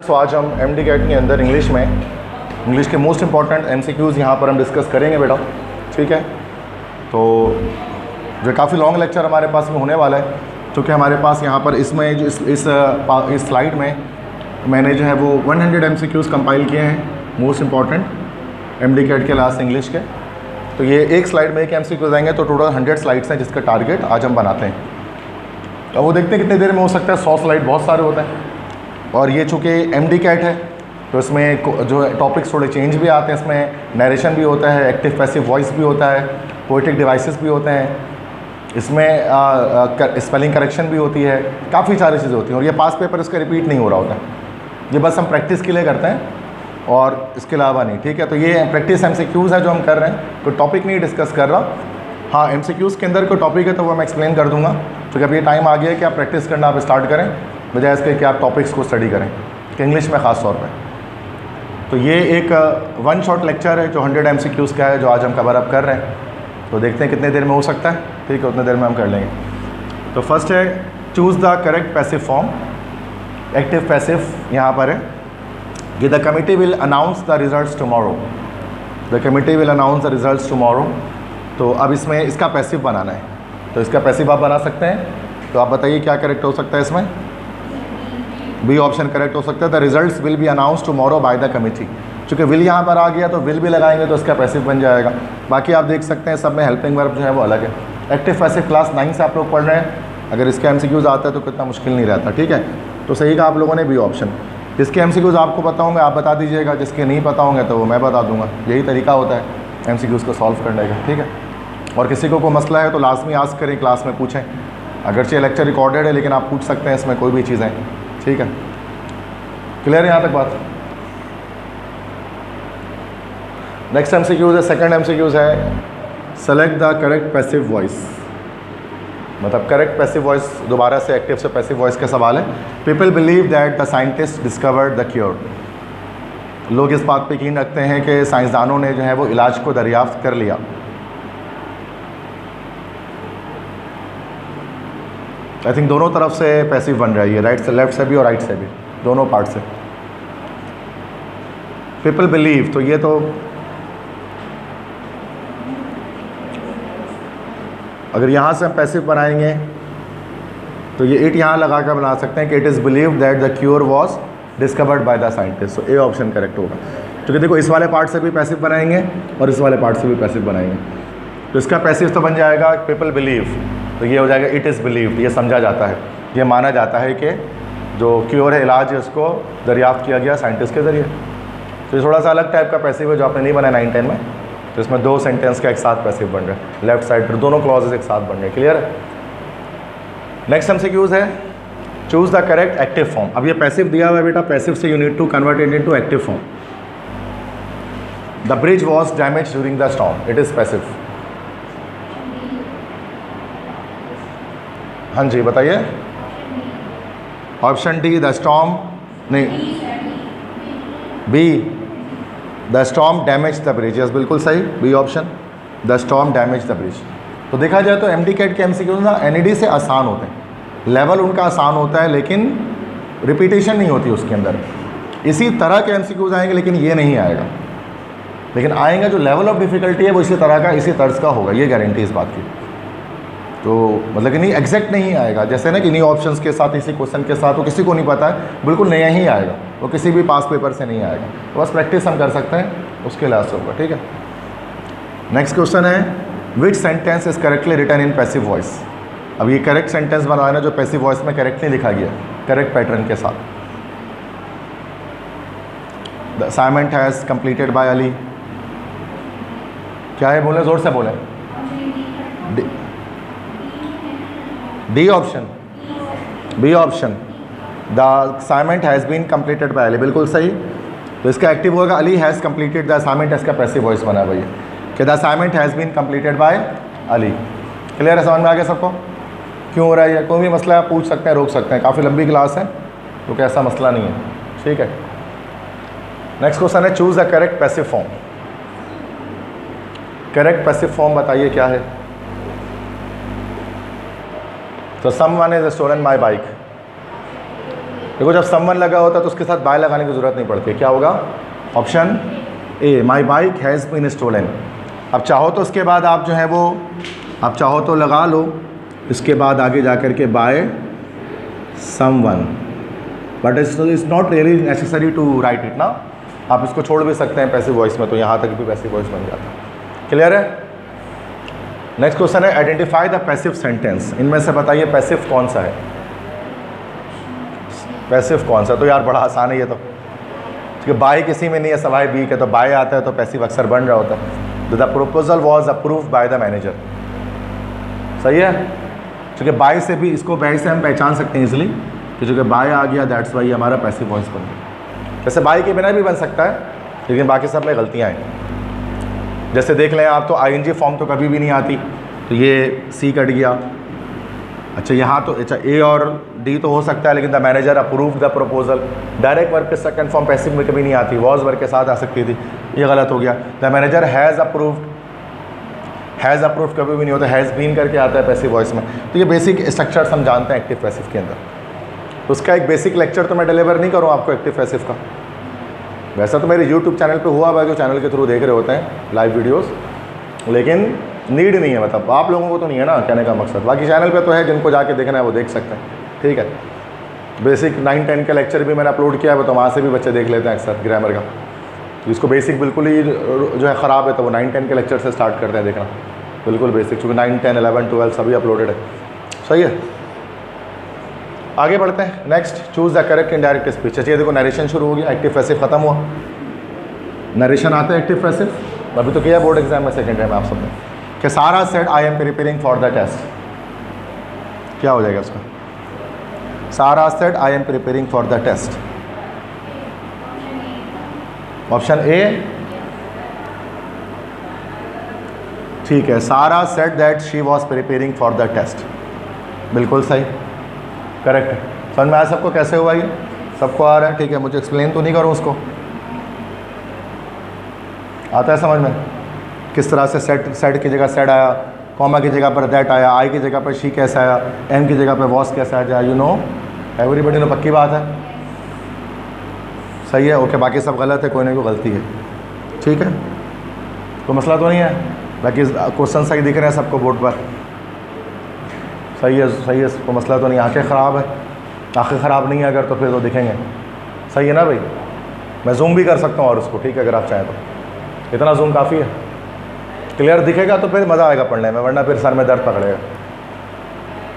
तो आज हम MD कैट के अंदर इंग्लिश के मोस्ट इंपॉर्टेंट MCQs यहाँ पर हम डिस्कस करेंगे बेटा, ठीक है। तो जो काफ़ी लॉन्ग लेक्चर हमारे पास में होने वाला है, क्योंकि हमारे पास यहाँ पर इसमें जो इस स्लाइड में मैंने जो है वो 100 MCQs कंपाइल किए हैं मोस्ट इंपॉर्टेंट MD कैट के लास्ट इंग्लिश के। तो ये एक स्लाइड में एक MCQs आएंगे, तो टोटल 100 स्लाइड्स हैं जिसका टारगेट आज हम बनाते हैं। अब वो देखते हैं कितनी देर में हो सकता है। 100 स्लाइड बहुत सारे होते हैं, और ये चूँकि MD कैट है तो इसमें जो टॉपिक्स थोड़े चेंज भी आते हैं। इसमें नरेशन भी होता है, एक्टिव पैसिव वॉइस भी होता है, पोएटिक डिवाइसेस भी होते हैं, इसमें स्पेलिंग करेक्शन भी होती है, काफ़ी सारी चीज़ें होती हैं। और ये पास पेपर इसका रिपीट नहीं हो रहा होता है, ये बस हम प्रैक्टिस के लिए करते हैं और इसके अलावा नहीं, ठीक है। तो ये प्रैक्टिस MCQs है जो हम कर रहे हैं, कोई टॉपिक नहीं डिस्कस कर रहा। हाँ, MCQs के अंदर कोई टॉपिक है तो वो मैं एक्सप्लेन कर दूँगा, क्योंकि अब ये टाइम आ गया है कि आप प्रैक्टिस करना आप स्टार्ट करें, बजाय इसके कि आप टॉपिक्स को स्टडी करें, इंग्लिश में ख़ास तौर पे। तो ये एक वन शॉट लेक्चर है जो 100 MCQs का है, जो आज हम कवर अप कर रहे हैं। तो देखते हैं कितने देर में हो सकता है, ठीक है, उतने देर में हम कर लेंगे। तो फर्स्ट है choose the correct passive form. Active passive यहाँ पर है कि the committee will announce the results tomorrow. The committee will announce the results tomorrow. तो अब इसमें इसका पैसिव बनाना है, तो इसका पैसिव आप बना सकते हैं। तो आप बताइए क्या करेक्ट हो सकता है इसमें। बी ऑप्शन करेक्ट हो सकता है। The results will be announce tomorrow by the committee. चूँकि विल यहाँ पर आ गया तो विल भी लगाएंगे तो इसका पैसिव बन जाएगा। बाकी आप देख सकते हैं सब में हेल्पिंग वर्ब जो है वो अलग है। एक्टिव पैसिव क्लास 9 से आप लोग पढ़ रहे हैं, अगर इसके MCQs आता है तो कितना मुश्किल नहीं रहता, ठीक है। तो सही कहा आप लोगों ने, बी ऑप्शन। जिसके MCQs आपको पता होंगे आप बता दीजिएगा, जिसके नहीं पता होंगे तो वो मैं बता दूंगा। यही तरीका होता है MCQs को सॉल्व करने का, ठीक है। और किसी को कोई मसला है तो लाजमी आस्क करें, क्लास में पूछें। अगरचे लेक्चर रिकॉर्डेड है लेकिन आप पूछ सकते हैं इसमें कोई भी चीज़ें, ठीक है। क्लियर है यहाँ तक बात। नेक्स्ट MCQs है, सेकंड MCQs है select the correct passive voice. मतलब करेक्ट पैसिव वॉइस, दोबारा से एक्टिव से पैसिव वॉइस का सवाल है। People believe that the scientist discovered the cure. लोग इस बात पे यकीन रखते हैं कि साइंसदानों ने जो है वो इलाज को दरियाफ्त कर लिया। आई थिंक दोनों तरफ से पैसिव बन रही है, राइट से, लेफ्ट से भी और राइट से भी, दोनों पार्ट से। पीपल बिलीव, तो ये तो अगर यहाँ से हम पैसिव बनाएंगे तो ये इट यहाँ लगा कर बना सकते हैं कि it is believe that the cure was discovered by the scientist. तो ए ऑप्शन करेक्ट होगा, क्योंकि देखो इस वाले पार्ट से भी पैसिव बनाएंगे और इस वाले पार्ट से भी पैसिव बनाएंगे। तो इसका पैसिव तो बन जाएगा पीपल बिलीव, तो ये हो जाएगा इट इज़ बिलीव्ड। ये समझा जाता है, ये माना जाता है कि जो क्योर है, इलाज है, उसको दरियाफ्त किया गया साइंटिस्ट के ज़रिए। तो ये थोड़ा सा अलग टाइप का पैसिव है जो आपने नहीं बनाया 9-10 में। तो इसमें 2 सेंटेंस का एक साथ पैसिव बन रहा है, लेफ्ट साइड पर दोनों क्लॉजेज एक साथ बन रहे हैं। क्लियर है। नेक्स्ट MCQs है choose the correct active form. अब ये पैसिव दिया हुआ है बेटा, पैसिव से you need to convert it into active form. The bridge was damage during the storm, it is passive. हाँ जी बताइए। ऑप्शन डी द स्टॉर्म, नहीं B the storm damage the bridge. Yes बिल्कुल सही, B option, the storm damage the bridge. तो देखा जाए तो MD कैट के MCQs ना NED से आसान होते हैं, लेवल उनका आसान होता है लेकिन रिपीटेशन नहीं होती उसके अंदर। इसी तरह के MCQs आएंगे लेकिन ये नहीं आएगा, लेकिन आएगा जो लेवल ऑफ डिफ़िकल्टी है वो इसी तरह का, इसी तर्ज का होगा, ये गारंटी इस बात की। तो मतलब कि नहीं एग्जैक्ट नहीं आएगा, जैसे ना कि इन्हीं ऑप्शंस के साथ, इसी क्वेश्चन के साथ, वो किसी को नहीं पता है, बिल्कुल नया ही आएगा, वो किसी भी पास पेपर से नहीं आएगा। तो बस प्रैक्टिस हम कर सकते हैं, उसके लिहाज से होगा, ठीक है। नेक्स्ट क्वेश्चन है which sentence is correctly written in passive voice. अब ये करेक्ट सेंटेंस बनाना जो पैसिव वॉइस में करेक्टली लिखा गया, करेक्ट पैटर्न के साथ। The assignment has completed by Ali. क्या है, बोले जोर से बोले। D option, B option, the assignment has been completed by Ali, बिल्कुल सही। तो इसका एक्टिव होगा Ali has completed the assignment, इसका पैसिव वॉइस बना भैया कि the assignment has been completed by Ali. Clear है, समझ में आ गया सबको क्यों हो रहा है। कोई भी मसला आप पूछ सकते हैं, रोक सकते हैं, काफ़ी लंबी क्लास है तो कैसा मसला नहीं है, ठीक है। नेक्स्ट क्वेश्चन है choose the correct passive form. Correct passive form बताइए क्या है। तो someone is stolen my bike, देखो जब समवन लगा होता है तो उसके साथ बाय लगाने की ज़रूरत नहीं पड़ती। क्या होगा? Option A, my bike has been stolen. अब चाहो तो उसके बाद आप जो है वो आप चाहो तो लगा लो, इसके बाद आगे जा कर के by someone, but it's not really necessary to write it ना। आप इसको छोड़ भी सकते हैं पैसिव वॉइस में, तो यहाँ तक भी पैसिव वॉइस बन जाता है। क्लियर है? नेक्स्ट क्वेश्चन है आइडेंटिफाई द पैसिव सेंटेंस। इनमें से बताइए पैसिव कौन सा है? पैसिव कौन सा? तो यार बड़ा आसान है ये तो, क्योंकि बाय किसी में नहीं है, सवाए बी के, तो बाय आता है तो पैसिव अक्सर बन रहा होता है। The proposal was approved by the manager. सही है, क्योंकि बाय से भी, इसको बाय से हम पहचान सकते हैं इसलिए कि चूँकि बाय आ गया दैट्स वाई हमारा पैसिव वॉइस बन गया। वैसे बाय के बिना भी बन सकता है, लेकिन बाकी सब में गलतियाँ हैं। जैसे देख लें आप, तो आईएनजी फॉर्म तो कभी भी नहीं आती, तो ये सी कट गया। अच्छा यहाँ तो अच्छा ए और डी तो हो सकता है, लेकिन the manager approved the proposal. Direct verb के सेकंड फॉर्म पैसिव में कभी नहीं आती, वॉज वर्ब के साथ आ सकती थी, ये गलत हो गया। The manager has approved, has approved कभी भी नहीं होता, हैज़ बीन करके आता है पैसिव वॉइस में। तो ये बेसिक स्ट्रक्चर्स हम जानते हैं एक्टिव पैसिव के अंदर। उसका एक बेसिक लेक्चर तो मैं डिलीवर नहीं करूँ आपको एक्टिव पैसिव का। वैसा तो मेरे यूट्यूब चैनल पे हुआ है, जो चैनल के थ्रू देख रहे होते हैं लाइव वीडियोस, लेकिन नीड नहीं है, मतलब आप लोगों को तो नहीं है ना कहने का मकसद। बाकी चैनल पे तो है, जिनको जाके देखना है वो देख सकते हैं। ठीक है, बेसिक 9-10 का लेक्चर भी मैंने अपलोड किया है, तो वहाँ से भी बच्चे देख लेते हैं अक्सर ग्रामर का। तो इसको बेसिक बिल्कुल ही जो है ख़राब है, तो वो 9-10 के लेक्चर से स्टार्ट करते हैं देखना, बिल्कुल बेसिक, चूँकि 9, 10, 11, 12 सभी अपलोडेड है। सही है, आगे बढ़ते हैं। Next, choose the correct indirect speech. अच्छा ये देखो नरेशन शुरू हो गया, एक्टिव पैसिव खत्म हुआ, नरेशन आता है एक्टिव पैसिव। अभी तो किया बोर्ड एग्जाम में सेकंड टाइम आप सबने कि Sara said I am preparing for the test. क्या हो जाएगा उसका? Sara said I am preparing for the test. Option A ठीक है, Sara said that she was preparing for the test, बिल्कुल सही, करेक्ट है। समझ में आया सबको कैसे हुआ ये? सबको आ रहा है? ठीक है, मुझे एक्सप्लेन तो नहीं करूँ उसको, आता है समझ में किस तरह से सेट की जगह सेड आया, कॉमा की जगह पर दैट आया, आई की जगह पर शी कैसे आया, एम की जगह पर वॉस कैसे आ जाए, यू नो एवरीबडी नो, पक्की बात है। सही है, ओके, बाकी सब गलत है, कोई ना कोई गलती है। ठीक है, कोई मसला तो नहीं है, बाकी क्वेश्चन सही दिख रहे हैं सबको बोर्ड पर। सही है, सही है, कोई मसला तो नहीं। आंखें ख़राब है? आंखें ख़राब नहीं है अगर, तो फिर तो दिखेंगे। सही है ना भाई? मैं जूम भी कर सकता हूँ और उसको, ठीक है, अगर आप चाहें तो। इतना जूम काफ़ी है, क्लियर दिखेगा तो फिर मज़ा आएगा पढ़ने में, वरना फिर सर में दर्द पकड़ेगा।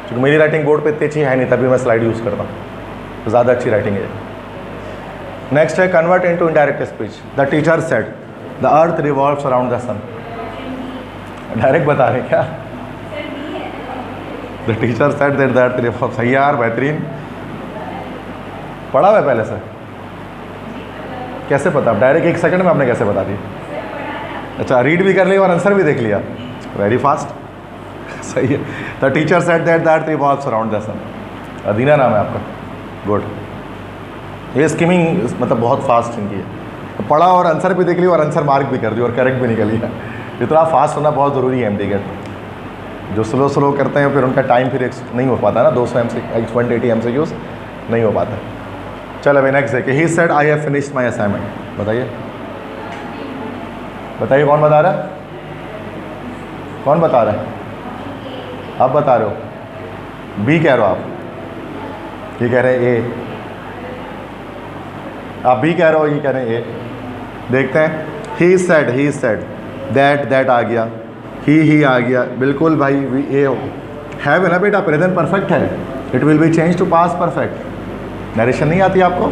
क्योंकि मेरी राइटिंग बोर्ड पे इतनी अच्छी है नहीं, तभी मैं स्लाइड यूज़ करता हूँ, तो ज़्यादा अच्छी राइटिंग है। नेक्स्ट है convert into indirect speech. The teacher said the earth revolves around the sun. Direct बता रहे क्या? The teacher said that the earth revolves. सही यार, बेहतरीन पढ़ा हुआ है पहले से। कैसे पता? डायरेक्ट 1 सेकंड में आपने कैसे बता दिया? अच्छा, रीड भी कर लिया और आंसर भी देख लिया, वेरी फास्ट। सही है। The teacher said that the earth revolves around the sun. Adina नाम है आपका, गुड। ये स्कीमिंग मतलब बहुत फास्ट इनकी है, तो पढ़ा और आंसर भी देख लिया और आंसर मार्क भी कर दिया और करेक्ट भी निकल लिया। इतना फास्ट होना बहुत ज़रूरी है एमडी गेट। जो स्लो करते हैं फिर उनका टाइम फिर नहीं हो पाता ना, 200 180 MCQs नहीं हो पाता। चलो अभी नेक्स्ट देखिए। He said I have finished my assignment. बताइए बताइए, कौन बता रहा है? कौन बता रहा है? आप बता रहे हो, बी कह रहे हो आप, ये कह रहे हैं ए, आप बी कह रहे हो, ये कह रहे हैं ए। देखते हैं। ही सेड दैट आ गया, ही आ गया, बिल्कुल भाई ए हैव है ना बेटा, प्रेजेंट परफेक्ट है, it will be change to past perfect. Narration नहीं आती आपको?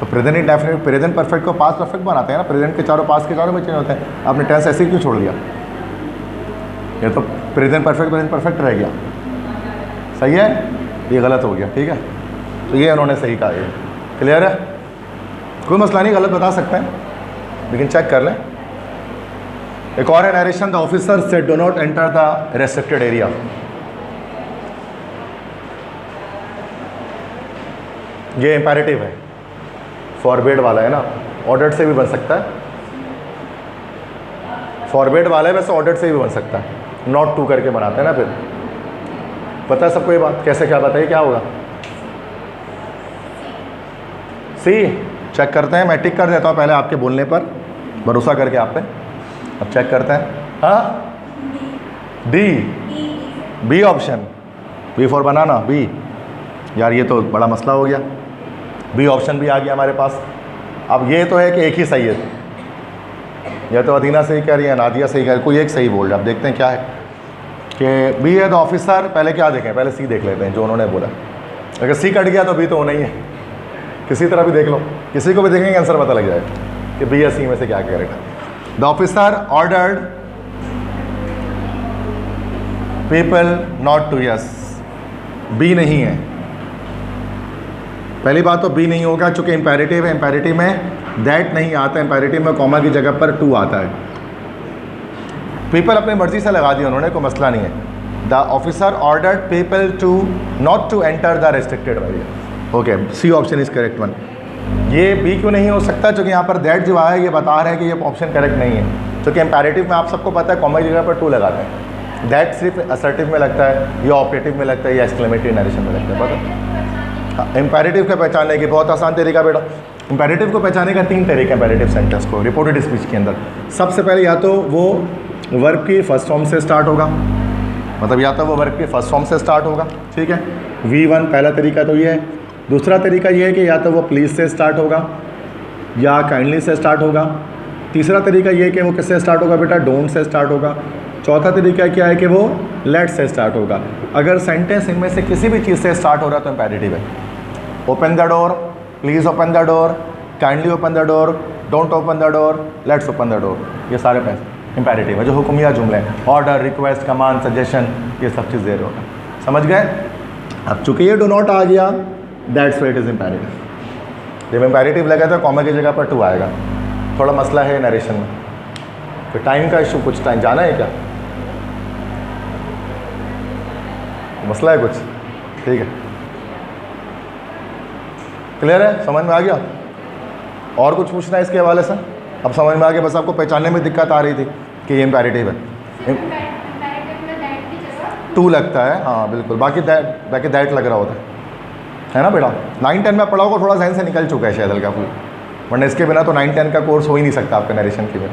तो प्रेजेंट इंडेफिनिट प्रेजेंट परफेक्ट को पास परफेक्ट बनाते हैं ना, प्रेजेंट के चारों पास के चारों में चेंज होते हैं। आपने टेंस ऐसे ही क्यों छोड़ दिया? ये तो प्रेजेंट परफेक्ट रह गया। सही है, ये गलत हो गया। ठीक है, तो ये उन्होंने सही कहा। ये क्लियर है, कोई मसला नहीं, गलत बता सकते हैं, लेकिन चेक कर लें। एक और है narration. The officer said do not enter the restricted area. ये इंपैरेटिव है, फॉरवर्ड वाला है ना, ऑर्डर्ड से भी बन सकता है। फॉरवर्ड वाला है, वैसे ऑर्डर्ड से भी बन सकता है, नॉट टू करके बनाते हैं ना। फिर पता है सबको ये बात? कैसे, क्या बताइए क्या होगा? सी चेक करते हैं, मैं टिक कर देता हूँ पहले आपके बोलने पर, भरोसा करके आप पे। अब चेक करते हैं। हाँ, D, B option, B for banana, B. यार ये तो बड़ा मसला हो गया, बी ऑप्शन भी आ गया हमारे पास। अब ये तो है कि एक ही सही है, या तो अदीना सही कह रही है, नादिया सही कह रही है, कोई एक सही बोल रहा है। अब देखते हैं क्या है कि बी है तो ऑफिसर, पहले क्या देखें, पहले सी देख लेते हैं जो उन्होंने बोला। अगर सी कट गया तो बी तो होना ही है, किसी तरह भी देख लो, किसी को भी देखेंगे आंसर पता लग जाएगा कि बी या सी में से क्या करेक्ट है। The officer ordered people not to yes, B नहीं है। पहली बात तो बी नहीं होगा चूँकि इम्पेरेटिव है, इम्पेरेटिव में दैट नहीं आता, इम्पेरेटिव में कॉमा की जगह पर टू आता है। पीपल अपनी मर्जी से लगा दिया उन्होंने, कोई मसला नहीं है। The officer ordered people to not to enter the restricted area. Okay, C option is correct one. ये बी क्यों नहीं हो सकता, क्योंकि यहाँ पर दैट जो आया है ये बता रहा है कि ये ऑप्शन करेक्ट नहीं है, क्योंकि इम्पेरेटिव में आप सबको पता है कॉमा की जगह पर टू लगाते हैं। दैट सिर्फ असर्टिव में लगता है, या ऑपरेटिव में लगता है, या एक्सक्लेमेटरी नरेशन में लगता है, पता। हाँ, इम्पेरेटिव को पहचानने की बहुत आसान तरीका बेटा। इम्पेरेटिव को पहचानने का 3 तरीके इम्पेरेटिव सेंटेंस को रिपोर्टेड स्पीच के अंदर। सबसे पहले या तो वो वर्ब की फर्स्ट फॉर्म से स्टार्ट होगा, मतलब या तो वो वर्ब की फर्स्ट फॉर्म से स्टार्ट होगा, ठीक है, V1 पहला तरीका तो ये है। दूसरा तरीका ये है कि या तो वो प्लीज़ से स्टार्ट होगा या काइंडली से स्टार्ट होगा। तीसरा तरीका ये है कि वो किससे स्टार्ट होगा बेटा, डोंट से स्टार्ट होगा। चौथा तरीका क्या है कि वो लेट से स्टार्ट होगा। अगर सेंटेंस इनमें से किसी भी चीज़ से स्टार्ट हो रहा है तो इम्पेरेटिव है। Open the door, please open the door, kindly open the door, don't open the door, let's open the door, ये सारे इम्पेरेटिव है। जो हुक्मिया जुमले हैं, ऑर्डर, रिक्वेस्ट, कमांड, सजेशन, ये सब चीज़ दे रहे होगा, समझ गए। अब चूँकि ये डो नॉट आ गया, that's why it is imperative. जब इम्पेरेटिव लगा तो कॉमा की जगह पर टू आएगा। थोड़ा मसला है नरेशन में, तो टाइम का इशू, कुछ टाइम जाना है क्या, मसला है कुछ, ठीक है, क्लियर है, समझ में आ गया। और कुछ पूछना है इसके हवाले से? अब समझ में आ गया, बस आपको पहचानने में दिक्कत आ रही थी कि ये इम्पेरेटिव है। टू लगता है, हाँ बिल्कुल, बाकी दैट लग रहा होता है ना बेटा। 9-10 में पढ़ा होगा, थोड़ा जहन से निकल चुका है शायद हल्का फुल, वरना इसके बिना तो 9-10 का कोर्स हो ही नहीं सकता आपका नरेशन के बिना,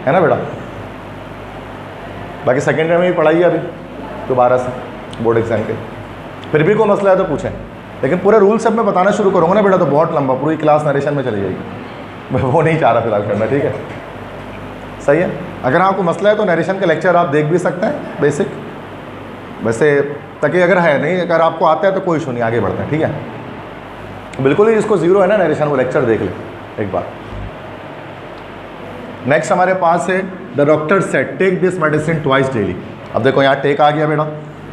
है ना बेटा। बाकी सेकेंडरी में भी पढ़ाइए अभी दोबारा से बोर्ड एग्जाम के, फिर भी कोई मसला है तो पूछें। लेकिन पूरे रूल सब मैं बताना शुरू करूँगा ना बेटा तो बहुत लंबा, पूरी क्लास नरेशन में चली जाएगी, मैं वो नहीं चाह रहा फिलहाल करना, ठीक है, सही है। अगर आपको मसला है तो नरेशन का लेक्चर आप देख भी सकते हैं बेसिक, वैसे ताकि अगर है नहीं, अगर आपको आता है तो कोई इशू नहीं, आगे बढ़ते हैं, ठीक है। बिल्कुल ही जिसको जीरो है ना नरेशन, वो लेक्चर देख ले एक बार। नेक्स्ट हमारे पास है the doctor said take this medicine twice daily. अब देखो यहाँ टेक आ गया बेटा।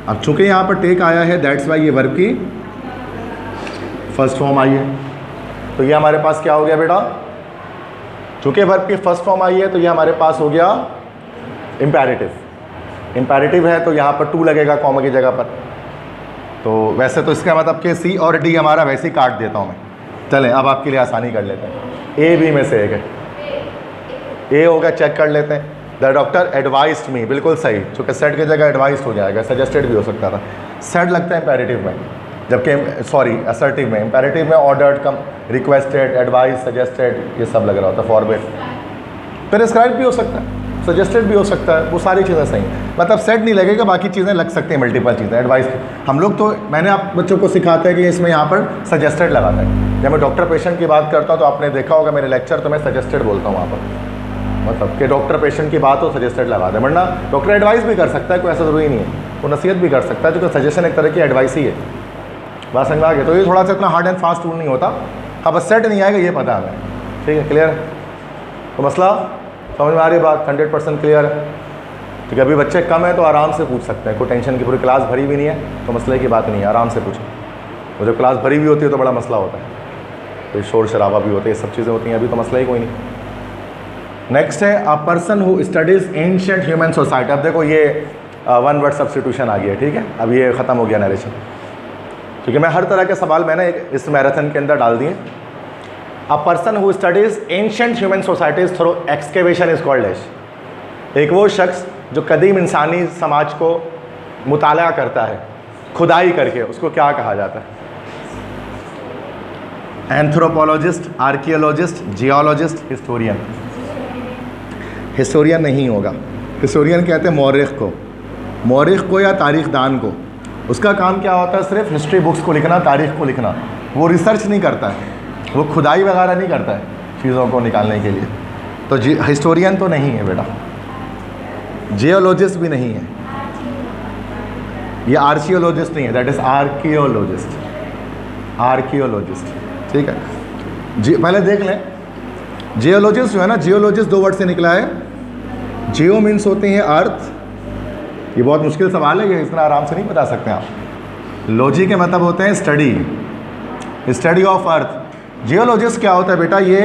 अब चूंकि यहाँ पर टेक आया है, दैट्स वाई ये वर्ब की फर्स्ट फॉर्म आई है, तो ये हमारे पास क्या हो गया बेटा, चूंकि वर्ब की फर्स्ट फॉर्म आई है तो ये हमारे पास हो गया इम्पेरेटिव। इम्पेरेटिव है तो यहाँ पर टू लगेगा कॉमा की जगह पर। तो वैसे तो इसका मतलब कि सी और डी हमारा वैसे ही काट देता हूँ मैं। चलें अब आपके लिए आसानी कर लेते हैं, ए बी में से एक है, ए होगा, चेक कर लेते हैं। द डॉक्टर एडवाइज्ड मी, बिल्कुल सही, चूँकि सेड की जगह एडवाइज्ड हो जाएगा, सजेस्टेड भी हो सकता था। सेड लगता है इम्पेरेटिव में, जबकि सॉरी असर्टिव में। इम्पेरेटिव में ऑर्डर्ड, कम, रिक्वेस्टेड, एडवाइस, सजेस्टेड, ये सब लग रहा होता है। फॉरबिड, प्रिस्क्राइब भी हो सकता है, सजेस्टेड भी हो सकता है, वो सारी चीज़ें सही हैं। मतलब सेट नहीं लगेगा, बाकी चीज़ें लग सकती हैं, मल्टीपल चीज़ें। एडवाइस हम लोग तो, मैंने आप बच्चों को सिखाता है कि इसमें यहाँ पर सजेस्टेड लगाता है। जब मैं डॉक्टर पेशेंट की बात करता हूँ तो आपने देखा होगा मेरे लेक्चर, तो मैं सजेस्टेड बोलता हूँ वहाँ पर, मतलब कि डॉक्टर पेशेंट की बात हो सजेस्टेड लगा दें। वरना डॉक्टर एडवाइस भी कर सकता है, कोई ऐसा ज़रूरी नहीं है, वो नसीहत भी कर सकता है, क्योंकि सजेशन एक तरह की एडवाइस ही है। बात समझ में आ गया। तो ये थोड़ा सा इतना हार्ड एंड फास्ट रूल नहीं होता। हाँ बस सेट नहीं आएगा ये पता है हमें, ठीक है, क्लियर है। तो मसला समझ में आ रही बात, 100% क्लियर है। ठीक है, अभी बच्चे कम है तो आराम से पूछ सकते हैं, कोई टेंशन की, पूरी क्लास भरी भी नहीं है तो मसले की बात नहीं है, आराम से पूछें। और जब क्लास भरी भी होती है तो बड़ा मसला होता है, तो शोर शराबा भी होता है, ये सब चीज़ें होती हैं। अभी तो मसला ही कोई नहीं। नेक्स्ट है a person who studies ancient human society. अब देखो ये वन वर्ड सब्स्टिट्यूशन आ गया, ठीक है, अब ये ख़त्म हो गया नरेशन, क्योंकि मैं हर तरह के सवाल मैंने इस मैराथन के अंदर डाल दिए। A person who studies ancient human societies through excavation is called as. एक वो शख्स जो कदीम इंसानी समाज को मुताला करता है खुदाई करके, उसको क्या कहा जाता है? Anthropologist, archaeologist, geologist, historian. Historian नहीं होगा। हिस्टोरियन कहते हैं मौरिख को या तारीखदान को। उसका काम क्या होता है? सिर्फ हिस्ट्री बुक्स को लिखना, तारीख को लिखना। वो रिसर्च नहीं करता है, वो खुदाई वगैरह नहीं करता है चीज़ों को निकालने के लिए। तो हिस्टोरियन तो नहीं है बेटा। जियोलॉजिस्ट भी नहीं है, ये आर्कियोलॉजिस्ट नहीं है, दैट इज़ आर्कियोलॉजिस्ट। आर्कियोलॉजिस्ट, ठीक है जी। पहले देख लें, जियोलॉजिस्ट जो है ना, जियोलॉजिस्ट 2 वर्ड से निकला है। जियो मीन्स होती है अर्थ। ये बहुत मुश्किल सवाल है, ये इतना आराम से नहीं बता सकते आप। लॉजी के मतलब होते हैं study, study of earth. Geologist क्या होता है बेटा? ये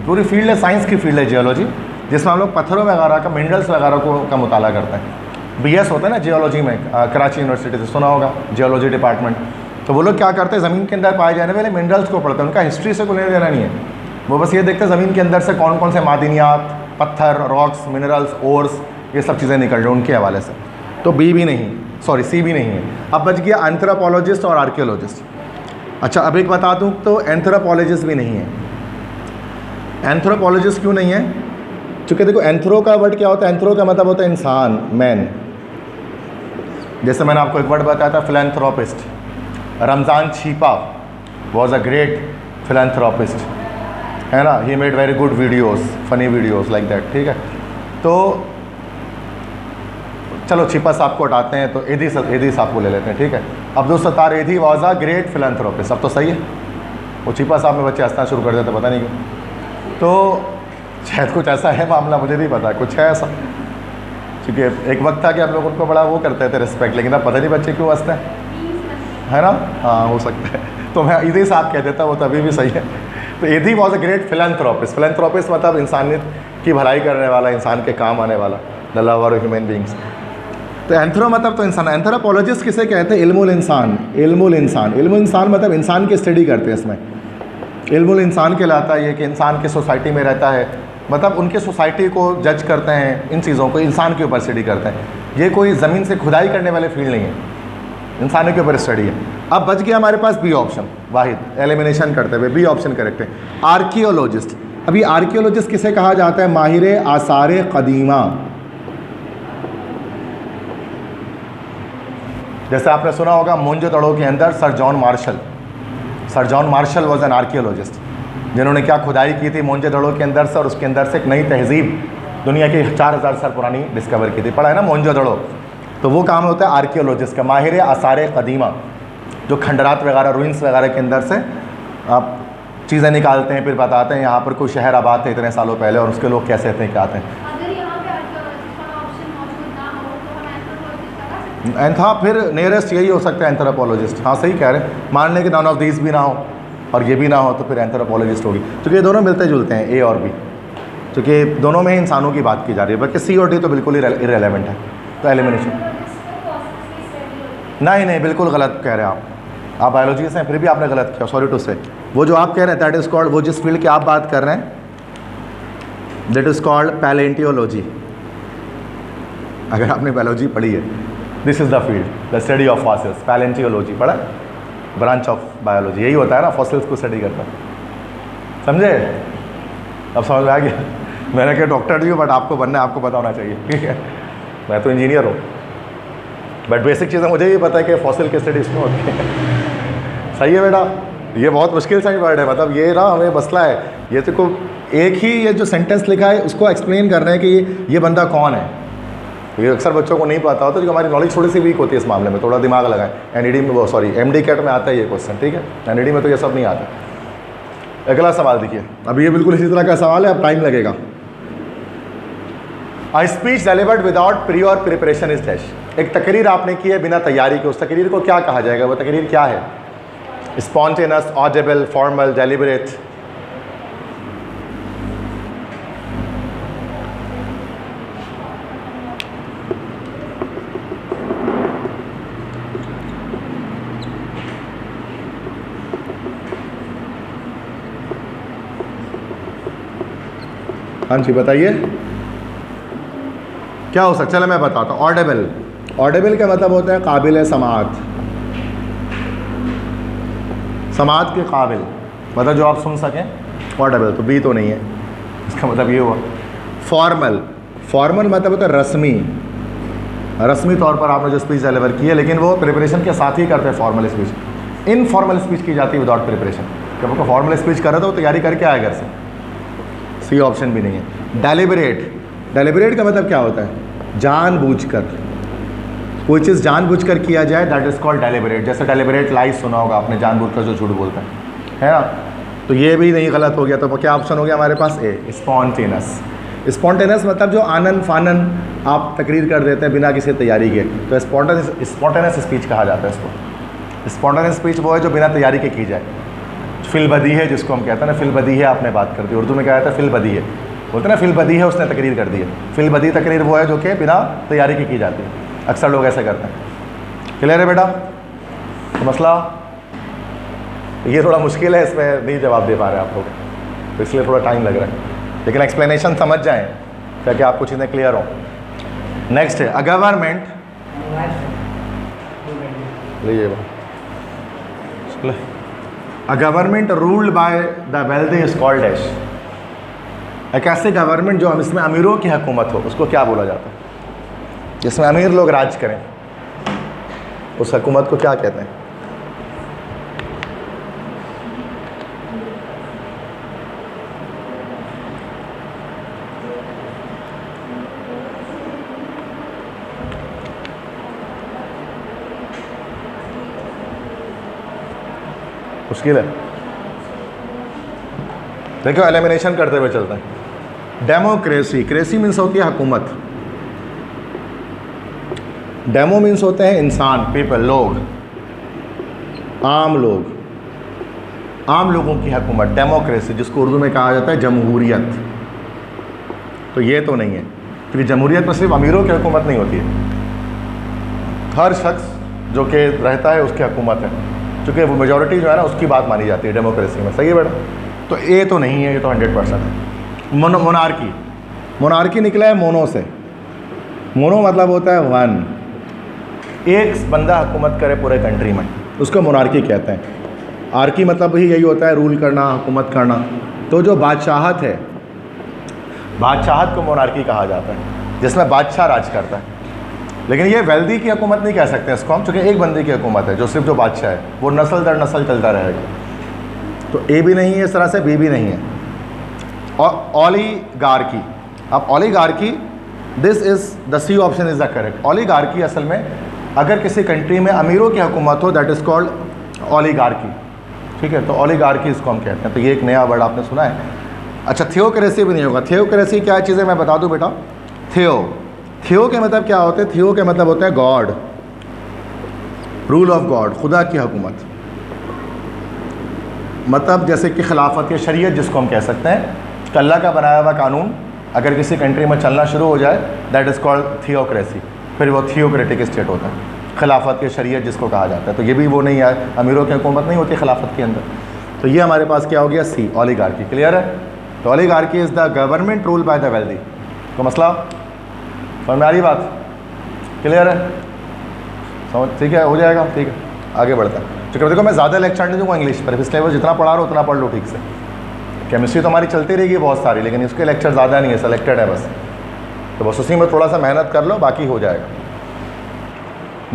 पूरी फील्ड है, साइंस की फील्ड है जियोलॉजी, जिसमें हम लोग पत्थरों वगैरह का, मिनरल्स वगैरह का मुताला करते हैं। BS होता है ना जियोलॉजी में, कराची यूनिवर्सिटी से सुना होगा, जियोलॉजी डिपार्टमेंट। तो वो लोग क्या करते हैं? ज़मीन के अंदर पाए जाने वाले मिनरल्स को पढ़ते हैं। उनका हिस्ट्री से कोई लेना देना नहीं है, वो बस ये देखते हैं ज़मीन के अंदर से कौन कौन से मादनियात, पत्थर, रॉक्स, मिनरल्स, ओर्स, ये सब चीज़ें निकल रही हैं उनके हवाले से। तो B भी नहीं, सॉरी C भी नहीं है। अब बच गया एंथ्रोपोलॉजिस्ट और आर्कियोलॉजिस्ट। अच्छा, अब एक बता दूं तो एंथ्रोपोलॉजिस्ट भी नहीं है। एंथ्रोपोलॉजिस्ट क्यों नहीं है? क्योंकि देखो एंथ्रो का वर्ड क्या होता है? एंथ्रो का मतलब होता है इंसान, मैन। जैसे मैंने आपको एक वर्ड बताया था, philanthropist. Ramzan Chhipa was a great philanthropist, है ना। He made very good videos, funny videos like that, ठीक है। तो चलो छिपा साहब को हटाते हैं, तो एदी साहब को ले लेते हैं, ठीक है। अब्दुल सत्तार एदी वॉज अ ग्रेट फिलैंथ्रोपिस्ट। अब तो सही है, वो छिपा साहब में बच्चे हंसना शुरू कर देते, पता नहीं क्यों। तो शायद कुछ ऐसा है मामला, मुझे नहीं पता, कुछ है ऐसा। क्योंकि एक वक्त था कि हम लोग उनको बड़ा वो करते थे, रिस्पेक्ट, लेकिन अब पता नहीं बच्चे क्यों हंसते हैं, है ना। हाँ, हो सकता है। तो मैं ईदी साहब कह देता, वो तो अभी भी सही है। तो एदी was a great philanthropist. Philanthropist मतलब इंसानियत की भलाई करने वाला, इंसान के काम आने वाला, the lover of human beings. तो एंथ्रो मतलब तो इंसान। एंथ्रोपोलॉजिस्ट किसे कहते हैं? इल्मुल इंसान। इल्मुल इंसान, इल्मुल इंसान मतलब इंसान की स्टडी करते हैं। इसमें इल्मुल इंसान कहलाता है ये कि इंसान की सोसाइटी में रहता है, मतलब उनके सोसाइटी को जज करते हैं, इन चीज़ों को इंसान के ऊपर स्टडी करते हैं। ये कोई ज़मीन से खुदाई करने वाले फील्ड नहीं है, इंसानों के ऊपर स्टडी है। अब बच गया हमारे पास B ऑप्शन, वाहिद एलिमिनेशन करते हुए B ऑप्शन करेक्ट है। आर्कियोलॉजिस्ट। अभी आर्कियोलॉजिस्ट किसे कहा जाता है? माहिर आसार कदीमा। जैसे आपने सुना होगा मोहनजोदड़ो के अंदर sir John Marshall was an archaeologist, जिन्होंने क्या खुदाई की थी मोहनजोदड़ो के अंदर से, और उसके अंदर से एक नई तहजीब दुनिया की 4000 साल पुरानी डिस्कवर की थी। पढ़ा है ना मोहनजोदड़ो। तो वो काम होता है आर्कियोलॉजिस्ट का, माहिर आसार कदीमा, जो खंडरात वगैरह, रूइंस वगैरह के अंदर से आप चीज़ें निकालते हैं, फिर बताते हैं यहाँ पर कोई शहर आबाद थे इतने सालों पहले और उसके लोग कैसे थे, क्या थे। हाँ, फिर नियरेस्ट यही हो सकता है एंथ्रोपोलॉजिस्ट। हाँ, सही कह रहे हैं। मान लें कि नॉन ऑफ दीज भी ना हो और ये भी ना हो, तो फिर एंथ्रोपोलॉजिस्ट होगी। क्योंकि ये दोनों मिलते जुलते हैं, A और B, क्योंकि दोनों में इंसानों की बात की जा रही है। बल्कि C और D तो बिल्कुल ही इरेलेवेंट है। तो एलिमिनेशन नहीं, बिल्कुल गलत कह रहे हैं आप बायोलॉजी से हैं, फिर भी आपने गलत किया, सॉरी टू से। वो जो आप कह रहे हैं दैट इज़ कॉल्ड, वो जिस फील्ड की आप बात कर रहे हैं दैट इज़ कॉल्ड पैलेंटियोलॉजी। अगर आपने बायोलॉजी पढ़ी है, this is the field, the study of fossils. Palaeontology पढ़ा, ब्रांच ऑफ बायोलॉजी, यही होता है ना, फॉसिल्स को स्टडी करता है। समझे? अब समझ में आ गया। मैंने कहा डॉक्टर नहीं हूँ, बट आपको बनना है, आपको पता होना चाहिए, ठीक है। मैं तो इंजीनियर हूँ, बट बेसिक चीज़ें मुझे भी पता है कि फॉसिल की स्टडी इसमें होती है। सही है बेटा, ये बहुत मुश्किल सा वर्ड है, मतलब ये ना हमें मसला है। ये तो को एक ही ये जो सेंटेंस लिखा है उसको एक्सप्लेन कर रहे हैं कि ये बंदा कौन है। ये अक्सर बच्चों को नहीं पता होता, जो हमारी नॉलेज थोड़ी सी वीक होती है इस मामले में, थोड़ा दिमाग लगाएं। NED में, वो सॉरी MD कैट में आता है ये क्वेश्चन, ठीक है। NED में तो ये सब नहीं आता। अगला सवाल देखिए, अब ये बिल्कुल इसी तरह का सवाल है, अब टाइम लगेगा। A speech delivered without prior preparation is dash. एक तकरीर आपने की है बिना तैयारी के, उस तकरीर को क्या कहा जाएगा? वो तकरीर क्या है? Spontaneous, Audible, formal, deliberate. हाँ जी बताइए क्या हो सकता है। चलो मैं बताता हूँ। ऑडिबल का मतलब होता है काबिल समाअत, समाअत के काबिल। मतलब जो आप सुन सकें, ऑडिबल, तो बी तो नहीं है, इसका मतलब ये हुआ। फॉर्मल, फॉर्मल मतलब होता है रस्मी, रस्मी तौर पर आपने जो स्पीच डिलीवर की है, लेकिन वो प्रिपरेशन के साथ ही करते हैं फॉर्मल स्पीच। इनफॉर्मल स्पीच की जाती है विदाउट प्रिपरेशन। जब आपको फॉर्मल स्पीच कर रहे तो तैयारी करके आए घर से, सी ऑप्शन भी नहीं है। डेलिबरेट, डेलिबरेट का मतलब क्या होता है? जानबूझकर, कोई चीज़ जानबूझकर किया जाए, दैट इज़ कॉल्ड डेलिबरेट। जैसे डेलिबरेट लाइज सुना होगा आपने, जानबूझकर जो झूठ बोलता है ना, तो ये भी नहीं, गलत हो गया। तो क्या ऑप्शन हो गया हमारे पास? ए, स्पॉन्टेनस। स्पॉन्टेनस मतलब जो आनंद फानन आप तकरीर कर देते हैं बिना किसी तैयारी के, तो स्पॉन्टेनस स्पीच कहा जाता है इसको। स्पॉन्टेनस स्पीच वो है जो बिना तैयारी के की जाए। फिलबदी है जिसको हम कहते हैं ना, फिलबदी है आपने बात कर दी, उर्दू में क्या कहता है? फिलबदी है, बोलते हैं ना फिलबदी है उसने तकरीर कर दी है। फिलबदी तकरीर वो है जो कि बिना तैयारी के की जाती है, अक्सर लोग ऐसे करते हैं। क्लियर है बेटा? तो मसला ये थोड़ा मुश्किल है, इसमें नहीं जवाब दे पा रहे आप लोग, तो इसलिए थोड़ा टाइम लग रहा है, लेकिन एक्सप्लेनेशन समझ जाएं ताकि आपको चीज़ें क्लियर हो। नेक्स्ट है a government, a government ruled by the wealthy is called dash. एक ऐसे गवर्नमेंट जो हम इसमें अमीरों की हुकूमत हो, उसको क्या बोला जाता है? जिसमें अमीर लोग राज करें, उस हुकूमत को क्या कहते हैं? मुश्किल है, देखो एलिमिनेशन करते हुए चलते हैं। डेमोक्रेसी, क्रेसी मीन्स होती है हुकूमत, डेमो मीन्स होते हैं इंसान, पीपल, लोग, आम लोग, आम लोगों की हुकूमत। डेमोक्रेसी जिसको उर्दू में कहा जाता है जमहूरियत, तो ये तो नहीं है, क्योंकि जमहूरियत में सिर्फ अमीरों की हुकूमत नहीं होती है, हर शख्स जो कि रहता है उसकी हुकूमत है, क्योंकि वो मेजॉरिटी जो है ना उसकी बात मानी जाती है डेमोक्रेसी में। सही है बेटा? तो ए तो नहीं है, ये तो 100% है। मोनार्की, मोनार्की निकला है मोनो से, मोनो मतलब होता है वन, एक बंदा हुकूमत करे पूरे कंट्री में, उसको मोनार्की कहते हैं। आर्की मतलब ही यही होता है रूल करना, हुकूमत करना। तो जो बादशाहत है, बादशाहत को मोनार्की कहा जाता है, जिसमें बादशाह राज करता है। लेकिन ये वेल्दी की हुकूमत नहीं कह सकते इसको हम, चूँकि एक बंदे की हुकूमत है जो सिर्फ जो बादशाह है, वो नस्ल दर नस्ल चलता रहेगा। तो ए भी नहीं है इस तरह से, बी भी नहीं है। और ओलिगार्की, अब oligarchy, this is the C option is the correct. Oligarchy असल में अगर किसी कंट्री में अमीरों की हुकूमत हो, दैट इज़ कॉल्ड ओलिगार्की। ठीक है, तो ओलिगार्की इसको हम कहते हैं। तो ये एक नया वर्ड आपने सुना है। अच्छा, थियोक्रेसी भी नहीं होगा। थियोक्रेसी क्या चीज़ है मैं बता दूं बेटा। थियो के मतलब क्या होते हैं? थियो के मतलब होते हैं गॉड, रूल ऑफ गॉड, खुदा की हुकूमत। मतलब जैसे कि खिलाफत या शरीयत जिसको हम कह सकते हैं, अल्लाह का बनाया हुआ कानून अगर किसी कंट्री में चलना शुरू हो जाए, दैट इज़ कॉल्ड थियोक्रेसी, फिर वो थियोक्रेटिक स्टेट होता है। खिलाफत या शरीयत जिसको कहा जाता है, तो ये भी वो नहीं है, अमीरों की हुकूमत नहीं होती खिलाफत के अंदर। तो ये हमारे पास क्या हो गया? सी, ओलिगार्की। क्लियर है? तो oligarchy is the government rule by the wealthy. तो मसला समझ में आ रही बात? क्लियर है? समझ? ठीक है, हो जाएगा। ठीक है, आगे बढ़ता है। चूँकि देखो मैं ज़्यादा लेक्चर नहीं दूँगा इंग्लिश पर, इसलिए वो जितना पढ़ा रहा हो उतना पढ़ लो ठीक से। केमिस्ट्री तो हमारी चलती रहेगी बहुत सारी, लेकिन इसके लेक्चर ज़्यादा नहीं है, सेलेक्टेड है बस, तो बस उसी में थोड़ा सा मेहनत कर लो, बाकी हो जाएगा।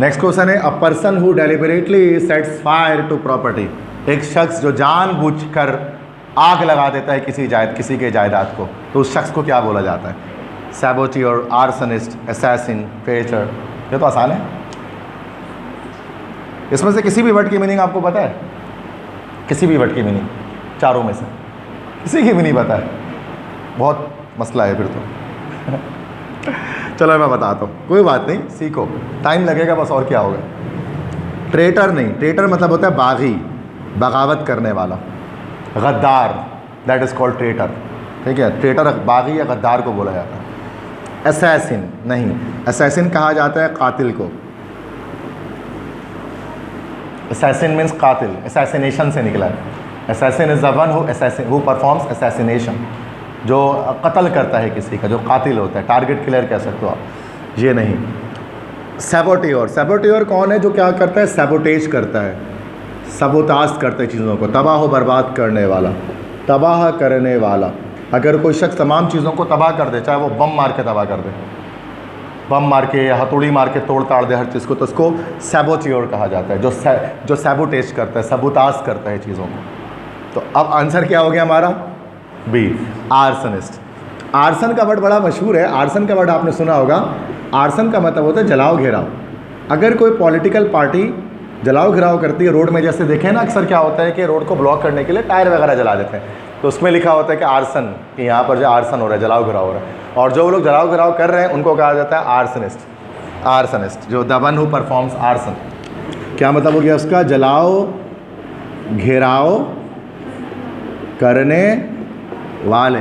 नेक्स्ट क्वेश्चन है, a person who deliberately sets fire to property. एक शख्स जो जानबूझकर आग लगा देता है किसी के जायदाद को, तो उस शख्स को क्या बोला जाता है? सैबोटियर, आर्सनिस्ट, असैसिन, पेचर। ये तो आसान है। इसमें से किसी भी वर्ड की मीनिंग आपको पता है? किसी भी वर्ड की मीनिंग चारों में से किसी की भी नहीं पता है, बहुत मसला है फिर तो। चलो मैं बताता हूँ, कोई बात नहीं, सीखो, टाइम लगेगा बस, और क्या होगा। ट्रेटर नहीं, ट्रेटर मतलब होता है बागी, बगावत करने वाला। गद्दार, दैट इज़ कॉल्ड ट्रेटर। ठीक है, ट्रेटर बागी या गद्दार को बोला जाता है। असैसिन नहीं, असैसिन कहा जाता है कातिल को। असैसिन मीन्स कातिल, असैसिनेशन से निकला है। Assassin is the one who performs assassination, जो कत्ल करता है किसी का, जो कातिल होता है, टारगेट किलर कह सकते हो आप। ये नहीं। सैबोटियर, सैबोटियर कौन है? जो क्या करता है? सैबोटेज करता है। सबोताज करते हैं चीज़ों को, तबाह व बर्बाद करने वाला, तबाह करने वाला। अगर कोई शख्स तमाम चीज़ों को तबाह कर दे, चाहे वो बम मार के तबाह कर दे, बम मार के या हथौड़ी मार के तोड़ ताड़ दे हर चीज़ को, तो उसको सैबोटियर कहा जाता है, जो सैबोटेज करता है, सबोताज करता है चीज़ों को। तो अब आंसर क्या हो गया हमारा? B, arsonist. आर्सन का वर्ड बड़ा मशहूर है। आर्सन का वर्ड आपने सुना होगा। आर्सन का मतलब होता है जलाओ घेराव। अगर कोई पॉलिटिकल पार्टी जलाओ घेराव करती है रोड में, जैसे देखें ना अक्सर क्या होता है कि रोड को ब्लॉक करने के लिए टायर वगैरह जला देते हैं, तो उसमें लिखा होता है कि आर्सन, कि यहाँ पर जो आर्सन हो रहा है, जलाओ घेराव हो रहा है। और जो लोग जलाओ घेराव कर रहे हैं उनको कहा जाता है आर्सनिस्ट। आर्सनिस्ट, जो the one who performs arson. क्या मतलब हो गया उसका? जलाओ घेराव करने वाले,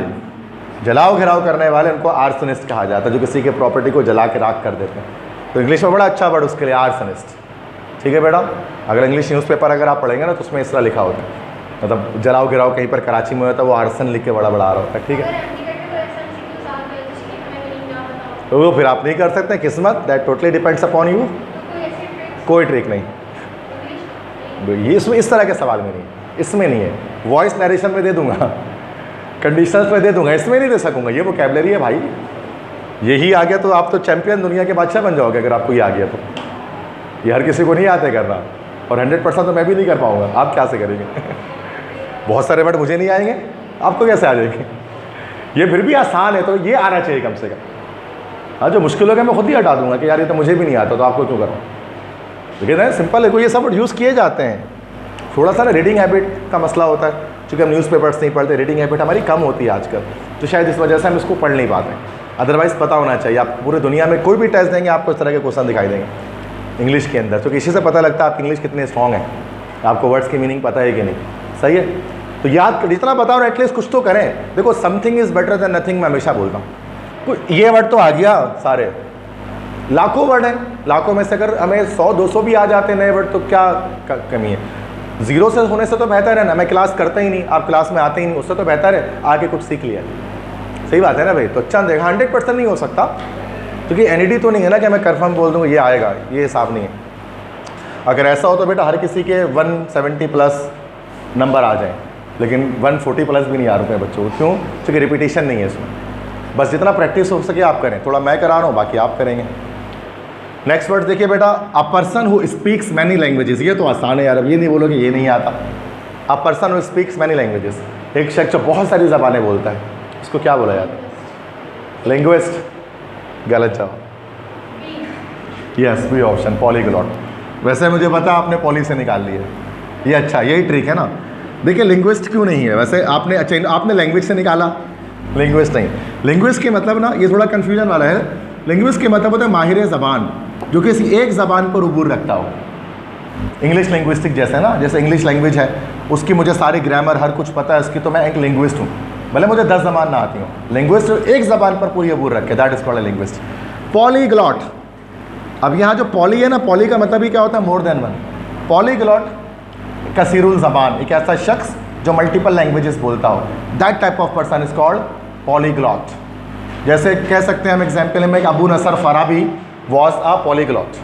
जलाओ घेराव करने वाले, उनको आर्सनिस्ट कहा जाता है, जो किसी के प्रॉपर्टी को जला के राख कर देते हैं। तो इंग्लिश में बड़ा अच्छा वर्ड उसके लिए, आर्सनिस्ट। ठीक है बेटा, अगर इंग्लिश न्यूज़पेपर अगर आप पढ़ेंगे ना तो उसमें इस तरह लिखा होता है, मतलब जलाओ गिराओ कहीं पर कराची में होता है, वो आर्सन लिख के बड़ा बड़ा आ रहा होता है। ठीक है, तो वो फिर आप नहीं कर सकते, किस्मत, that totally depends upon you. कोई ट्रिक नहीं ये इसमें, इस तरह के सवाल में नहीं, इसमें नहीं है। वॉइस नरेशन में दे दूंगा, कंडीशंस में दे दूंगा, इसमें नहीं दे सकूंगा। ये वोकैबुलरी है भाई, यही आ गया तो आप तो चैंपियन दुनिया के बादशाह बन जाओगे अगर आपको ये आ गया तो। ये हर किसी को नहीं आते करना, और 100% तो मैं भी नहीं कर पाऊंगा। आप क्या से करेंगे? बहुत सारे वर्ड मुझे नहीं आएंगे, आपको कैसे आ जाएंगे? ये फिर भी आसान है, तो ये आना चाहिए कम से कम। हाँ, जो मुश्किल हो गया मैं खुद ही हटा दूंगा कि यार ये तो मुझे भी नहीं आता, तो आपको क्यों करूँ? लेकिन है सिंपल है, कोई ये सब वर्ड यूज़ किए जाते हैं। थोड़ा सा ना रीडिंग हैबिट का मसला होता है, क्योंकि हम न्यूज़पेपर्स नहीं पढ़ते, रीडिंग हैबिट हमारी कम होती है आजकल, तो शायद इस वजह से हम इसको पढ़ नहीं पाते। अदरवाइज़ पता होना चाहिए। आप पूरे दुनिया में कोई भी टेस्ट देंगे आपको इस तरह के क्वेश्चन दिखाई देंगे इंग्लिश के अंदर, क्योंकि इसी से पता लगता है आपकी इंग्लिश कितनी स्ट्रॉन्ग है, आपको वर्ड्स की मीनिंग पता है कि नहीं। सही है, तो याद जितना बताओ ना एटलीस्ट कुछ तो करें। देखो, something is better than nothing, मैं हमेशा बोलता हूँ। ये वर्ड तो आ गया, सारे लाखों वर्ड हैं, लाखों में से अगर हमें 100-200 भी आ जाते नए वर्ड तो क्या कमी है? जीरो से होने से तो बेहतर है ना, मैं क्लास करता ही नहीं, आप क्लास में आते ही नहीं, उससे तो बेहतर है आके कुछ सीख लिया। सही बात है ना भाई? तो चंद देखा 100% नहीं हो सकता, क्योंकि NED तो नहीं है ना कि मैं कंफर्म बोल दूँगा ये आएगा, ये हिसाब नहीं है। अगर ऐसा हो तो बेटा हर किसी के 170 प्लस नंबर आ जाए, लेकिन 140 प्लस भी नहीं आ रहे बच्चों को। क्यों? क्योंकि रिपीटेशन नहीं है इसमें। बस जितना प्रैक्टिस हो सके आप करें, थोड़ा मैं करा रहा हूँ, बाकी आप करेंगे। नेक्स्ट वर्ड देखिए बेटा, अ person who speaks many languages. ये तो आसान है यार, अब ये नहीं बोलोगे ये नहीं आता। अ person who speaks many languages, एक शख्स जो बहुत सारी ज़बानें बोलता है, उसको क्या बोला जाता है? लिंग्विस्ट। गलत जवाब। Yes, B option, polyglot. वैसे मुझे पता आपने पॉली से निकाल लिया, ये अच्छा, यही ट्रिक है ना। देखिए लिंग्विस्ट क्यों नहीं है वैसे, आपने अच्छा आपने लैंग्वेज से निकाला, लिंग्विस्ट नहीं। लिंग्विस्ट के मतलब ना, ये थोड़ा कन्फ्यूजन वाला है। लिंग्विस्ट के मतलब होता है माहिर ज़बान, जो किसी एक ज़बान पर उबूर रखता हो। इंग्लिश लिंग्विस्टिक जैसे ना, जैसे इंग्लिश लैंग्वेज है, उसकी मुझे सारी ग्रामर हर कुछ पता है उसकी, तो मैं एक लिंग्विस्ट हूँ, भले मुझे 10 ज़बान ना आती हूँ। लिंग्विस्ट एक ज़बान पर पूरी अबूर रखे, that is called a linguist. Polyglot, अब यहाँ जो पॉली है ना, पॉली का मतलब ही क्या होता है? More than one. पॉलीग्लॉट कसीरुल ज़बान, एक ऐसा शख्स जो मल्टीपल लैंग्वेजेस बोलता हो, that type of person is called polyglot. जैसे कह सकते हैं हम एग्जाम्पल में, Abu Nasr Farabi was a polyglot.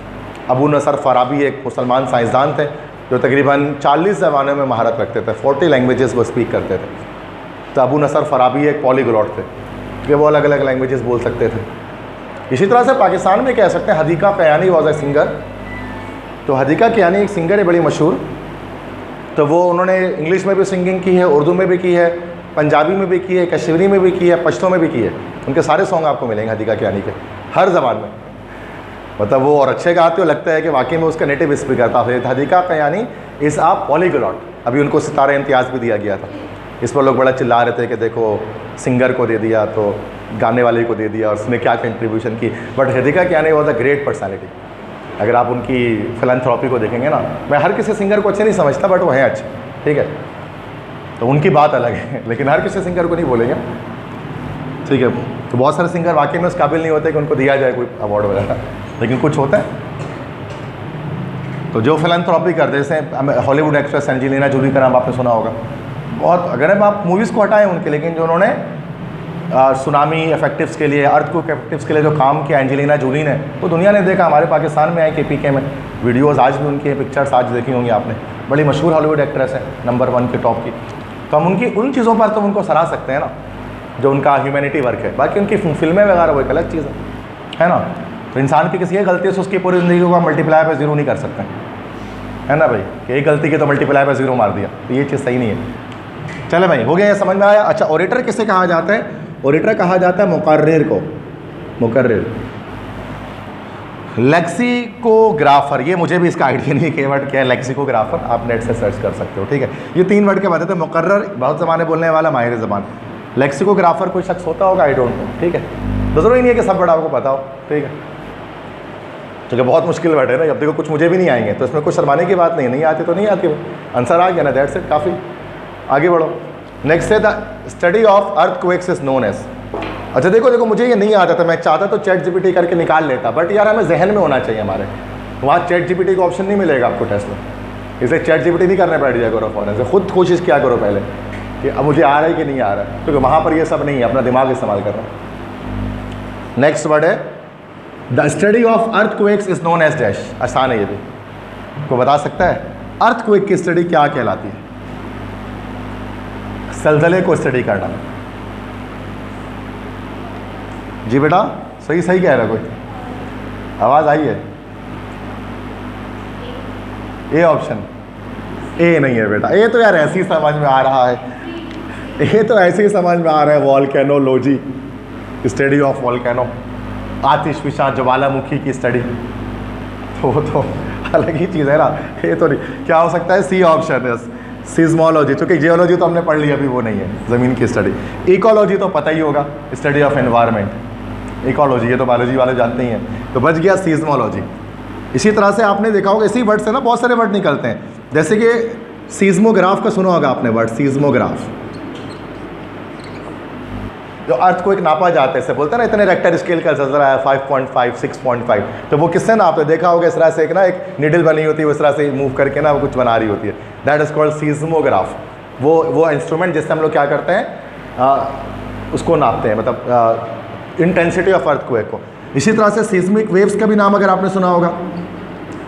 Abu Nasr Farabi एक मुसलमान साइंसदान थे जो तकरीबन 40 ज़बानों में महारत रखते थे, 40 लैंग्वेजेस वो स्पीक करते थे। तो अबू नसर फराबी एक पॉलीग्लॉट थे, कि वो अलग अलग लैंग्वेजेस बोल सकते थे। इसी तरह से पाकिस्तान में कह सकते हैं Hadika Kayani was a singer. तो हदीका कयानी एक सिंगर है बड़ी मशहूर, तो वो उन्होंने इंग्लिश में भी सिंगिंग की है, उर्दू में भी की है, पंजाबी में भी की है, कश्मीरी में भी की है, पश्तो में भी की है। उनके सारे सॉन्ग आपको मिलेंगे हदीका कयानी के, हर ज़बान में। मतलब वो और अच्छे गाते हो, लगता है कि वाकई में उसका नेटिव स्पीकर था। Hadiqa Kiani is a polyglot. अभी उनको सितारा इम्तियाज़ भी दिया गया था। इस पर लोग बड़ा चिल्ला रहे थे कि देखो सिंगर को दे दिया तो गाने वाले को दे दिया, और उसने क्या कंट्रीब्यूशन की। But Hadika Kayani was a great personality. अगर आप उनकी फिलैंथ्रोपी को देखेंगे ना, मैं हर किसी सिंगर को अच्छे नहीं समझता, बट वो हैं अच्छे, ठीक है, तो उनकी बात अलग है, लेकिन हर किसी सिंगर को नहीं बोलेंगे, ठीक है। तो बहुत सारे सिंगर वाकई में उस काबिल नहीं होते कि उनको दिया जाए कोई अवार्ड वगैरह, लेकिन कुछ होता है। तो जो फिलैंथ्रोपी करते, जैसे हॉलीवुड एक्ट्रेस एंजेलिना जूली का नाम आपने सुना होगा बहुत, अगर अब आप मूवीज़ को हटाएं उनके, लेकिन जो उन्होंने सुनामी इफेक्टिव्स के लिए, अर्थक्वेक इफेक्टिव्स के लिए जो काम किया एंजेलिना जूली ने, वो दुनिया ने देखा। हमारे पाकिस्तान में आए KPK में वीडियोस आज भी उनकी, पिक्चर्स आज देखी होंगी आपने, बड़ी मशहूर हॉलीवुड एक्ट्रेस है, नंबर 1 की टॉप की, तो हम उनकी उन चीज़ों पर तो उनको सराह सकते हैं ना जो उनका ह्यूमैनिटी वर्क है। बाकी उनकी फिल्में वगैरह वो एक अलग चीज़ है ना। तो इंसान की किसी एक गलती से उसकी पूरी ज़िंदगी को मल्टीप्लाई पे ज़ीरो नहीं कर सकते, है ना भाई, कि एक गलती की तो मल्टीप्लाई पे ज़ीरो मार दिया, तो ये चीज़ सही नहीं है। चले भाई, हो गया, ये समझ में आया। अच्छा, ओरेटर किसे कहा जाता है? ओरेटर कहा जाता है मुकर्रिर को, मुकर्रिर। लेक्सिकोग्राफर, ये मुझे भी इसका आइडिया नहीं है कि वर्ड क्या है लेक्सिकोग्राफर, आप नेट से सर्च कर सकते हो, ठीक है। ये 3 वर्ड के बाद थे। मुकर्रर बहुत ज़माने बोलने वाला, माहिर ज़बान। लेक्सिकोग्राफर कोई शख्स होता होगा, आई डोंट नो, ठीक है। तो ज़रूरी नहीं है कि सब वर्ड आपको पता हो, ठीक है, क्योंकि बहुत मुश्किल वर्ड है ना। अब देखो कुछ मुझे भी नहीं आएंगे, तो इसमें कुछ शर्माने की बात नहीं, नहीं आती तो नहीं आती, वो आंसर आ गया ना, दैट्स इट, काफ़ी। आगे बढ़ो। नेक्स्ट है the study of earthquakes is known as. अच्छा देखो मुझे ये नहीं आता था, मैं चाहता तो चैट जीपीटी करके निकाल लेता, बट यार हमें जहन में होना चाहिए हमारे, वहाँ चैट जीपीटी का ऑप्शन नहीं मिलेगा आपको टेस्ट में, इसलिए चैट जीपीटी नहीं करने बैठ जाया करो फ़ौरन से, खुद कोशिश किया करो पहले कि अब मुझे आ रहा है कि नहीं आ रहा है, क्योंकि वहाँ पर ये सब नहीं है, अपना दिमाग इस्तेमाल कर रहा है। नेक्स्ट वर्ड है the study of earthquakes is known as dash. आसान है ये भी, को बता सकता है अर्थक्वेक की स्टडी क्या कहलाती है? ज़लज़ले को स्टडी करना। जी बेटा, सही सही कह रहा कोई, आवाज़ आई है? ए ऑप्शन, ए नहीं है बेटा, ए तो यार ऐसे ही समझ में आ रहा है, ए तो ऐसे ही समझ में आ रहा है, वॉल्केनोलॉजी, स्टडी ऑफ वॉल्केनो, आतिशफिशा ज्वालामुखी की स्टडी, तो वो तो अलग ही चीज़ है ना, ये तो नहीं। क्या हो सकता है? सी ऑप्शन है, सीज़मोलॉजी, चूँकि जियोलॉजी तो हमने पढ़ ली, अभी वो नहीं है, ज़मीन की स्टडी। इकोलॉजी तो पता ही होगा, स्टडी ऑफ एनवायरनमेंट। इकोलॉजी ये तो बायोलॉजी वाले जानते ही हैं, तो बच गया सीज़मोलॉजी। इसी तरह से आपने देखा होगा इसी वर्ड से ना बहुत सारे वर्ड निकलते हैं, जैसे कि सीज़मोग्राफ का सुना होगा आपने वर्ड, सीज़मोग्राफ, जो अर्थ को एक नापा जाता है, इससे बोलते हैं ना इतने रेक्टर स्केल का ज़लज़ला है, 5.5 6.5, तो वो किससे नापते? देखा होगा इस तरह से एक ना एक निडल बनी होती है, उस तरह से मूव करके ना वो कुछ बना रही होती है, दैट इज़ कॉल्ड सीज़मोग्राफ। वो इंस्ट्रूमेंट जिससे हम लोग क्या करते हैं, उसको नापते हैं, मतलब इंटेंसिटी ऑफ अर्थक्वेक को। इसी तरह से सीज़मिक वेव्स का भी नाम अगर आपने सुना होगा,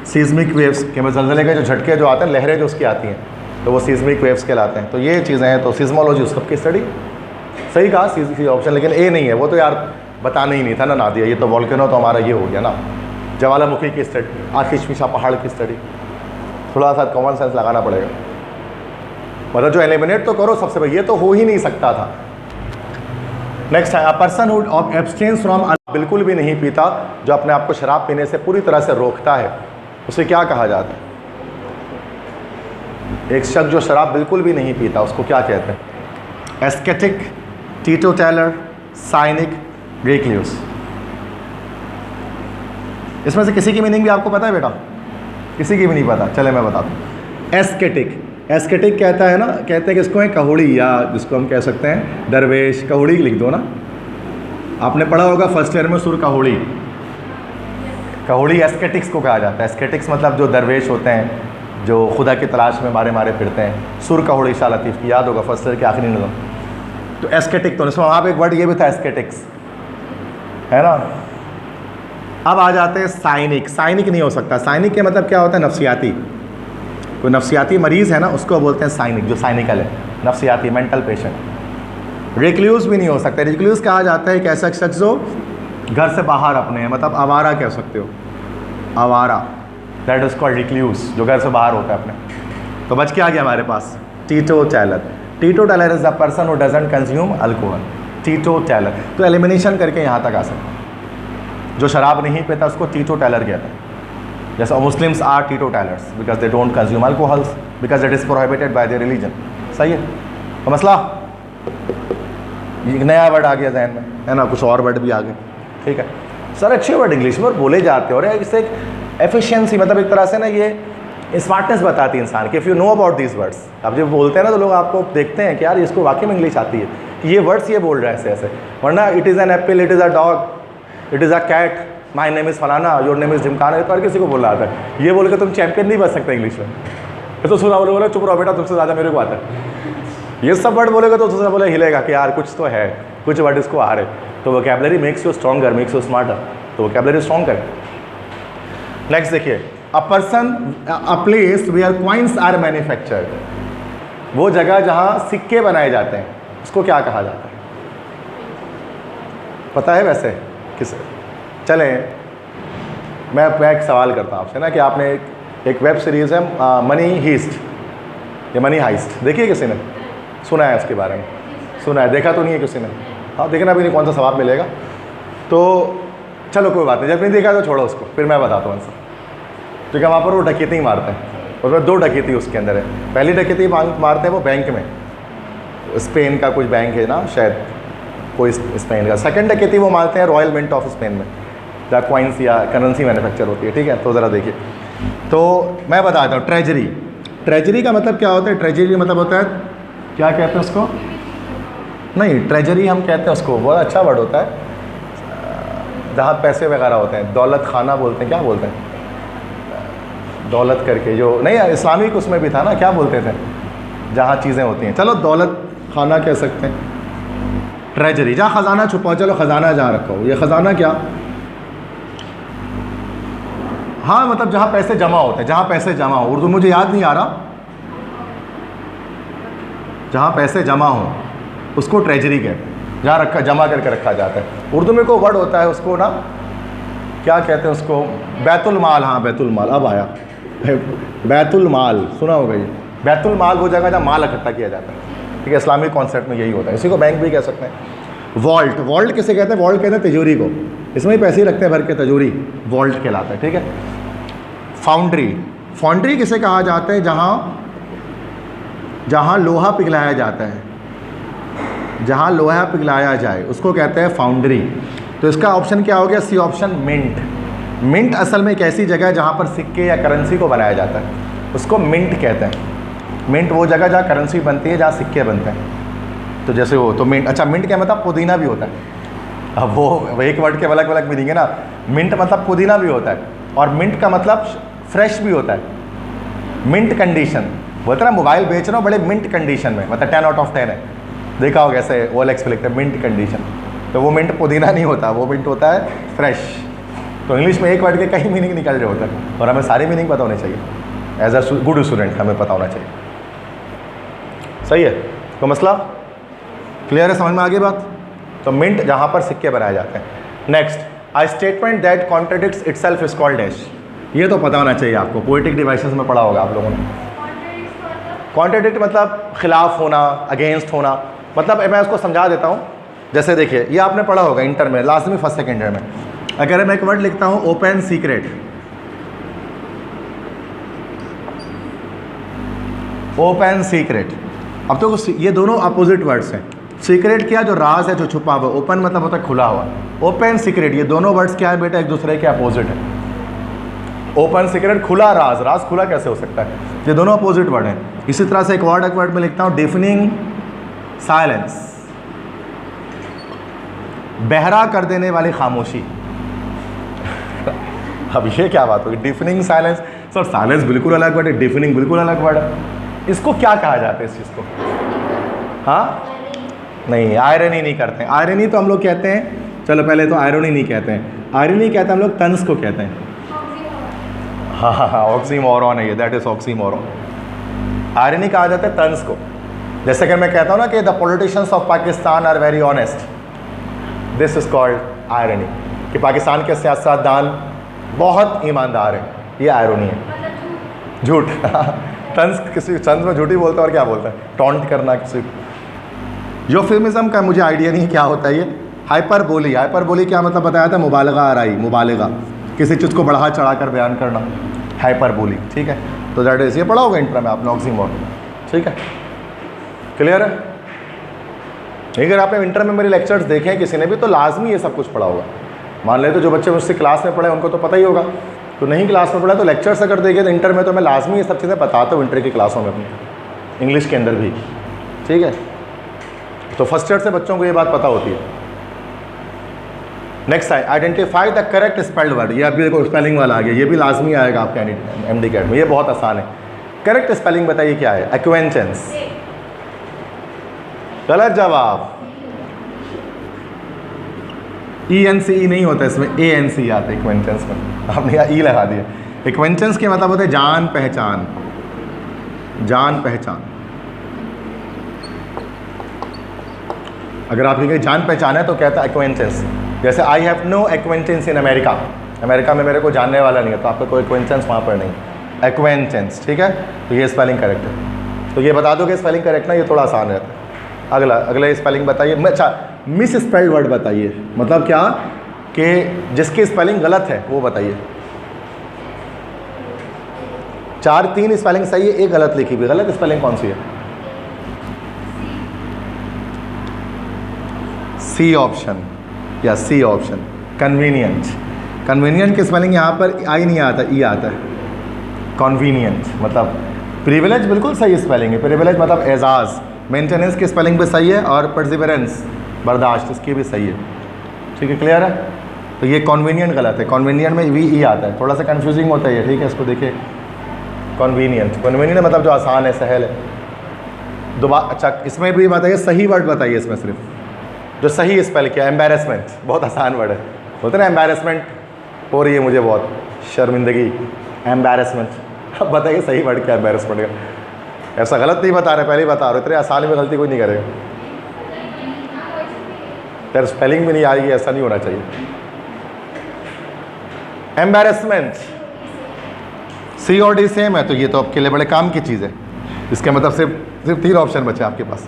सीज़मिक वेव्स के ज़लज़ले के जो झटके जो आते हैं, लहरें जो उसकी आती हैं, तो वो सीज़मिक वेव्स कहलाते हैं। तो ये चीज़ें हैं, तो सीज़मोलॉजी उस सबकी स्टडी। सही कहा सी ऑप्शन, लेकिन ए नहीं है, वो तो यार बताना ही नहीं था ना, ना दिया। ये तो वॉल्केनो तो हमारा ये हो गया ना, ज्वालामुखी की स्टडी, आतिशफिशा पहाड़ की स्टडी, थोड़ा सा कॉमन सेंस लगाना पड़ेगा, मतलब जो एलिमिनेट तो करो सबसे पहले, ये तो हो ही नहीं सकता था। नेक्स्ट है a person who abstains from, बिल्कुल भी नहीं पीता, जो अपने आप को शराब पीने से पूरी तरह से रोकता है, उसे क्या कहा जाता है? एक शख्स जो शराब बिल्कुल भी नहीं पीता, उसको क्या कहते हैं? एस्केटिक, टीटोटैलर, साइनिक, रेक्ल्यूस। इसमें से किसी की मीनिंग भी आपको पता है बेटा? किसी की भी नहीं पता? चले मैं बताता हूँ। एस्केटिक, एस्केटिक कहता है ना, कहते हैं कि इसको है कहुड़ी, या जिसको हम कह सकते हैं दरवेश, कहुड़ी लिख दो ना, आपने पढ़ा होगा फर्स्ट ईयर में सुर कहुड़ी। कहुड़ी एस्केटिक्स को कहा जाता है। एस्केटिक्स मतलब जो दरवेश होते हैं, जो खुदा की तलाश में मारे मारे फिरते हैं, सुर कहुड़ी शाह लतीफ़ की, याद होगा फर्स्ट ईयर के आखिरी नज़म। तो एस्केटिक, तो इसमें वहाँ पे एक वर्ड ये भी था एस्केटिक्स, है ना। अब आ जाते हैं साइनिक। साइनिक नहीं हो सकता, साइनिक के मतलब क्या होता है? नफ्सियाती। कोई नफ्सियाती मरीज़ है ना, उसको बोलते हैं साइनिक, जो साइनिकल है, नफ्सियाती, मेंटल पेशेंट। रिक्ल्यूस भी नहीं हो सकता। रिक्ल्यूस कहा जाता है एक ऐसा शख्स जो घर से बाहर अपने हैं, मतलब आवारा कह सकते हो, आवारा, दैट इज़ कॉल्ड रिक्ल्यूस, जो घर से बाहर होता है अपने। तो बच के आ गया हमारे पास teetotaller. Teetotaller is the person who doesn't consume alcohol, teetotaller. तो एलिमिनेशन करके यहाँ तक आ सकते, जो शराब नहीं पीता उसको टीटोटैलर कहते हैं। जैसे Muslims are teetotallers because they don't consume alcohols because it is prohibited by their religion. सही है, तो मसला एक नया वर्ड आ गया जहन में, है ना, कुछ और वर्ड भी आ गए, ठीक है सर। अच्छे वर्ड इंग्लिश में बोले जाते हैं, और इससे एक एफिशिएंसी, मतलब एक तरह से ना ये स्मार्टनेस बताती है इंसान कि if you know about these words. आप जब बोलते हैं ना तो लोग आपको देखते हैं कि यार इसको वाकई में इंग्लिश आती है, ये वर्ड्स ये बोल रहा है ऐसे ऐसे, वरना it is an apple, it is a dog, it is a cat, my name is फलाना, योर नेम इज़ जिमकाना, ये तो हर किसी को बोल रहा था। ये बोल के तुम चैंपियन नहीं बन सकते इंग्लिश में। ये तो सुना बोले चुप रहो बेटा, तुमसे ज़्यादा मेरे को आता है। ये सब वर्ड बोलेगा तो दूसरा बोले हिलेगा कि यार कुछ तो है, कुछ वर्ड इसको आ रहे। तो vocabulary makes you stronger, makes you smarter, तो वोकैबुलरी स्ट्रॉन्ग करें। नेक्स्ट देखिए, a person, a place where coins are manufactured, वो जगह जहाँ सिक्के बनाए जाते हैं, उसको क्या कहा जाता है? पता है वैसे किस? चलें मैं एक सवाल करता हूँ आपसे ना कि आपने एक वेब सीरीज़ है मनी हीस्ट, या मनी हाइस्ट, देखिए किसी ने? सुना है उसके बारे में? सुना है, देखा तो नहीं है किसी ने? हाँ, देखना भी नहीं, कौन सा सवाब मिलेगा। तो चलो कोई बात नहीं, जब नहीं देखा तो छोड़ो उसको, फिर मैं बताता हूँ आंसर। क्योंकि वहाँ पर वो डकैती मारते हैं, उसमें 2 डकैती उसके अंदर है। पहली डकैती मारते हैं वो बैंक में, स्पेन का कुछ बैंक है ना शायद, कोई स्पेन का। सेकंड डकैती वो मारते हैं रॉयल मिंट ऑफ स्पेन में, जहाँ कॉइन्स या करेंसी मैन्युफैक्चर होती है। ठीक है, तो ज़रा देखिए, तो मैं बताता हूँ। ट्रेजरी, ट्रेजरी का मतलब क्या होता है? ट्रेजरी मतलब होता है, क्या कहते हैं उसको? नहीं, ट्रेजरी हम कहते हैं उसको, बहुत अच्छा वर्ड होता है जहाँ पैसे वगैरह होते हैं। दौलत खाना बोलते हैं, क्या बोलते हैं? दौलत करके जो नहीं, इस्लामिक उसमें भी था ना, क्या बोलते थे जहाँ चीज़ें होती हैं? चलो दौलत खाना कह सकते हैं। ट्रेजरी जहाँ ख़जाना छुपा, चलो ख़जाना जहाँ रखा हो, ये ख़जाना क्या? हाँ, मतलब जहाँ पैसे जमा होते हैं, जहाँ पैसे जमा हो, उर्दू मुझे याद नहीं आ रहा, जहाँ पैसे जमा हो उसको ट्रेजरी कहते हैं, जहाँ रखा जमा करके रखा जाता है। उर्दू में कोई वर्ड होता है उसको ना, क्या कहते हैं उसको? बैतुल माल। हाँ, बैतुल माल, अब आया बैतुल माल, सुना होगा ये। बैतुल माल वो जगह जहाँ माल इकट्ठा किया जाता है। ठीक है, इस्लामिक कॉन्सेप्ट में यही होता है। इसी को बैंक भी कह सकते हैं। वॉल्ट, वॉल्ट किसे कहते हैं? वॉल्ट कहते हैं तिजोरी को, इसमें ही पैसे ही रखते हैं भर के, तिजोरी वॉल्ट कहलाता है। ठीक है। फाउंड्री, फाउंड्री किसे कहा जाता है? जहाँ लोहा पिघलाया जाता है, जहाँ लोहा पिघलाया जाए उसको कहते हैं फाउंड्री। तो इसका ऑप्शन क्या हो गया? C option, mint. मिंट असल में एक ऐसी जगह है जहाँ पर सिक्के या करेंसी को बनाया जाता है, उसको मिंट कहते हैं। मिंट वो जगह जहाँ करेंसी बनती है, जहाँ सिक्के बनते हैं। तो जैसे वो तो मिंट, अच्छा मिंट क्या मतलब? पुदीना भी होता है। अब वो एक वर्ड के अलग अलग मीनिंग है ना। मिंट मतलब पुदीना भी होता है, और मिंट का मतलब फ्रेश भी होता है। मिंट कंडीशन बोलते हैं ना, मोबाइल बेच रहा हूँ बड़े मिंट कंडीशन में, मतलब 10 आउट ऑफ 10 है। देखा होगा ऐसे OLX पे लिखते हैं मिंट कंडीशन, तो वो मिंट पुदीना नहीं होता, वो मिंट होता है फ्रेश। तो इंग्लिश में एक वर्ड के कई मीनिंग निकल रहे होते हैं, और हमें सारी मीनिंग पता होनी चाहिए। एज अ गुड स्टूडेंट हमें पता होना चाहिए। सही है, तो मसला क्लियर है, समझ में आ गई बात? तो मिंट जहाँ पर सिक्के बनाए जाते हैं। Next, a statement that contradicts itself is called dash. ये तो पता होना चाहिए आपको, पोएटिक डिवाइसेस में पढ़ा होगा आप लोगों ने। कॉन्ट्रडिक्ट मतलब खिलाफ होना, अगेंस्ट होना। मतलब मैं उसको समझा देता हूँ। जैसे देखिए, ये आपने पढ़ा होगा इंटर में, लाजमी फर्स्ट सेकेंड ईयर में। अगर मैं एक वर्ड लिखता हूँ ओपन सीक्रेट, ओपन सीक्रेट, अब तो ये दोनों अपोजिट वर्ड्स हैं। सीक्रेट क्या? जो राज है, जो छुपा हुआ। ओपन मतलब होता है खुला हुआ। ओपन सीक्रेट, ये दोनों वर्ड्स क्या है बेटा? एक दूसरे के अपोजिट है। ओपन सीक्रेट, खुला राज। राज खुला कैसे हो सकता है? ये दोनों अपोजिट वर्ड हैं। इसी तरह से एक वर्ड में लिखता हूँ डिफनिंग साइलेंस, बहरा कर देने वाली खामोशी। अब ये क्या बात होगी? डिफनिंग साइलेंस, सर साइलेंस बिल्कुल अलग वर्ड है, डिफनिंग बिल्कुल अलग वर्ड है। इसको क्या कहा जाता है इस चीज़ को? हाँ नहीं, आयरनी नहीं करते हैं। आयरनी तो हम लोग कहते हैं, चलो पहले तो आयरनी नहीं कहते हैं, आयरनी कहते हैं हम लोग तंज को कहते हैं। हाँ, ऑक्सीमोरॉन है ये, दैट इज ऑक्सीमोरॉन। आयरनी कहा जाता है तंज को। जैसे कि मैं कहता हूँ ना कि the politicians of Pakistan are very honest, this is called irony, कि पाकिस्तान के सियासतदान बहुत ईमानदार हैं, ये आयरनी है। झूठ तंज, किसी तंज में झूठी बोलता है और क्या बोलता है? टॉन्ट करना किसी को। यूफेमिज्म का मुझे आइडिया नहीं क्या होता है ये। हाइपरबोली, हाइपरबोली क्या मतलब बताया था? मुबालगा आराई, मुबालगा, किसी चीज़ को बढ़ा चढ़ा कर बयान करना, हाइपरबोली। ठीक है, तो दैट इज, ये पढ़ा होगा इंटर में आपने ऑक्सीमोरॉन। ठीक है, क्लियर है? अगर आपने इंटर में मेरे लेक्चर्स देखे हैं किसी ने भी, तो लाजमी ये सब कुछ पढ़ा होगा। मान ले तो जो बच्चे मुझसे क्लास में पढ़े उनको तो पता ही होगा, तो नहीं क्लास में पढ़ा तो लेक्चर्स अगर देखे तो इंटर में, तो मैं लाजमी ये सब चीज़ें बताता हूँ इंटर की क्लासों में अपनी, इंग्लिश के अंदर भी। ठीक है, तो फर्स्ट ईयर से बच्चों को ये बात पता होती है। नेक्स्ट है identify the correct spelled word. ये अभी देखो स्पेलिंग वाला आ गया, ये भी लाजमी आएगा आपके MD कैट में, ये बहुत आसान है। करेक्ट स्पेलिंग बताइए क्या है? एक्वेंटेंस। गलत जवाब। ENCE नहीं होता इसमें, ANC आता है एक्वेंटेंस में, आपने यहाँ E लगा दिया। एक्वेंटेंस के मतलब होते हैं जान पहचान, जान पहचान। अगर आप लिखें जान पहचान है तो कहता है एक्वेंटेंस। जैसे I have no acquaintance in America, America में मेरे को जानने वाला नहीं है, तो आपका कोई एक्वेंटेंस वहाँ पर नहीं, एक्वेंटेंस, ठीक है। तो ये स्पेलिंग करेक्ट है। तो ये बता दो कि स्पेलिंग करेक्ट ना, ये थोड़ा आसान रहता है। अगला स्पेलिंग बताइए। अच्छा, मिस स्पेल्ड वर्ड बताइए, मतलब क्या कि जिसकी स्पेलिंग गलत है वो बताइए। 3 स्पेलिंग सही है, एक गलत लिखी हुई, गलत स्पेलिंग कौन सी है? सी ऑप्शन या सी ऑप्शन, कन्वीनियंट। कन्वीनियंट की स्पेलिंग यहाँ पर आई नहीं आता, ई आता है, कन्वीनियंट। मतलब प्रिविलेज बिल्कुल सही स्पेलिंग है, प्रिविलेज मतलब एजाज़। मेंटेनेंस की स्पेलिंग भी सही है, और परसिवरेंस, बर्दाश्त, इसकी भी सही है, ठीक है, क्लियर है। तो ये कन्वीनियंट गलत है, कन्वीनियंट में वी ई आता है, थोड़ा सा कन्फ्यूजिंग होता है ये, ठीक है। इसको देखिए, कन्वीनियंट, कन्वीनियंट मतलब जो आसान है, सहल है। दोबारा, अच्छा इसमें भी बताइए, सही वर्ड बताइए इसमें सिर्फ जो सही स्पेल किया। एम्बेरसमेंट बहुत आसान वर्ड है, बोलते ना एम्बेरसमेंट हो रही है मुझे बहुत शर्मिंदगी, एम्बेरसमेंट। अब बताइए सही वर्ड क्या है एम्बेरसमेंट का? ऐसा गलत नहीं बता रहे, पहले ही बता रहे, इतने आसान में गलती कोई नहीं करेगा यार, स्पेलिंग भी नहीं आएगी, ऐसा नहीं होना चाहिए। एम्बेरसमेंट, सी और डी सेम है, तो ये तो आपके लिए बड़े काम की चीज़ है। इसके मतलब सिर्फ 3 ऑप्शन बचे आपके पास,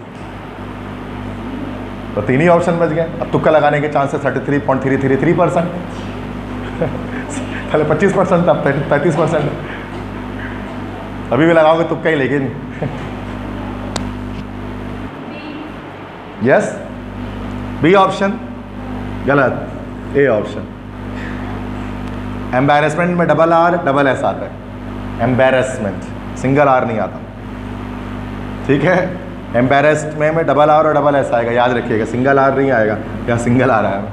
तो 3 ही ऑप्शन बच गए। अब तुक्का लगाने के चांसेस 33.333%, पहले 25%, अब 35%। अभी भी लगाओगे तुक्का ही, लेकिन यस, बी ऑप्शन गलत, ए ऑप्शन। एम्बैरेसमेंट में डबल आर डबल एस आता है, एम्बैरेसमेंट, सिंगल आर नहीं आता, ठीक है। एम्बैरेस्ड में डबल आर और डबल एस आएगा, याद रखिएगा, सिंगल आर नहीं आएगा, या सिंगल आर आएगा,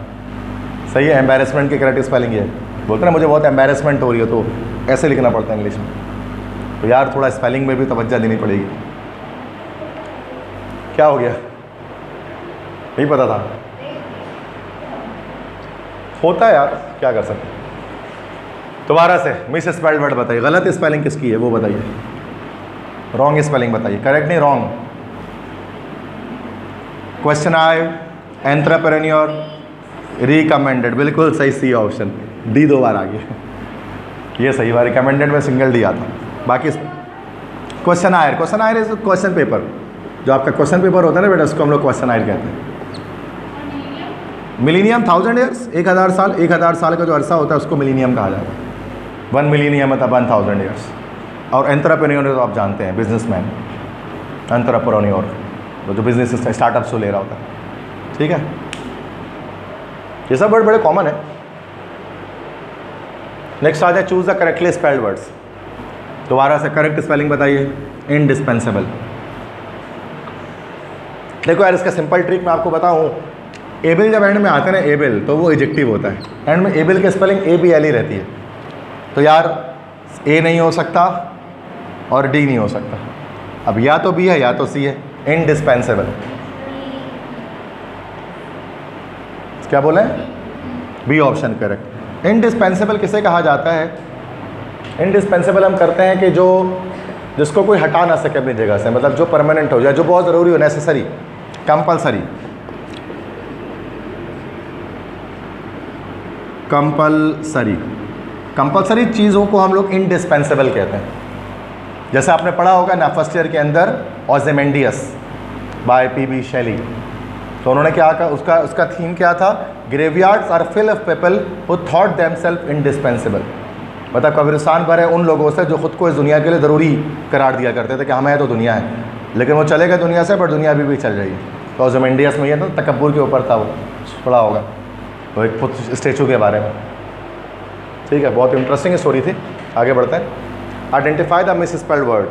सही है। एम्बैरेसमेंट की करेक्ट स्पेलिंग ये बोलते ना, मुझे बहुत एम्बैरेसमेंट हो रही है, तो ऐसे लिखना पड़ता है इंग्लिश में। तो यार थोड़ा स्पेलिंग में भी तवज्जो देनी पड़ेगी। क्या हो गया, नहीं पता था, होता है यार, क्या कर सकते। दोबारा से मिस स्पेल्ड वर्ड बताइए, गलत स्पेलिंग किसकी है वो बताइए, रॉन्ग स्पेलिंग बताइए, करेक्ट नहीं रॉन्ग। क्वेश्चन आए, एंटरप्रेन्योर, रिकमेंडेड, बिल्कुल सही, सी ऑप्शन। डी 2 बार आ गया, ये सही बार, रिकमेंडेड में सिंगल डी आता। बाकी questionnaire, questionnaire is question paper, जो आपका क्वेश्चन पेपर होता है ना बेटा, उसको हम लोग क्वेश्चन आयर कहते हैं। मिलीनियम 1000 ईयर्स, 1000 साल, 1000 साल का जो अरसा होता है उसको मिलीनियम कहा जाता है। 1 मिलीनियम मतलब 1000 ईयर्स। और एंटरप्रेन्योर तो आप जानते हैं, बिजनेसमैन, एंटरप्रेन्योर, जो बिजनेस स्टार्टअप से ले रहा होता है, ठीक है। ये सब वर्ड बड़े कॉमन है। नेक्स्ट आ जाए, choose the correctly spelled words. दोबारा से करेक्ट स्पेलिंग बताइए। इंडिस्पेंसेबल, देखो यार इसका सिंपल ट्रिक मैं आपको बताऊं, एबल जब एंड में आते हैं ना, एबल, तो वो एडजेक्टिव होता है, एंड में एबल की स्पेलिंग ABL ही रहती है। तो यार ए नहीं हो सकता और डी नहीं हो सकता, अब या तो बी है या तो सी है। इंडिस्पेंसेबल, क्या बोले, बी ऑप्शन करेक्ट। इंडिस्पेंसेबल किसे कहा जाता है? इंडिस्पेंसेबल हम करते हैं कि जिसको कोई हटा ना सके अपनी जगह से, मतलब जो परमानेंट हो जाए, जो बहुत ज़रूरी हो, नेसेसरी, कंपलसरी। कंपलसरी, कंपलसरी चीज़ों को हम लोग इंडिस्पेंसेबल कहते हैं। जैसे आपने पढ़ा होगा ना फर्स्ट ईयर के अंदर, ओज़िमेंडियस बाय P.B. शेली, तो उन्होंने क्या कहा, उसका थीम क्या था, graveyards are fill of people who thought themselves indispensable. मतलब कब्रिस्तान भरे उन लोगों से जो खुद को इस दुनिया के लिए ज़रूरी करार दिया करते थे कि हमें तो दुनिया है, लेकिन वो चले गए दुनिया से, पर दुनिया अभी भी चल रही है। तो ओज़िमेंडियस में ये तो तकब्बुर के ऊपर था, वो पढ़ा होगा, तो एक स्टेचू के बारे में, ठीक है, बहुत इंटरेस्टिंग स्टोरी थी। आगे बढ़ते हैं। Identify the miss spelled word,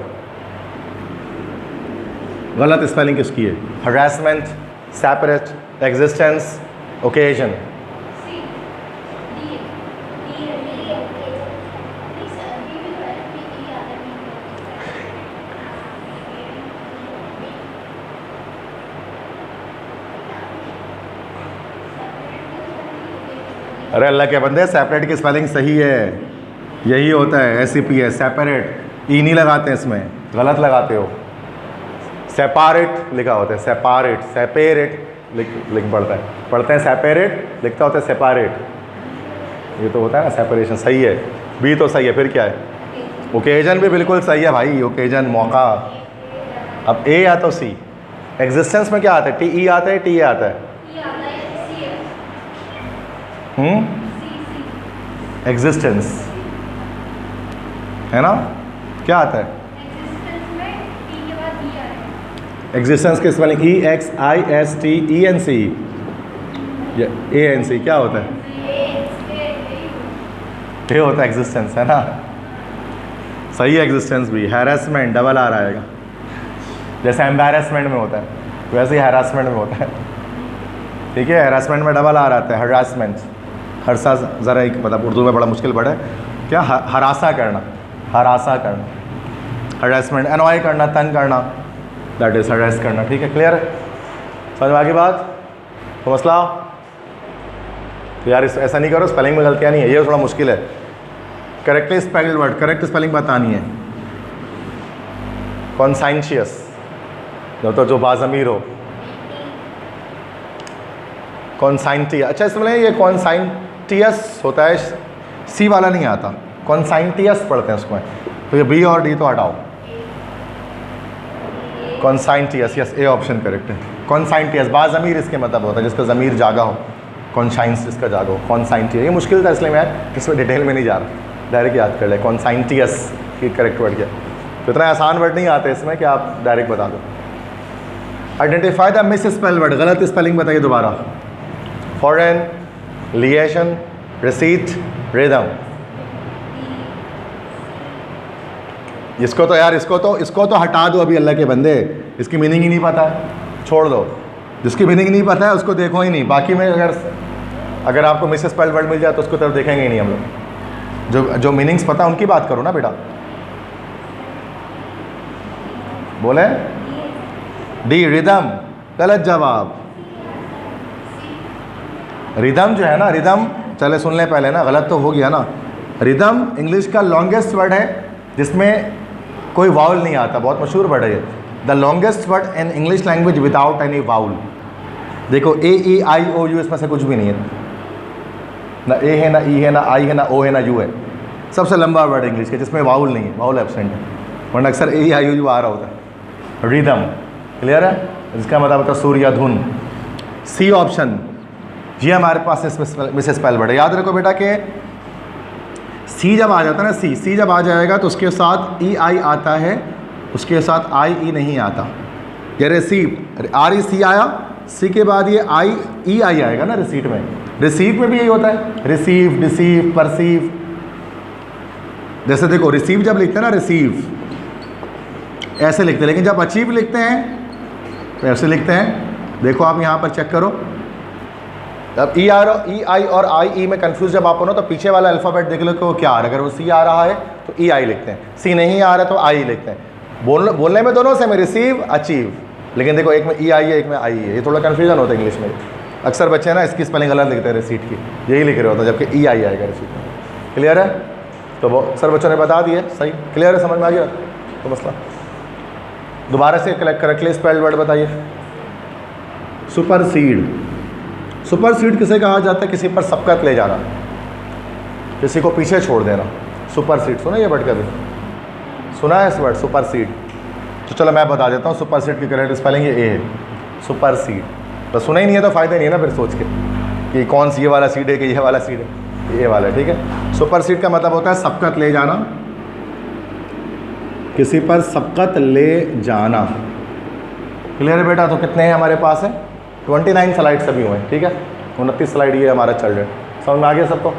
गलत स्पेलिंग किसकी है? Harassment, separate, existence, occasion. अरे अल्लाह के बंदे, सेपरेट की स्पेलिंग सही है, यही होता है SEPS, सेपरेट। ई नहीं लगाते हैं इसमें, गलत लगाते हो। सेपारेट लिखा होता है, सेपारेट, सेपेरेट लिख पढ़ते हैं सेपेरेट, लिखता होता है सेपारेट। ये तो होता है ना सेपरेशन, सही है। बी तो सही है, फिर क्या है? ओकेजन भी बिल्कुल सही है भाई, ओकेजन मौका। अब ए या तो सी। एग्जिस्टेंस में क्या आता है? TE आता है, TA आता है? एग्जिस्टेंस है ना, क्या आता है? एग्जिस्टेंस की स्पेलिंग EXISTENC, ANC क्या होता है? ये होता है एग्जिस्टेंस, है ना, सही है। एग्जिस्टेंस भी। हैरेसमेंट डबल आ आएगा, जैसे एम्बैरेसमेंट में होता है वैसे ही हैरासमेंट में होता है, ठीक है। हैरासमेंट में डबल आ आता है, हरासमेंट। हरसा ज़रा एक मतलब उर्दू में बड़ा मुश्किल वर्ड है, क्या? हरासा करना, हरासा करना। हरासमेंट एनॉय करना, तंग करना, दैट इज हरास करना, ठीक है। क्लियर है? समझ में आ गई बात? तो मसला तो यार ऐसा नहीं करो, स्पेलिंग में गलतियाँ नहीं है, ये थोड़ा मुश्किल है। Correctly spelled word, correct spelling बतानी है। कॉन्साइंशियस तो जो बाज़मीर हो, कॉन्साइंटियस। अच्छा इसमें ये कॉन्साइंटियस होता है, सी वाला नहीं आता, कॉन्साइंटियस पढ़ते हैं उसमें। तो ये बी और डी तो हटाओ, कॉन्साइंटियस, यस ए ऑप्शन करेक्ट है। कॉन्साइंटियस बाज़मीर इसके मतलब होता है जिसका ज़मीर जागा हो, कॉन्साइंस जिसका जागा हो, कॉन्साइंटियस। ये मुश्किल था इसलिए मैं इसमें डिटेल में नहीं जा रहा, डायरेक्ट याद कर ले। कॉन्साइंटियस की करेक्ट वर्ड क्या? तो इतना आसान वर्ड नहीं आते इसमें कि आप डायरेक्ट बता दो। Identify the misspell word, गलत स्पेलिंग बताइए दोबारा। Foreign, liaison, receipt, rhythm. इसको तो यार इसको तो हटा दो अभी, अल्लाह के बंदे, इसकी मीनिंग ही नहीं पता है, छोड़ दो। जिसकी मीनिंग नहीं पता है उसको देखो ही नहीं। बाकी में अगर आपको मिस स्पेल वर्ड मिल जाए तो उसको तरफ देखेंगे ही नहीं हम लोग। जो मीनिंग्स पता है उनकी बात करो ना बेटा। बोले डी, रिदम, गलत जवाब। रिदम जो है ना, रिदम, चले सुन लें पहले ना, गलत तो हो गया ना। रिदम इंग्लिश का लॉन्गेस्ट वर्ड है जिसमें कोई वाउल नहीं आता, बहुत मशहूर वर्ड है ये। The longest word in English language without any vowel. देखो AEIOU इसमें से कुछ भी नहीं है, ना ए है, ना ई है, ना आई है, ना ओ है, ना यू है। सबसे लंबा वर्ड इंग्लिश के जिसमें वाउल नहीं है, वाउल एब्सेंट है, वरना अक्सर AEIOU आ रहा होता है। रिदम, क्लियर है? इसका मतलब होता है सूर या धुन। सी ऑप्शन, ये हमारे पास मिस स्पेल वर्ड है। याद रखो बेटा कि सी जब आ जाता है ना, सी जब आ जाएगा तो उसके साथ EI आता है, उसके साथ IE नहीं आता। ये रिसीव, REC आया, सी के बाद ये EI आएगा ना रिसीट में। रिसीव में भी यही होता है, रिसीव, डिसीव, परसीव। जैसे देखो रिसीव जब लिखते हैं ना, रिसीव ऐसे लिखते हैं, लेकिन जब अचीव लिखते हैं तो ऐसे लिखते हैं। देखो आप यहाँ पर चेक करो, अब EI और IE में कंफ्यूज जब आप हो ना तो पीछे वाला अल्फ़ाबेट देख लो कि क्या आ रहा है। अगर वो C आ रहा है तो EI लिखते हैं, C नहीं आ रहा है तो I लिखते हैं। बोलने में दोनों से में रिसीव, अचीव, लेकिन देखो एक में EI है, एक में I है। ये थोड़ा कन्फ्यूजन होता है इंग्लिश में। अक्सर बच्चे ना इसकी स्पेलिंग गलत लिखते हैं, रिसीट की यही लिख रहे होता है, जबकि EI आएगा रिसीट में। क्लियर है? तो वो अक्सर बच्चों ने बता दिए, सही क्लियर है, समझ में आ गया तो मसला। दोबारा से करेक्टली स्पेल्ड वर्ड बताइए। सुपरसीड। सुपरसीड किसे कहा जाता है? किसी पर सबकत ले जाना, किसी को पीछे छोड़ देना। सुपरसीड सुना ये वर्ड कभी? सुना है इस वर्ड सुपरसीड? तो चलो मैं बता देता हूँ सुपरसीड की करेक्ट स्पेलिंग ये है, सुपरसीड। तो सुना ही नहीं है तो फ़ायदा नहीं है ना फिर सोच के कि कौन सी ये वाला सीड है कि ये वाला सीड है, ये वाला, ठीक है। सुपरसीड का मतलब होता है सबकत ले जाना, किसी पर सबकत ले जाना। क्लियर है बेटा? तो कितने हैं हमारे पास है? 29 स्लाइड सभी हुए हैं, ठीक है। 29 स्लाइड ये हमारा चल रहा है। समझ में आ गया सबको?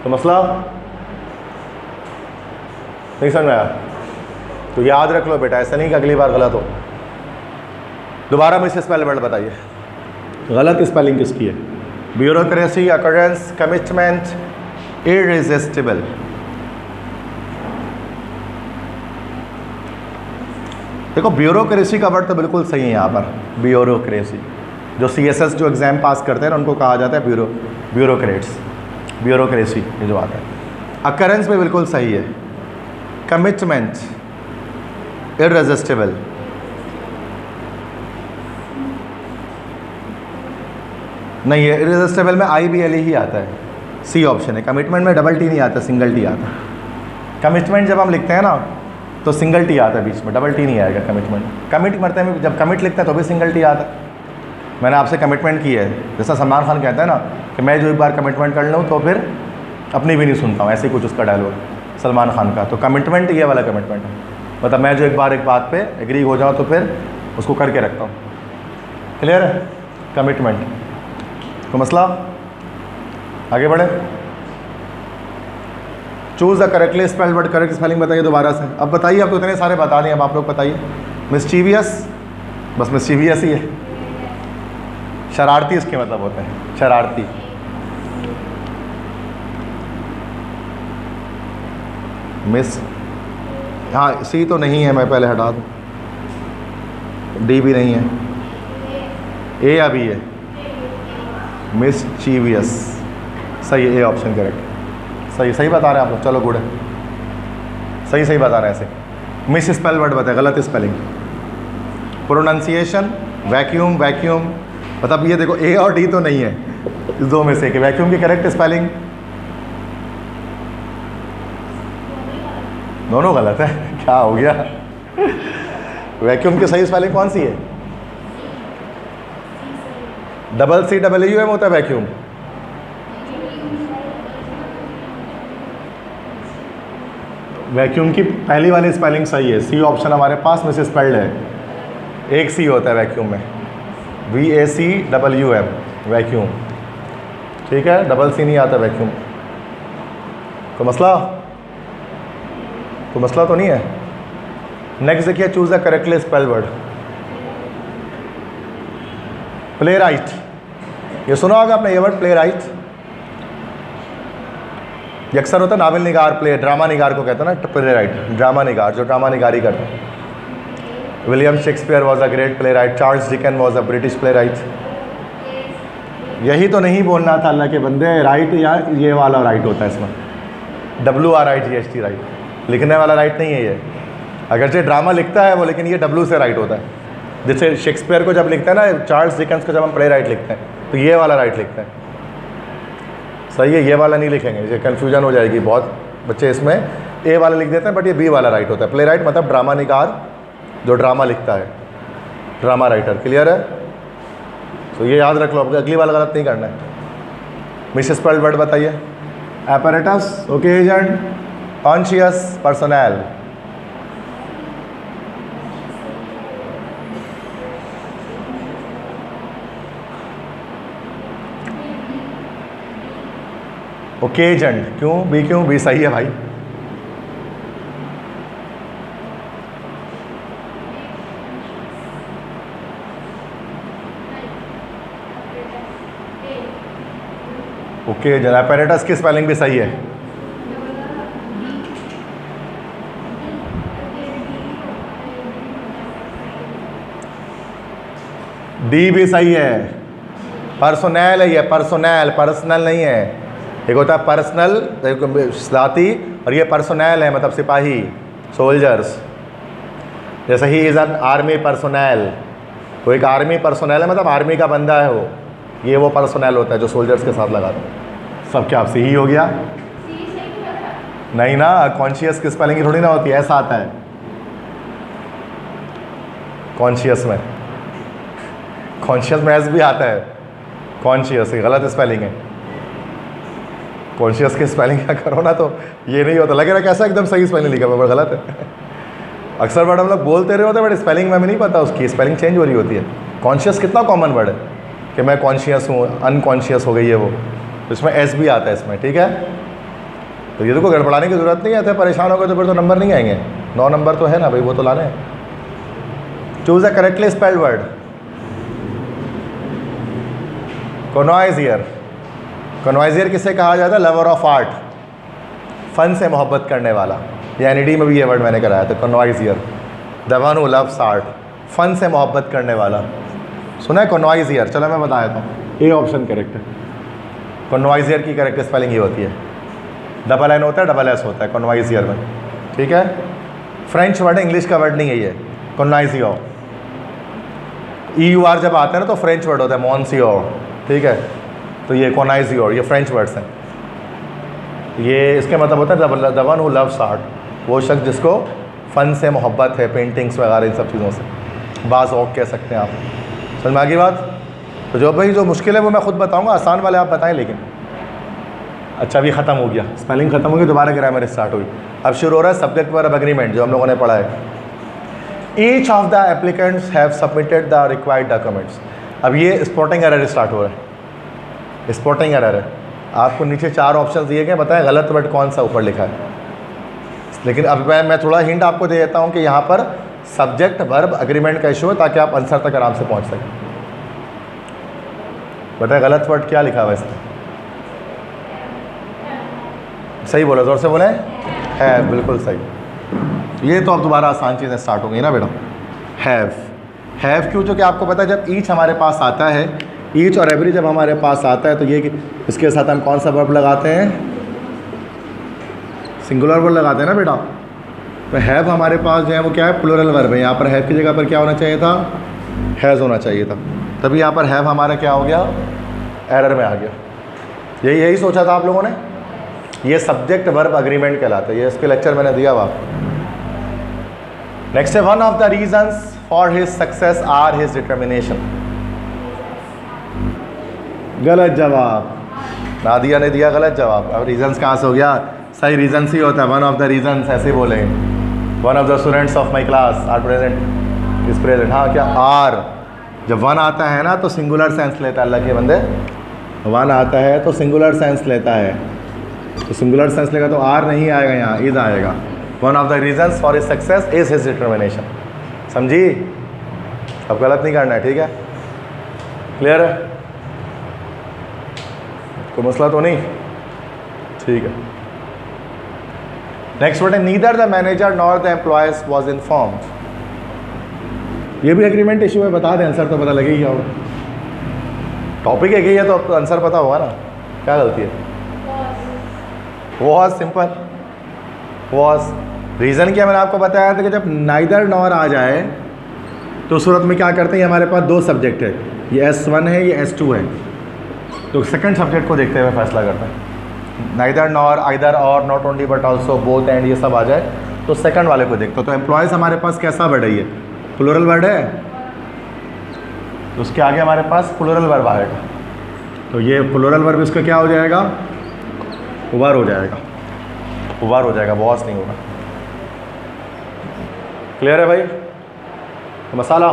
तो मसला नहीं समझ में आया तो याद रख लो बेटा, ऐसा नहीं कि अगली बार गलत हो। दोबारा मिस स्पेल वर्ड बताइए, गलत स्पेलिंग किसकी है? Bureaucracy, occurrence, commitment, irresistible. देखो ब्यूरोक्रेसी का वर्ड तो बिल्कुल सही है यहाँ पर, ब्यूरोक्रेसी। जो CSS जो एग्ज़ाम पास करते हैं ना उनको कहा जाता है ब्यूरोक्रेट्स, ब्यूरोक्रेसी ये जो आता है। अकरेंस में बिल्कुल सही है। कमिटमेंट, इररेजिस्टिबल, नहीं है। इररेजिस्टिबल में IBLE ही आता है, सी ऑप्शन है। कमिटमेंट में डबल टी नहीं आता, सिंगल टी आता है। कमिटमेंट जब हम लिखते हैं ना तो सिंगल टी आता है बीच में, डबल टी नहीं आएगा कमिटमेंट। कमिट करते हैं, जब कमिट लिखते हैं तो भी सिंगल टी आता है। मैंने आपसे कमिटमेंट की है, जैसा सलमान खान कहता है ना कि मैं जो एक बार कमिटमेंट कर लूँ तो फिर अपनी भी नहीं सुनता हूँ, ऐसे ही कुछ उसका डायलॉग सलमान खान का। तो कमिटमेंट ये वाला कमिटमेंट है, मतलब मैं जो एक बार एक बात पे एग्री हो जाऊँ तो फिर उसको करके रखता हूँ। क्लियर है? कमिटमेंट। तो मसला आगे बढ़े। Choose the correctly spelled word, correct spelling बताइए दोबारा से। अब बताइए, अब तो इतने सारे बता दिए, अब आप लोग बताइए। मिस्चीवियस, बस मिस्चीवियस ही है। शरारती इसके मतलब होते हैं, शरारती। मिस, हाँ सी तो नहीं है, मैं पहले हटा दूँ। डी भी नहीं है, ए या बी है? मिस्चीवियस सही है, ए ऑप्शन करेक्ट। सही सही बता रहे हैं आप लोग, चलो गुड है, सही सही बता रहे हैं। ऐसे मिस स्पेल वर्ड बताए, गलत स्पेलिंग। प्रोनाउंसिएशन, वैक्यूम, वैक्यूम, मतलब ये देखो ए और डी तो नहीं है, इस दो में से कि वैक्यूम की करेक्ट स्पेलिंग दोनों गलत है। क्या हो गया? वैक्यूम की सही स्पेलिंग कौन सी है? CCWM होता है वैक्यूम। वैक्यूम की पहली वाली स्पेलिंग सही है, सी ऑप्शन हमारे पास मिस स्पेल्ड है। एक सी होता है वैक्यूम में, VACWM वैक्यूम, ठीक है, डबल सी नहीं आता वैक्यूम। तो मसला तो नहीं है। नेक्स्ट देखिए, choose the correctly spell word. Play right, ये सुना होगा आपने ये वर्ड, प्ले राइट। ये अक्सर होता है नावल निगार, प्ले ड्रामा निगार को कहते हैं ना प्ले राइट, ड्रामा निगार, जो ड्रामा निगारी करते हैं। William Shakespeare was a great play right, Charles Dickens was a British play right. यही तो नहीं बोलना था अल्लाह के बंदे, राइट या ये वाला राइट होता है इसमें, WRIGHT राइट, लिखने वाला राइट नहीं है ये। अगरचे ड्रामा लिखता है वो, लेकिन ये W से राइट होता है। जैसे शेक्सपियर को जब लिखते हैं ना, चार्ल्स डिकन्स को जब हम प्ले राइट लिखते हैं तो ये वाला राइट लिखते हैं। सही है, ये वाला नहीं लिखेंगे, ये कन्फ्यूजन हो जाएगी बहुत बच्चे इसमें, ए वाला लिख देते हैं, बट ये बी वाला राइट होता है। प्ले राइट मतलब ड्रामा निगार, जो ड्रामा लिखता है, ड्रामा राइटर। क्लियर है? तो ये याद रख लो, अगली वाला गलत नहीं करना है। मिस स्पेल्ड वर्ड बताइए। Apparatus, occasion, conscious, personal. Occasion, क्यों बी? क्यों बी सही है भाई। ओकेजन, एपरेटस की स्पेलिंग भी सही है। डी भी सही है। पर्सोनल है ये, पर्सोनल, पर्सनल नहीं है। एक होता है पर्सनल ज़ाती, और ये पर्सोनल है मतलब सिपाही, सोल्जर्स। जैसे he is an army personnel, तो एक आर्मी पर्सोनल है मतलब आर्मी का बंदा है वो, ये वो पर्सोनल होता है जो सोल्जर्स के साथ लगाते हैं। सब क्या आपसे ही हो गया? नहीं ना, कॉन्शियस की स्पेलिंग थोड़ी ना होती है, ऐसा आता है कॉन्शियस में, कॉन्शियस में एस भी आता है। कॉन्शियस की गलत स्पेलिंग है। कॉन्शियस की स्पेलिंग क्या करो ना तो ये नहीं होता, लगे ना कैसा एकदम सही स्पेलिंग लिखा हुआ, गलत है। अक्सर वर्ड हम लोग बोलते रहे होते हैं, बट स्पेलिंग में हमें नहीं पता उसकी स्पेलिंग चेंज हो रही होती है। कॉन्शियस कितना कॉमन वर्ड है कि मैं कॉन्शियस हूँ, अनकॉन्शियस हो गई है वो, तो इसमें एस भी आता है इसमें, ठीक है। तो ये तो कोई गड़बड़ाने की ज़रूरत नहीं है, परेशान हो गए तो फिर तो नंबर नहीं आएंगे। 9 नंबर तो है ना भाई, वो तो लाने हैं। Choose a correctly spelled word. Connoisseur, connoisseur किसे कहा जाता है? लवर ऑफ आर्ट, फन से मोहब्बत करने वाला। ये NED में भी ये वर्ड मैंने कराया था, connoisseur, the one who loves art, फन से मोहब्बत करने वाला। सुना है कॉन्वाइजियर? चलो मैं बता देता हूँ, ए ऑप्शन करेक्ट है। कॉन्वाइजियर की करेक्ट स्पेलिंग ये होती है डबल एन होता है, डबल एस होता है कॉन्वाइजियर में, ठीक है। फ्रेंच वर्ड है, इंग्लिश का वर्ड नहीं है ये, कॉन्वाइजियर। EUR जब आता है ना तो फ्रेंच वर्ड होता है, मॉन्सियोर, ठीक है। तो ये कॉन्वाइजियर, ये फ्रेंच वर्ड्स हैं। ये इसके मतलब होता है the one who loves art, वो शख्स जिसको फ़न से मोहब्बत है, पेंटिंग्स वगैरह इन सब चीज़ों से, बाज़ौक़ कह सकते हैं आप। समझ में आ गई बात? तो जो भाई जो मुश्किल है वो मैं ख़ुद बताऊंगा, आसान वाले आप बताएं। लेकिन अच्छा अभी ख़त्म हो गया, स्पेलिंग ख़त्म हो गई, दोबारा ग्रामर स्टार्ट हुई। अब शुरू हो रहा है सब्जेक्ट वर्ब एग्रीमेंट, जो हम लोगों ने पढ़ा है। Each of the applicants have submitted the required documents. अब ये स्पॉटिंग एरर स्टार्ट हो रहा है, स्पॉटिंग एरर है। आपको नीचे 4 ऑप्शन दिए गए, बताएं गलत वर्ड कौन सा ऊपर लिखा है। लेकिन अब मैं थोड़ा हिंट आपको दे देता हूँ कि यहाँ पर सब्जेक्ट वर्ब एग्रीमेंट का इशू है, ताकि आप आंसर तक आराम से पहुँच सकें। बताएं गलत वर्ड क्या लिखा हुआ है इसमें? सही बोला, जोर से बोले। है, बिल्कुल सही। ये तो अब दोबारा आसान चीज़ें स्टार्ट हो गई ना बेटा। हैव क्यों? क्योंकि आपको पता है जब ईच हमारे पास आता है, ईच और एवरी जब हमारे पास आता है तो ये इसके साथ हम कौन सा वर्ब लगाते हैं? सिंगुलर वर्ब लगाते हैं ना बेटा। तो हैव हमारे पास जो है वो क्या है? प्लूरल वर्ब है। यहाँ पर हैव की जगह पर क्या होना चाहिए था? हैज़ होना चाहिए था। तभी यहाँ पर हैव हमारा क्या हो गया? एरर में आ गया। यही सोचा था आप लोगों ने। ये सब्जेक्ट वर्ब एग्रीमेंट कहलाता है। ये इसके लेक्चर मैंने दिया हुआ आपको। नेक्स्ट है, one of the reasons for his success are his determination. गलत जवाब, नादिया ने दिया गलत जवाब। अब रीजंस कहाँ से हो गया? सही रीजंस ही होता है। वन ऑफ द रीजंस ऐसे बोले, one of the students of my class are present, is present. हाँ क्या? आर जब वन आता है ना तो सिंगुलर सेंस लेता है। अल्लाह के बंदे, वन आता है तो सिंगुलर सेंस लेता है। तो सिंगुलर सेंस लेगा तो आर नहीं आएगा, यहाँ इज आएगा। One of the reasons for his success is his determination. समझी? अब गलत नहीं करना है, ठीक है? क्लियर है? कोई मसला तो नहीं? ठीक है। नेक्स्ट वर्ड है, neither the manager nor the employees was informed. ये भी एग्रीमेंट इशू है। बता दें, आंसर तो पता लगे ही क्या होगा। टॉपिक एक ही है तो आंसर पता होगा ना। क्या गलती है? Was, simple was. रीज़न क्या मैंने आपको बताया था कि जब नाइदर नॉर आ जाए तो सूरत में क्या करते हैं? हमारे पास 2 सब्जेक्ट है, ये S1 है, ये S2 है। तो सेकंड सब्जेक्ट को देखते हुए फैसला करते हैं। नाइदर नॉर, आइदर और, not only but also, both and, ये सब आ जाए तो सेकंड वाले को देखते हो। तो एम्प्लॉयज़ हमारे पास कैसा वर्ड है? ये प्लूरल वर्ड है, तो उसके आगे हमारे पास प्लूरल वर्ब आएगा। तो ये प्लूरल वर्ब इसका क्या हो जाएगा? वर्ब हो जाएगा, वर्ब हो जाएगा, वॉज नहीं होगा। क्लियर है भाई? तो मसाला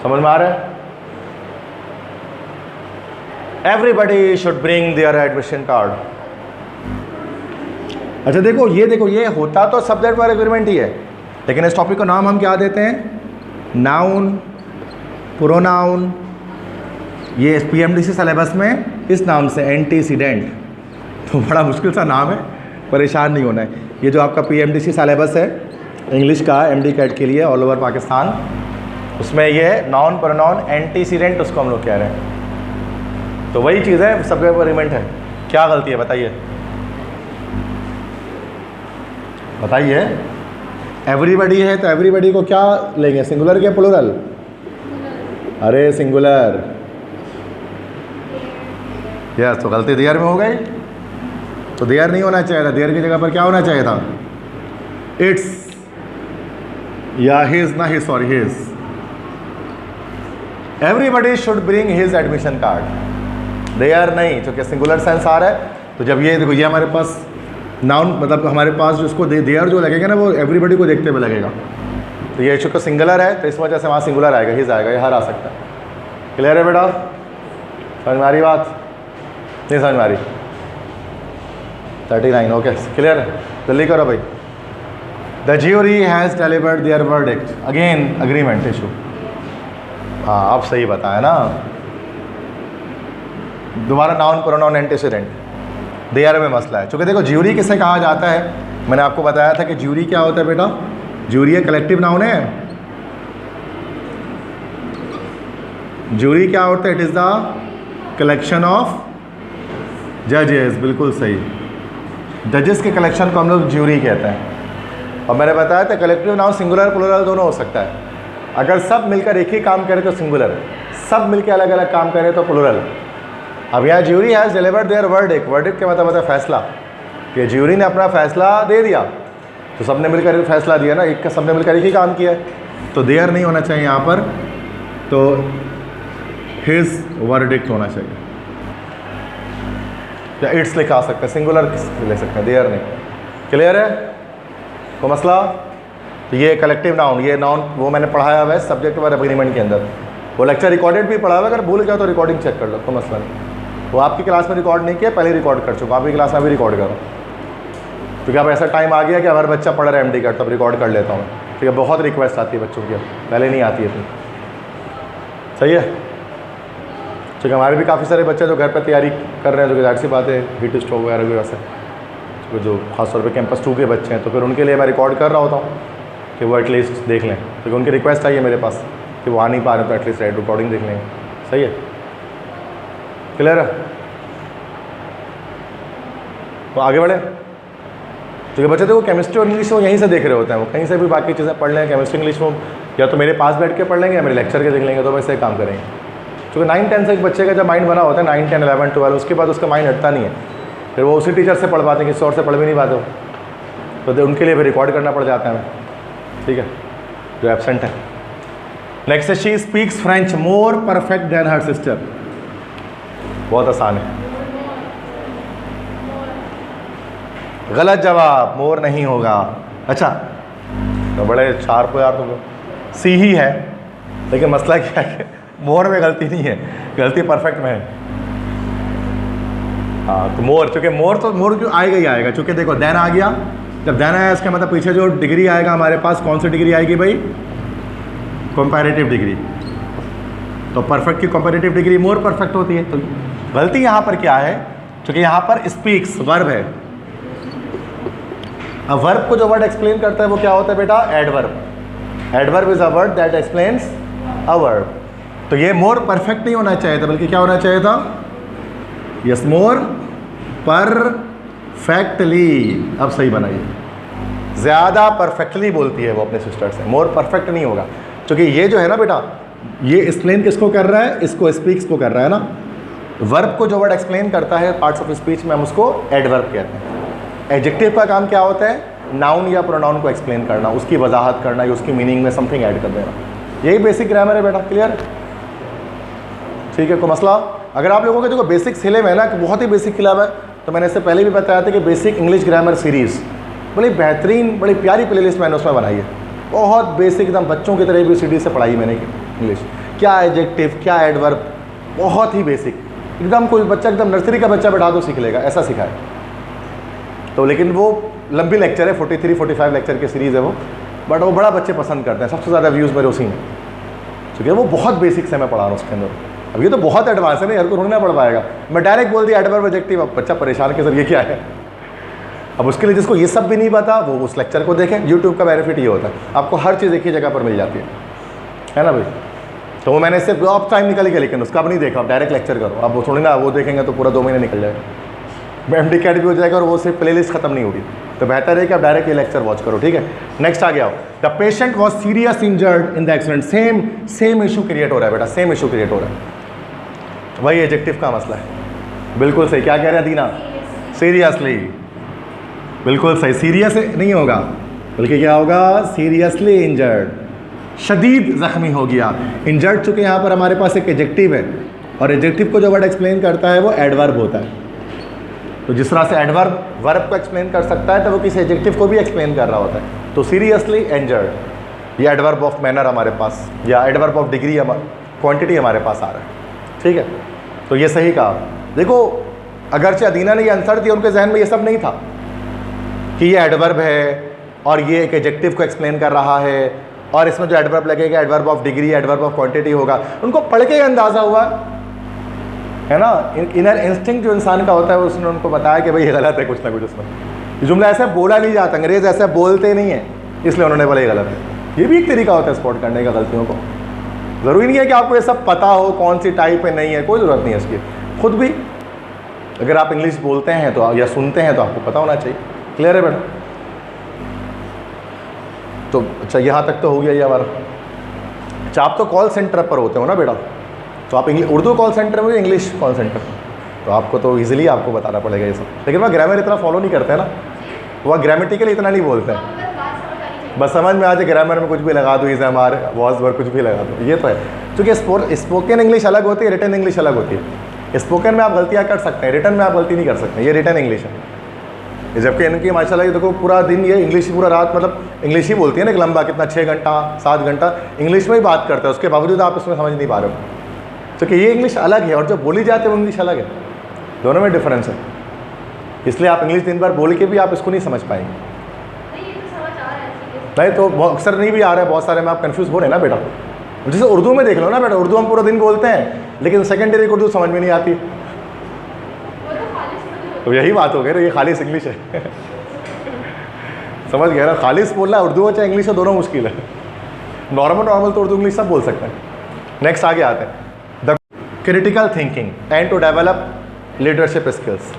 समझ में आ रहा है? Everybody should bring their admission card. अच्छा देखो, ये होता तो सब्जेक्ट वर्ब एग्रीमेंट ही है, लेकिन इस टॉपिक को नाम हम क्या देते हैं? Noun, pronoun. ये PMDC सिलेबस में इस नाम से, एंटीसीडेंट। तो बड़ा मुश्किल सा नाम है, परेशान नहीं होना है। ये जो आपका PMDC सिलेबस है इंग्लिश का, MD कैट के लिए ऑल ओवर पाकिस्तान, उसमें ये नाउन, प्रोनाउन, एंटीसीडेंट उसको हम लोग कह रहे हैं। तो वही चीज़ है, सब्जेक्ट वर्ब एग्रीमेंट है। क्या गलती है बताइए? बताइए। एवरीबडी है तो एवरीबडी को क्या लेंगे? सिंगुलर क्या प्लूरल? अरे सिंगुलर। यस, तो गलती देयर में हो गई। तो देयर नहीं होना चाहिए था, देयर की जगह पर क्या होना चाहिए था? इट्स या हिज, ना his, sorry his. Everybody should bring his admission card. Their नहीं, क्योंकि सिंगुलर सेंस आ रहा है। तो जब ये देखो, ये हमारे पास नाउन, मतलब हमारे पास जो इसको देयर जो लगेगा ना वो एवरीबडी को देखते हुए लगेगा। तो ये चूँकि सिंगुलर है तो इस वजह से वहाँ सिंगुलर आएगा, हिज आएगा, ये हर आ सकता है। क्लियर है बेटा? समझ में आ रही बात? नहीं समझ में आ रही? 39 ओके, क्लियर है? जल्दी करो भाई। The jury has delivered their verdict. Again agreement issue. हाँ आप सही बताया ना। दोबारा नाउन, प्रोनाउन, एंटीसीडेंट, देयर में मसला है। चूँकि देखो ज्यूरी किसे कहा जाता है, मैंने आपको बताया था कि ज्यूरी क्या होता है बेटा? ज्यूरी एक कलेक्टिव नाउन है। ज्यूरी क्या होता है? It is the collection of जजेस। बिल्कुल सही। जजेस के कलेक्शन को हम लोग ज्यूरी कहते हैं। और मैंने बताया था कलेक्टिव नाउन सिंगुलर प्लूरल दोनों हो सकता है। अगर सब मिलकर एक ही काम करे तो सिंगुलर, सब मिलकर अलग अलग काम करे तो प्लूरल। अब यहाँ jury has delivered their verdict, verdict के मतलब होता है फैसला, कि ज्यूरी ने अपना फैसला दे दिया, तो सबने मिलकर फैसला दिया ना, एक का सबने मिलकर एक ही काम किया है, तो देयर नहीं होना चाहिए यहाँ पर, तो हिज वर्डिक्ट होना चाहिए, या इट्स लिखा सकते हैं, सिंगुलर ले सकते हैं, देयर नहीं। क्लियर है तो मसला? तो ये कलेक्टिव नाउन, ये नाउन वो मैंने पढ़ाया हुआ है सब्जेक्ट वर्ब एग्रीमेंट के अंदर, वो लेक्चर रिकॉर्डेड भी पढ़ा हुआ है, अगर भूल गया तो रिकॉर्डिंग चेक कर लो, तो मसला नहीं। वो आपकी क्लास में रिकॉर्ड नहीं किया, पहले रिकॉर्ड कर चुका, आपकी क्लास में भी रिकॉर्ड करो, क्योंकि अब ऐसा टाइम आ गया कि हर बच्चा पढ़ रहा है एमडी का, तब रिकॉर्ड कर लेता हूँ, ठीक है। बहुत रिक्वेस्ट आती है बच्चों की, पहले नहीं आती है इतनी, सही है। ठीक है, हमारे भी काफ़ी सारे बच्चे जो घर पर तैयारी कर रहे हैं, जो कि जाहिर सी बात है हीट स्ट्रोक वगैरह भी वैसे, तो जो खासतौर पे कैंपस 2 के बच्चे हैं, तो फिर उनके लिए मैं रिकॉर्ड कर रहा होता हूँ कि वो एटलीस्ट देख लें, क्योंकि उनकी रिक्वेस्ट आई है मेरे पास कि वो आ नहीं पा रहे, तो एटलीस्ट रिकॉर्डिंग देख लेंगे, सही है। क्लियर है? तो आगे बढ़े। तो ये बच्चे देखो केमिस्ट्री और इंग्लिश वो यहीं से देख रहे होते हैं, वो कहीं से भी बाकी चीज़ें पढ़ लें, केमिस्ट्री इंग्लिश वो या तो मेरे पास बैठ के पढ़ लेंगे या मेरे लेक्चर के देख लेंगे, तो वैसे काम करेंगे। क्योंकि 9-10 से एक बच्चे का जब माइंड बना होता है, 9, 10, 11, 12, उसके बाद उसका माइंड हटता नहीं है, फिर वो उसी टीचर से पढ़ पाते हैं, किसी और से पढ़ भी नहीं पाते, तो उनके लिए भी रिकॉर्ड करना पड़ जाता है, ठीक है, जो एब्सेंट है। नेक्स्ट है she speaks French more perfect than her sister. बहुत आसान है, गलत जवाब, मोर नहीं होगा। अच्छा तो बड़े शार्प हो यार तुम, सी ही है, लेकिन मसला क्या है, मोर में गलती नहीं है, गलती परफेक्ट में है। हाँ तो मोर, चूँकि मोर तो मोर क्यों आएगा ही आएगा, चूँकि देखो देन आ गया, जब देन आया इसका मतलब पीछे जो डिग्री आएगा हमारे पास, कौन सी डिग्री आएगी भाई? Comparative degree. तो परफेक्ट की कंपैरेटिव डिग्री मोर परफेक्ट होती है। तो गलती यहाँ पर क्या है, क्योंकि यहाँ पर स्पीक्स वर्ब है। अब वर्ब को जो वर्ड एक्सप्लेन करता है वो क्या होता है बेटा? Adverb. Adverb is a word that explains a verb. तो ये मोर परफेक्ट नहीं होना चाहिए था, बल्कि क्या होना चाहिए था? यस, मोर परफेक्टली। अब सही बनाइए, ज़्यादा परफेक्टली बोलती है वो अपने सिस्टर से, मोर परफेक्ट नहीं होगा। क्योंकि ये जो है ना बेटा, ये एक्सप्लेन किसको कर रहा है? इसको, स्पीक्स को कर रहा है ना। वर्ब को जो वर्ड एक्सप्लेन करता है पार्ट्स ऑफ स्पीच में, हम उसको एडवर्ब कहते हैं। एडजेक्टिव का काम क्या होता है? नाउन या प्रोनाउन को एक्सप्लेन करना, उसकी वजाहत करना या उसकी मीनिंग में समथिंग ऐड कर देना। यही बेसिक ग्रामर है बेटा। क्लियर? ठीक है, कोई मसला? अगर आप लोगों के देखो बेसिक सिले में है ना, कि बहुत ही बेसिक खिलाफ है, तो मैंने इससे पहले भी बताया था कि बेसिक इंग्लिश ग्रामर सीरीज़ बड़ी बेहतरीन, बड़ी प्यारी प्लेलिस्ट मैंने उसमें बनाई है। बहुत बेसिक एकदम बच्चों की तरह ABCD से पढ़ाई मैंने इंग्लिश, क्या एडजेक्टिव, क्या एडवर्ब, बहुत ही बेसिक एकदम। कोई बच्चा एकदम नर्सरी का बच्चा बैठा दो सीख लेगा, ऐसा सिखाए। तो लेकिन वो लंबी लेक्चर है, 43-45 लेक्चर की सीरीज़ है वो, बट वो बड़ा बच्चे पसंद करते हैं, सबसे ज़्यादा व्यूज़ मेरे उसी में, क्योंकि वो बहुत बेसिक से मैं पढ़ा रहा हूँ उसके अंदर। अब ये तो बहुत एडवांस है ना, हर को ढूंढना पड़ पाएगा। मैं डायरेक्ट बोल दिया एडवर्ब एडजेक्टिव, अब बच्चा परेशान के सर ये क्या है। अब उसके लिए जिसको ये सब भी नहीं पता वो उस लेक्चर को देखें। यूट्यूब का बेनिफिट ये होता है, आपको हर चीज़ एक ही जगह पर मिल जाती है ना भाई। तो वो मैंने इससे अब टाइम निकल गया, लेकिन उसका अब नहीं देखा, अब डायरेक्ट लेक्चर करो। अब वो थोड़ी ना वो देखेंगे तो पूरा 2 महीने निकल जाएगा, MD कैट भी हो जाएगा और वो सिर्फ प्लेलिस्ट खत्म नहीं होगी। तो बेहतर है कि आप डायरेक्ट ये लेक्चर वॉच करो, ठीक है। नेक्स्ट आ गया, the patient was serious injured in the accident. Same issue create हो रहा है बेटा, सेम इशू क्रिएट हो रहा है। वही एडजेक्टिव का मसला है। बिल्कुल सही, क्या कह रहे हैं दीना? सीरियसली, बिल्कुल सही। सीरियस नहीं होगा, बल्कि क्या होगा? सीरियसली इंजर्ड, शदीद ज़ख्मी हो गया। इंजर्ड चूँकि यहाँ पर हमारे पास एक एडजेक्टिव है, और एडजेक्टिव को जो वर्ड एक्सप्लेन करता है वो एडवर्ब होता है। तो जिस तरह से एडवर्ब वर्ब को एक्सप्लेन कर सकता है, तो वो किसी एडजेक्टिव को भी एक्सप्लेन कर रहा होता है। तो सीरियसली इंजर्ड, या एडवर्ब ऑफ मैनर हमारे पास, या एडवर्ब ऑफ डिग्री क्वांटिटी हमारे पास आ रहा है, ठीक है। तो ये सही कहा। देखो अगरचे अदीना ने ये आंसर दिया, उनके जहन में ये सब नहीं था कि ये एडवर्ब है और ये एक एडजेक्टिव को एक्सप्लेन कर रहा है, और इसमें जो एडवर्ब लगेगा adverb of degree, adverb of quantity होगा। उनको पढ़ के ही अंदाज़ा हुआ है ना। इनर इंस्टिंक्ट जो इंसान का होता है, उसने उनको बताया कि भाई ये गलत है, कुछ ना कुछ उसमें। ये जुमला ऐसे बोला नहीं जाता, अंग्रेज़ ऐसे बोलते नहीं है, इसलिए उन्होंने बोला ये गलत है। ये भी एक तरीका होता है स्पॉट करने का गलतियों को। ज़रूरी नहीं है कि आपको ये सब पता हो कौन सी टाइप है, नहीं है, कोई ज़रूरत नहीं है इसकी। खुद भी अगर आप इंग्लिश बोलते हैं तो या सुनते हैं तो आपको पता होना चाहिए। क्लियर है बेटा? तो अच्छा यहाँ तक तो हो गया ये हमारा। अच्छा आप तो कॉल सेंटर पर होते हो ना बेटा, तो आप उर्दू कॉल सेंटर में, इंग्लिश कॉल सेंटर, तो आपको तो इजीली आपको बताना पड़ेगा ये सब। लेकिन वह ग्रामर इतना फॉलो नहीं करते हैं ना, वह ग्रामेटिकली इतना नहीं बोलते हैं। बस समझ में आ जाए ग्रामर में कुछ भी लगा दो, इसे हमारे वॉज वर्ड कुछ भी लगा दो, ये तो है। क्योंकि स्पोकन इंग्लिश अलग होती है, रिटन इंग्लिश अलग होती है। स्पोकन में आप गलतियाँ कर सकते हैं, रिटन में आप गलती नहीं कर सकते, ये रिटन इंग्लिश है। जबकि इनकी माशाल्लाह ये देखो पूरा दिन ये इंग्लिश, पूरा रात मतलब इंग्लिश ही बोलती है ना, एक लंबा कितना 6 घंटा 7 घंटा इंग्लिश में ही बात करते हैं, उसके बावजूद आप इसमें समझ नहीं पा रहे हो। क्योंकि ये इंग्लिश अलग है और जो बोली जाती है वो इंग्लिश अलग है, दोनों में डिफरेंस है। इसलिए आप इंग्लिश दिन भर बोल के भी आप इसको नहीं समझ पाएंगे। नहीं तो अक्सर नहीं भी आ रहा है, बहुत सारे में आप कंफ्यूज हो रहे हैं ना बेटा। जैसे उर्दू में देख लो ना बेटा, उर्दू हम पूरा दिन बोलते हैं लेकिन सेकेंडरी उर्दू समझ में नहीं आती, तो यही बात हो गई ना, ये खालिस इंग्लिश है। समझ गया ना, खालिस बोलना उर्दू हो चाहे इंग्लिश हो, दोनों मुश्किल है। नॉर्मल तो उर्दू इंग्लिश सब बोल सकते हैं। नेक्स्ट आगे आते हैं, the critical thinking and to develop leadership skills.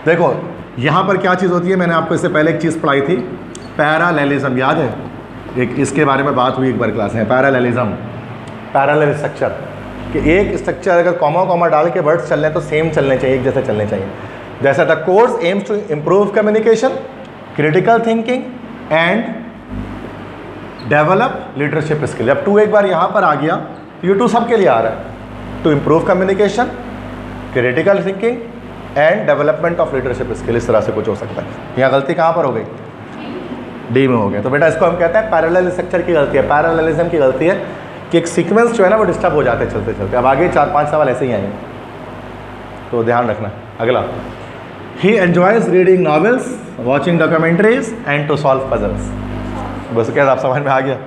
देखो यहाँ पर क्या चीज़ होती है, मैंने आपको इससे पहले एक चीज़ पढ़ाई थी, पैरालेलिज्म, याद है? एक इसके बारे में बात हुई एक बार क्लास में, पैरालेलिज्म, पैरेलल स्ट्रक्चर, कि एक स्ट्रक्चर अगर कॉमा डाल के वर्ड्स चल रहे हैं तो सेम चलने चाहिए, एक जैसे चलने चाहिए। जैसे the course aims to improve communication, critical thinking and develop leadership skill. अब 2 एक बार यहाँ पर आ गया तो ये 2 सबके लिए आ रहा है, to improve communication, critical thinking and development of leadership skill, इस तरह से कुछ हो सकता है। यहाँ गलती कहाँ पर हो गई? डी में हो गया। तो बेटा इसको हम कहते हैं पैरेलल स्ट्रक्चर की गलती है, पैरेललिज्म की गलती है कि एक सीक्वेंस जो है ना वो डिस्टर्ब हो जाते हैं चलते चलते। अब आगे 4-5 सवाल ऐसे ही आएंगे, तो ध्यान रखना। अगला, he enjoys reading novels, watching documentaries and to solve puzzles. बस क्या आप समझ में आ गया?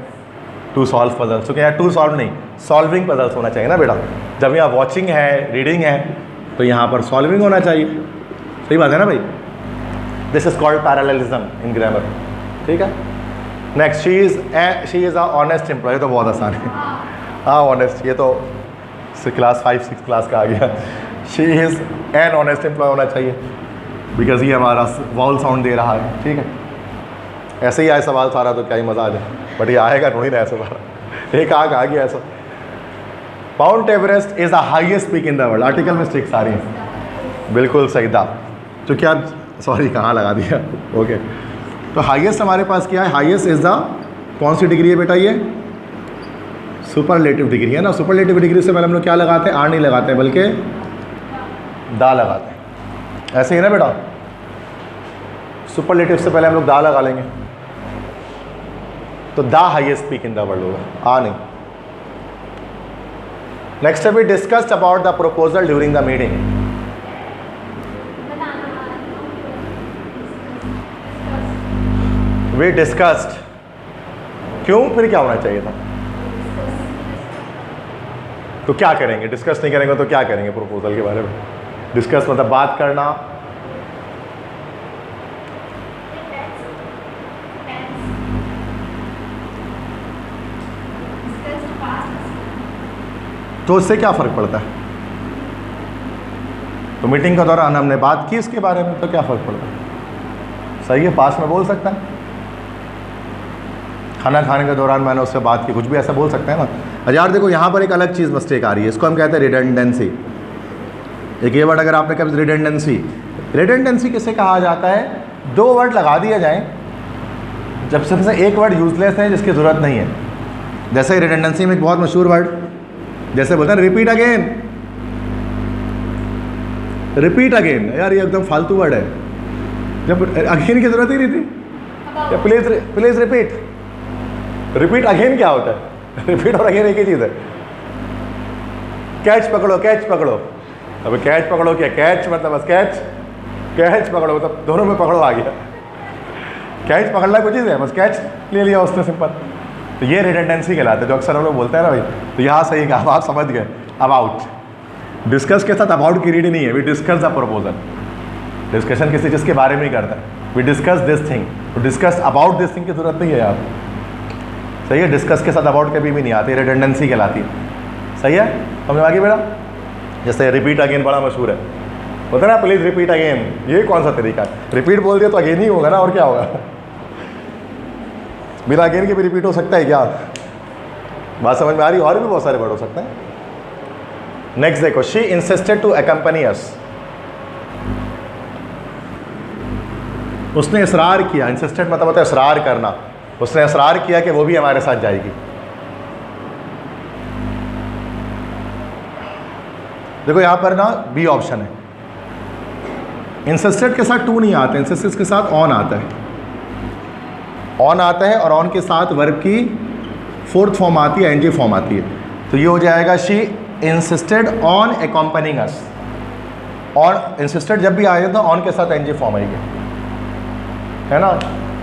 टू सॉल्व पजल्स, क्योंकि यहाँ टू सॉल्व नहीं, सॉल्विंग पजल्स होना चाहिए ना बेटा। जब यहाँ वॉचिंग है, रीडिंग है, तो यहाँ पर सॉल्विंग होना चाहिए। सही बात है ना भाई? This is called parallelism in grammar. ठीक है। Next, she is a honest employ, तो बहुत आसान है। हाँ ऑनेस्ट, ये तो क्लास 5-6 क्लास का आ गया। She is an honest employ होना चाहिए, बिकॉज ये हमारा वाउल साउंड दे रहा है। ठीक है, ऐसे ही आए सवाल सारा तो क्या ही मज़ा आ जाए, बट ये आएगा थोड़ी ना ऐसे सारा, एक आग आ गया ऐसा। Mount Everest is the highest peak in the world, article mistake सारी बिल्कुल सही था। तो क्या, सॉरी कहाँ लगा दिया, ओके। तो हाईएस्ट हमारे पास क्या है? हाईएस्ट इज़ द, कौन सी डिग्री है बेटा? ये सुपरलेटिव डिग्री है ना। सुपरलेटिव डिग्री से पहले हम लोग क्या लगाते हैं? आर नहीं लगाते हैं, बल्कि दा लगाते हैं। ऐसे ही ना बेटा, सुपरलेटिव से पहले हम लोग दा लगा लेंगे, तो the highest peak in the world होगा, आ नहीं। Next we discussed about the proposal during the meeting. We discussed, क्यों? फिर क्या होना चाहिए था? तो क्या करेंगे? डिस्कस नहीं करेंगे तो क्या करेंगे? प्रपोजल के बारे में डिस्कस मतलब बात करना। तो इससे क्या फ़र्क पड़ता है? तो मीटिंग के दौरान हमने बात की इसके बारे में, तो क्या फ़र्क पड़ता है? सही है, पास में बोल सकता है। खाना खाने के दौरान मैंने उससे बात की, कुछ भी ऐसा बोल सकते हैं ना। यार देखो यहाँ पर एक अलग चीज़ मिस्टेक आ रही है, इसको हम कहते हैं रिडंडेंसी। एक ये वर्ड अगर आपने कहा रिडंडेंसी, रिडंडेंसी किसे कहा जाता है? 2 वर्ड लगा दिए जाएं जब सबसे एक वर्ड यूजलेस है जिसकी ज़रूरत नहीं है। जैसे रिडंडेंसी में एक बहुत मशहूर वर्ड, जैसे बोलते हैं रिपीट अगेन, रिपीट अगेन, यार ये एकदम फालतू वर्ड है, जब अगेन की जरूरत ही नहीं थी। या प्लीज रिपीट, रिपीट अगेन क्या होता है? रिपीट और अगेन एक ही चीज़ है। कैच पकड़ो, कैच पकड़ो, अब कैच पकड़ो क्या? कैच मतलब बस कैच, कैच पकड़ो मतलब दोनों में पकड़ो आ गया। कैच पकड़ना कुछ चीज़ है, बस कैच ले लिया उसने, सिंपल। तो ये रिडंडेंसी कहलाता है, जो अक्सर हम लोग बोलते हैं ना भाई। तो यहाँ सही कहा, अब आप समझ गए। अबाउट, डिस्कस के साथ अबाउट की रीड नहीं है, we discuss the proposal. Discussion किसी चीज़ के बारे में ही करता है, वी डिस्कस दिस थिंग। तो डिस्कस अबाउट दिस थिंग की जरूरत नहीं है यार। सही है, डिस्कस के साथ अबाउट कभी भी नहीं आती, रिडंडेंसी कहलाती है। सही है, समझ आगे बेटा। जैसे रिपीट अगेन बड़ा मशहूर है, होता है ना, प्लीज़ रिपीट अगेन, ये कौन सा तरीका है? रिपीट बोल दिया तो अगेन ही होगा ना, और क्या होगा? बिना अगेन के भी रिपीट हो सकता है क्या? बात समझ में आ रही? और भी बहुत सारे वर्ड हो सकते हैं। नेक्स्ट देखो, शी इंसिस्टेड टू अकम्पनी अस, उसने इसरार किया। इंसिस्टेड मतलब होता है इसरार करना, उसने इसरार किया कि वो भी हमारे साथ जाएगी। देखो यहां पर ना बी ऑप्शन है, इंसिस्टेड के साथ टू नहीं आता, इंसिस्टेड के साथ ऑन आता है, ऑन आता है, और ऑन के साथ वर्ब की फोर्थ फॉर्म आती है, एनजी फॉर्म आती है। तो ये हो जाएगा she insisted on accompanying us. On insisted जब भी आएगा तो ऑन के साथ एनजी फॉर्म आएगी, है ना।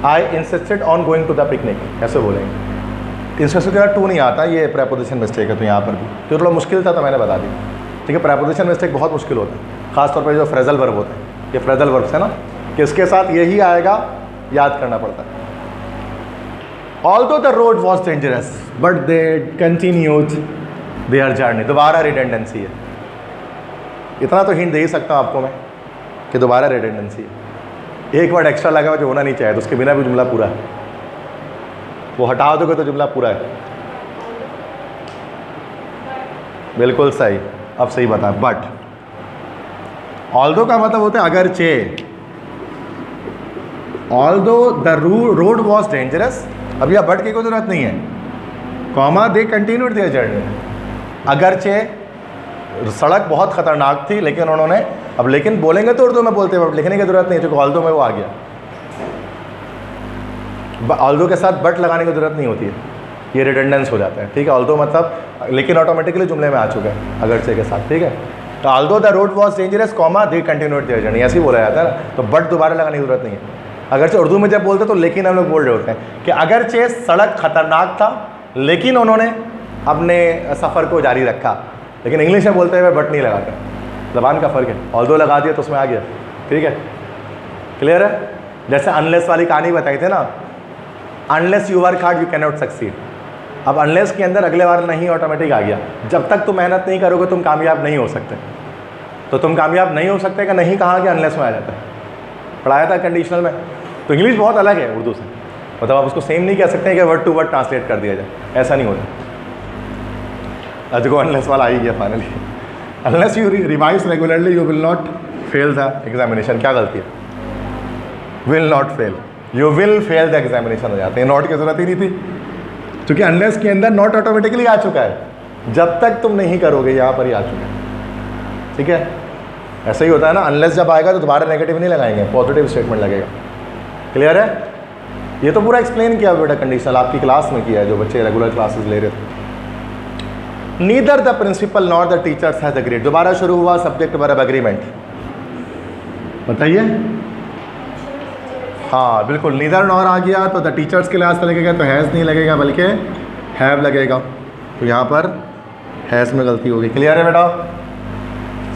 I insisted on going to the picnic, कैसे बोलेंगे? इंसिस्टेड के साथ टू नहीं आता, ये प्रेपोजिशन मिस्टेक है। तो यहाँ पर भी तो थोड़ा मुश्किल था, तो मैंने बता दी। ठीक है, प्रेपोजिशन मिस्टेक बहुत मुश्किल होता है, खासतौर पर जो फ्रेजल वर्ब होते हैं, ये फ्रेजल वर्ब्स है ना, कि इसके साथ यही आएगा, याद करना पड़ता है। Although the road was dangerous, but they continued their journey. दोबारा रिडेंडेंसी है, इतना तो हिंट दे ही सकता हूँ आपको मैं कि दोबारा रिडेंडेंसी है। एक वर्ड एक्स्ट्रा लगा हुआ जो होना नहीं चाहिए, तो उसके बिना भी जुमला पूरा है, वो हटा दोगे तो जुमला पूरा है। बिल्कुल सही, अब सही बता। बट ऑल्दो का मतलब होता है अगरचे, although the road was dangerous, अब यह बट की कोई जरूरत नहीं है, comma they continued their journey. अगरचे सड़क बहुत खतरनाक थी, लेकिन उन्होंने, अब लेकिन बोलेंगे तो उर्दू में बोलते हैं, लिखने की जरूरत नहीं है, क्योंकि ऑल्दो में वो आ गया। ऑल्दो के साथ बट लगाने की जरूरत नहीं होती है, ये रिडंडेंस हो जाता है। ठीक है, ऑल्दो मतलब लेकिन ऑटोमेटिकली जुमले में आ चुका है अगरचे के साथ। ठीक है, तो although the road was dangerous, comma they continued their journey, ऐसे ही बोला जाता है ना, तो बट दोबारा लगाने की जरूरत नहीं है। अगरचे उर्दू में जब बोलते तो लेकिन हम लोग बोल रहे होते हैं कि अगरचे सड़क खतरनाक था, लेकिन उन्होंने अपने सफ़र को जारी रखा। लेकिन इंग्लिश में बोलते हुए बट नहीं लगाते, ज़बान का फ़र्क है। ऑल्दो लगा दिया तो उसमें आ गया। ठीक है, क्लियर है। जैसे अनलेस वाली कहानी बताई थी ना, unless you work hard you can not succeed. अब अनलेस के अंदर अगले बार नहीं ऑटोमेटिक आ गया, जब तक तुम मेहनत नहीं करोगे तुम कामयाब नहीं हो सकते। तो तुम कामयाब नहीं हो सकते का नहीं कहा कि अनलेस में आ जाता है, पढ़ाया था कंडीशनल में। तो इंग्लिश बहुत अलग है उर्दू से, मतलब आप उसको सेम नहीं कह सकते हैं कि वर्ड टू वर्ड ट्रांसलेट कर दिया जाए, ऐसा नहीं होता। आज को अनलेस वाला आ ही गया finally. Unless you revise regularly you will not fail the examination. क्या गलती है? Will not fail, you will fail the examination हो जाते हैं, नॉट की जरूरत ही नहीं थी, क्योंकि अनलेस के अंदर नॉट ऑटोमेटिकली आ चुका है, जब तक तुम नहीं करोगे यहाँ पर ही आ चुका है। ठीक है, ऐसा ही होता है ना, अनलेस जब आएगा तो दोबारा नेगेटिव नहीं लगाएंगे, पॉजिटिव स्टेटमेंट लगेगा। क्लियर है? ये तो पूरा एक्सप्लेन किया बेटा कंडीशनल, आपकी क्लास में किया है, जो बच्चे रेगुलर क्लासेस ले रहे थे। Neither the principal not the teachers has agreed, दोबारा शुरू हुआ सब्जेक्ट वर्ब एग्रीमेंट। बताइए। हाँ बिल्कुल, नीदर नॉर आ गया तो द टीचर्स के लिहाज से लगेगा, तो हैज़ नहीं लगेगा बल्कि हैव लगेगा, तो यहाँ पर हैज़ में गलती होगी। क्लियर है बेटा?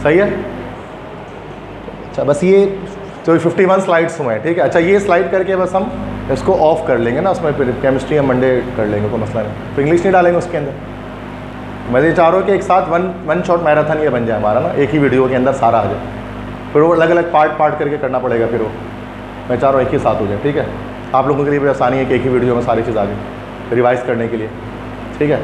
सही है। अच्छा बस ये तो 51 स्लाइड्स हुए हैं। ठीक है, अच्छा ये स्लाइड करके बस हम इसको ऑफ कर लेंगे ना, उसमें फिर केमिस्ट्री हम मंडे कर लेंगे, कोई मसला नहीं, तो इंग्लिश नहीं डालेंगे उसके अंदर। मैं ये चाह रहा हूँ कि एक साथ वन शॉट मैराथन ये बन जाए हमारा ना, एक ही वीडियो के अंदर सारा आ जाए, फिर वो अलग अलग पार्ट करके करना पड़ेगा, फिर वो मैं चाह रहा हूँ एक ही साथ हो जाए। ठीक है, आप लोगों के लिए भी आसानी है कि एक ही वीडियो में सारी चीज़ आ जाए रिवाइज़ करने के लिए। ठीक है,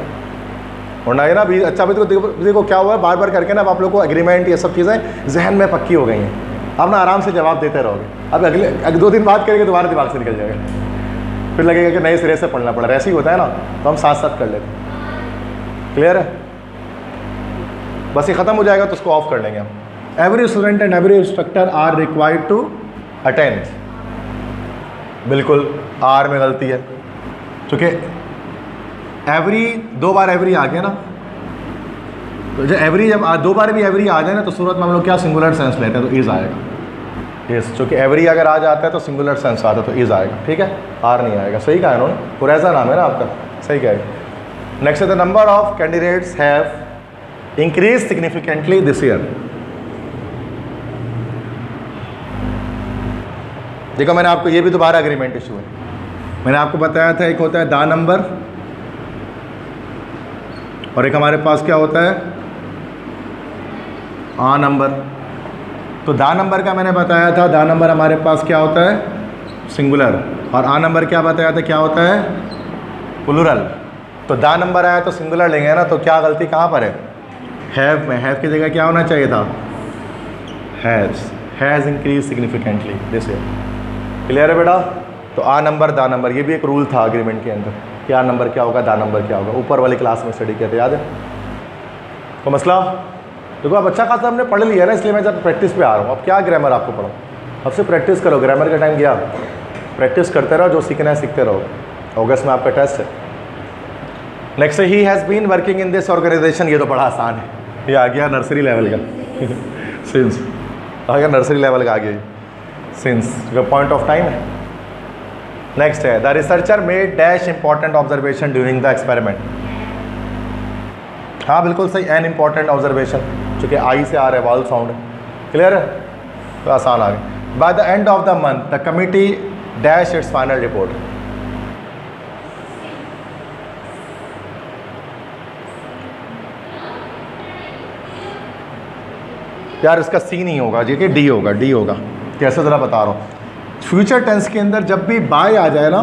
वरना ये ना भी अच्छा भी देखो क्या हुआ है, बार बार करके ना अब आप लोग को एग्रीमेंट ये सब चीज़ें जहन में पक्की हो गई हैं, आप ना आराम से जवाब देते रहोगे। अब अगले 2 दिन बाद करेंगे दोबारा दिमाग से निकल जाएगा, फिर लगेगा कि नए सिरे से पढ़ना पड़ा। ऐसे ही होता है ना, तो हम साथ साथ कर लेते हैं। क्लियर है? बस ये ख़त्म हो जाएगा तो उसको ऑफ कर लेंगे हम। Every student and every instructor are required to attend, बिल्कुल आर में गलती है, क्योंकि एवरी 2 बार एवरी आ गया ना, तो जब एवरी जब 2 बार भी एवरी आ जाए ना, तो सूरत में हम लोग क्या सिंगुलर सेंस लेते हैं, तो इज़ आएगा। यस, क्योंकि एवरी अगर आ जाता है तो सिंगुलर सेंस आता है, तो इज़ आएगा। ठीक है, आर नहीं आएगा। सही कहा इन्होंने, कुरैजा नाम है ना आपका, सही कहा। नेक्स्ट है the number of candidates have increase significantly this year. देखो मैंने आपको ये भी दोबारा एग्रीमेंट इशू है, मैंने आपको बताया था एक होता है दा नंबर और एक हमारे पास क्या होता है आ नंबर। तो दा नंबर का मैंने बताया था, दा नंबर हमारे पास क्या होता है सिंगुलर, और आ नंबर क्या बताया था क्या होता है प्लूरल। तो दा नंबर आया तो सिंगुलर लेंगे ना, तो क्या गलती कहाँ पर है हैव में, हैव की जगह क्या होना चाहिए था has increase significantly this year. Clear है बेटा। तो आ नंबर दा नंबर, ये भी एक रूल था एग्रीमेंट के अंदर कि आ नंबर क्या होगा दा नंबर क्या होगा, ऊपर वाली क्लास में स्टडी किया था, याद है। तो मसला देखो अब अच्छा खासा हमने पढ़ लिया ना, इसलिए मैं जब प्रैक्टिस पे आ रहा हूँ। अब क्या ग्रामर आपको पढ़ो, अब से प्रैक्टिस करो, ग्रामर का टाइम गया, प्रैक्टिस करते रहो, जो सीखना है सीखते रहो। अगस्त में आपका टेस्ट है। Next he has been working in this organization, ये तो बड़ा आसान है, ये आ गया नर्सरी लेवल का सिंस आ गया नर्सरी लेवल का आ गया सिंस, जो पॉइंट ऑफ टाइम है। नेक्स्ट है the researcher made dash important observation during the experiment. हाँ बिल्कुल सही, एन इंपॉर्टेंट ऑब्जर्वेशन, चूँकि आई से आ रहा है वाल साउंड है। क्लियर है, तो आसान आ गया। By the end of the month the committee dash it's final report. यार इसका सी नहीं होगा जी, कि डी होगा, डी होगा। कैसे ज़रा बता रहा हूँ, फ्यूचर टेंस के अंदर जब भी बाय आ जाए ना,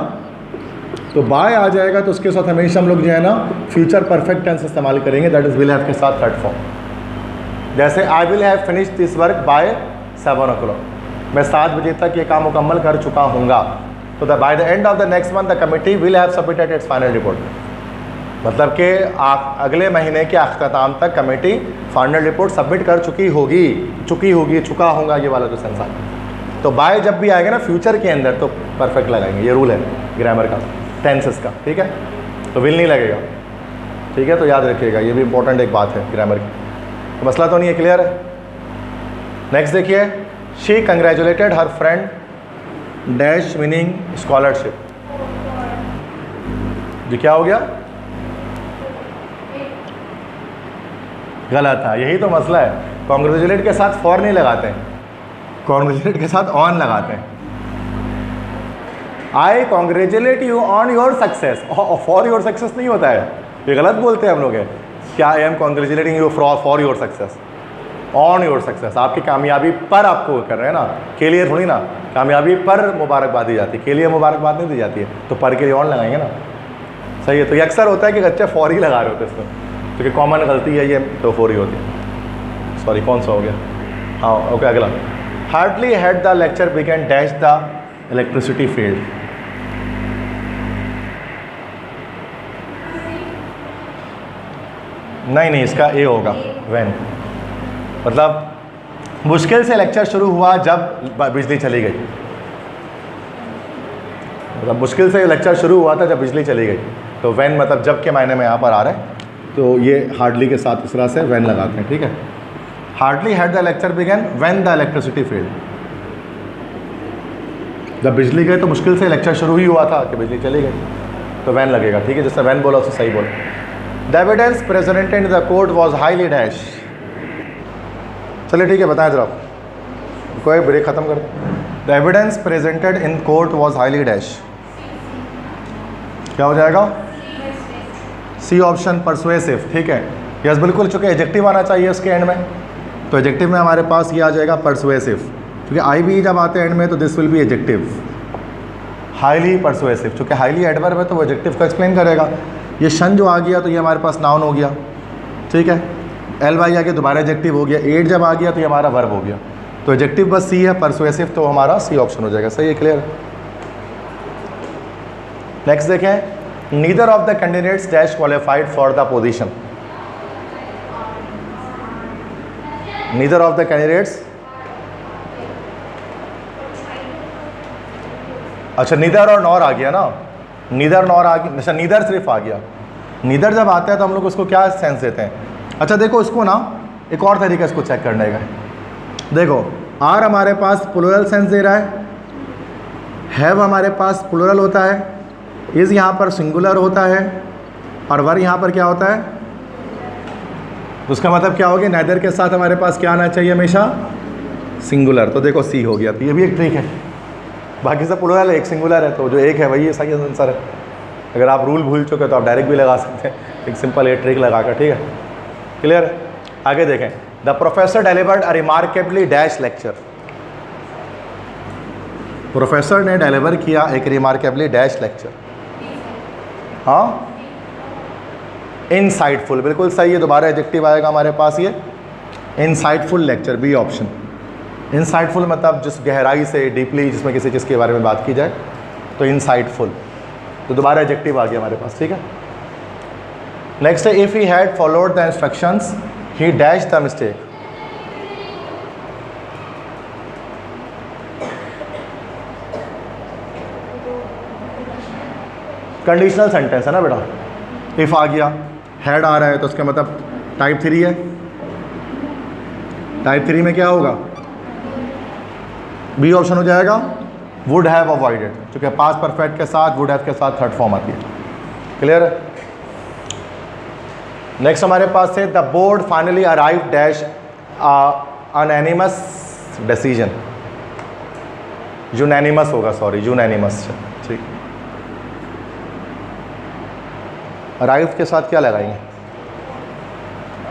तो बाय आ जाएगा तो उसके साथ हमेशा हम लोग जो है ना फ्यूचर परफेक्ट टेंस इस्तेमाल करेंगे, दैट इज़ विल हैव के साथ थर्ड फॉर्म। जैसे I will have finish this work by 7 o'clock, मैं 7 बजे तक ये काम मुकम्मल कर चुका हूँगा। तो the by the end of the next month the committee will have submitted it's final report, मतलब कि अगले महीने के अख्ताम तक कमेटी फाइनल रिपोर्ट सबमिट कर चुका होगा, ये वाला जो सेंस है। तो बाय जब भी आएगा ना फ्यूचर के अंदर तो परफेक्ट लगाएंगे, ये रूल है ग्रामर का, टेंसेस का, ठीक है। तो विल नहीं लगेगा, ठीक है, तो याद रखिएगा, ये भी इंपॉर्टेंट एक बात है ग्रामर की। तो मसला तो नहीं है, क्लियर है। नेक्स्ट देखिए, she congratulated her friend dash winning scholarship. जी क्या हो गया, गलत था, यही तो मसला है। कॉन्ग्रेचुलेट के साथ फॉर नहीं लगाते हैं, कॉन्ग्रेचुलेट के साथ ऑन लगाते हैं। I congratulate you on your success, for your success नहीं होता है, ये गलत बोलते हैं हम लोग है। क्या I am congratulating you for your success, on your success, आपकी कामयाबी पर आपको कर रहे हैं ना, के लिए थोड़ी ना, कामयाबी पर मुबारकबाद दी जाती है, के लिए मुबारकबाद नहीं दी जाती है, तो पर के लिए ऑन लगाएंगे ना, सही है। तो ये अक्सर होता है कि बच्चे फॉर ही लगा रहे होते हैं इसमें, क्योंकि कॉमन गलती है ये, तो फॉर ही होती है। सॉरी कौन सा हो गया, हाँ ओके अगला। Hardly had the lecture begun dash the electricity field. नहीं इसका ए होगा व्हेन, मतलब मुश्किल से लेक्चर शुरू हुआ जब बिजली चली गई, मतलब मुश्किल से लेक्चर शुरू हुआ था जब बिजली चली गई। तो व्हेन मतलब जब के मायने में यहाँ पर आ रहा है, तो ये हार्डली के साथ इस तरह से व्हेन लगाते हैं, ठीक है। Hardly had the lecture begun when the electricity failed, जब बिजली गई तो मुश्किल से लेक्चर शुरू ही हुआ था कि बिजली चली गई, तो व्हेन लगेगा, ठीक है। जैसे व्हेन बोला उससे सही बोला। The evidence presented in the court was highly dash. चलिए ठीक है, बताएं जरा, कोई ब्रेक खत्म कर दो। The evidence presented in court was highly dash, क्या हो जाएगा, सी ऑप्शन परसुएसिव, ठीक है। यस बिल्कुल, चूँकि एडजेक्टिव आना चाहिए उसके एंड में, तो एडजेक्टिव में हमारे पास ये आ जाएगा परसुएसिव, क्योंकि आई भी जब आते हैं एंड में तो this will be adjective. Highly persuasive, चूँकि हाईली एडवर्ब है तो वो एडजेक्टिव का एक्सप्लेन करेगा। ये शन जो आ गया तो ये हमारे पास नाउन हो गया, ठीक है। एल वाई आगे दोबारा एडजेक्टिव हो गया, एड जब आ गया तो ये हमारा वर्ब हो गया, तो एडजेक्टिव बस सी है, परसुएसिव तो हमारा सी ऑप्शन हो जाएगा, सही है, क्लियर। नेक्स्ट देखें, neither of the candidates dash qualified for the position. Neither of the candidates, अच्छा नीदर और नॉर आ गया ना, नीदर नॉर आ गया, अच्छा नीदर सिर्फ आ गया। नीदर जब आता है तो हम लोग उसको क्या सेंस देते हैं, अच्छा देखो इसको ना एक और तरीका इसको चेक करने का, देखो आर हमारे पास प्लूरल सेंस दे रहा है, हैव हमारे पास प्लूरल होता है, इज़ यहाँ पर सिंगुलर होता है, और वर यहाँ पर क्या होता है, उसका मतलब क्या हो गया, नेदर के साथ हमारे पास क्या आना चाहिए हमेशा, सिंगुलर। तो देखो सी हो गया, तो ये भी एक ट्रिक है, बाकी सब प्लूरल है, एक सिंगुलर है, तो जो एक है वही सही आंसर है। अगर आप रूल भूल चुके तो आप डायरेक्ट भी लगा सकते हैं, एक सिंपल ये ट्रिक लगा कर, ठीक है, क्लियर। आगे देखें, the professor delivered a remarkably dash lecture. Professor ने डिलीवर किया एक रिमार्केबली डैश लेक्चर। हाँ, इनसाइटफुल, बिल्कुल सही है। दोबारा एडजेक्टिव आएगा हमारे पास ये insightful lecture, B option. Insightful मतलब जिस गहराई से, डीपली, जिसमें किसी चीज़ के बारे में बात की जाए, तो इनसाइटफुल। तो दोबारा एडजेक्टिव आ गया हमारे पास, ठीक है। नेक्स्ट है, if he had followed the instructions he dash the mistake. Conditional sentence है ना बेटा। इफ़ आ गया, हैड आ रहा है, तो उसका मतलब टाइप 3 है। टाइप 3 में क्या होगा, बी ऑप्शन हो जाएगा, वुड हैव अवॉइडेड, क्योंकि पास्ट परफेक्ट के साथ वुड हैव के साथ थर्ड फॉर्म आती है, क्लियर है। नेक्स्ट हमारे पास है, the board finally arrive dash unanimous decision. Unanimous होगा, सॉरी, यूनैनिमस, ठीक। अराइव्ड के साथ क्या लगाएंगे,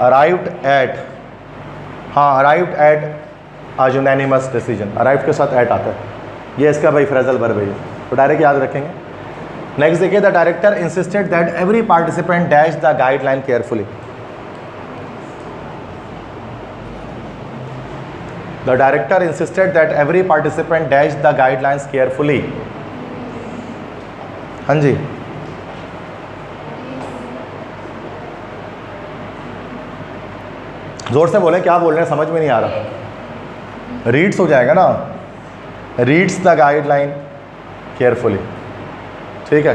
अराइव्ड एट, हाँ, arrived at a unanimous decision, arrived के साथ एट आता है, ये इसका भाई फ्रेजल वर्ब है, तो डायरेक्ट याद रखेंगे। नेक्स्ट देखिए, the director insisted that every participant dash the guideline carefully. The director insisted that every participant dash the guidelines carefully. हाँ जी, जोर से बोलें, क्या बोल रहे हैं समझ में नहीं आ रहा। रीड्स हो जाएगा ना, रीड्स द गाइडलाइन केयरफुली, ठीक है।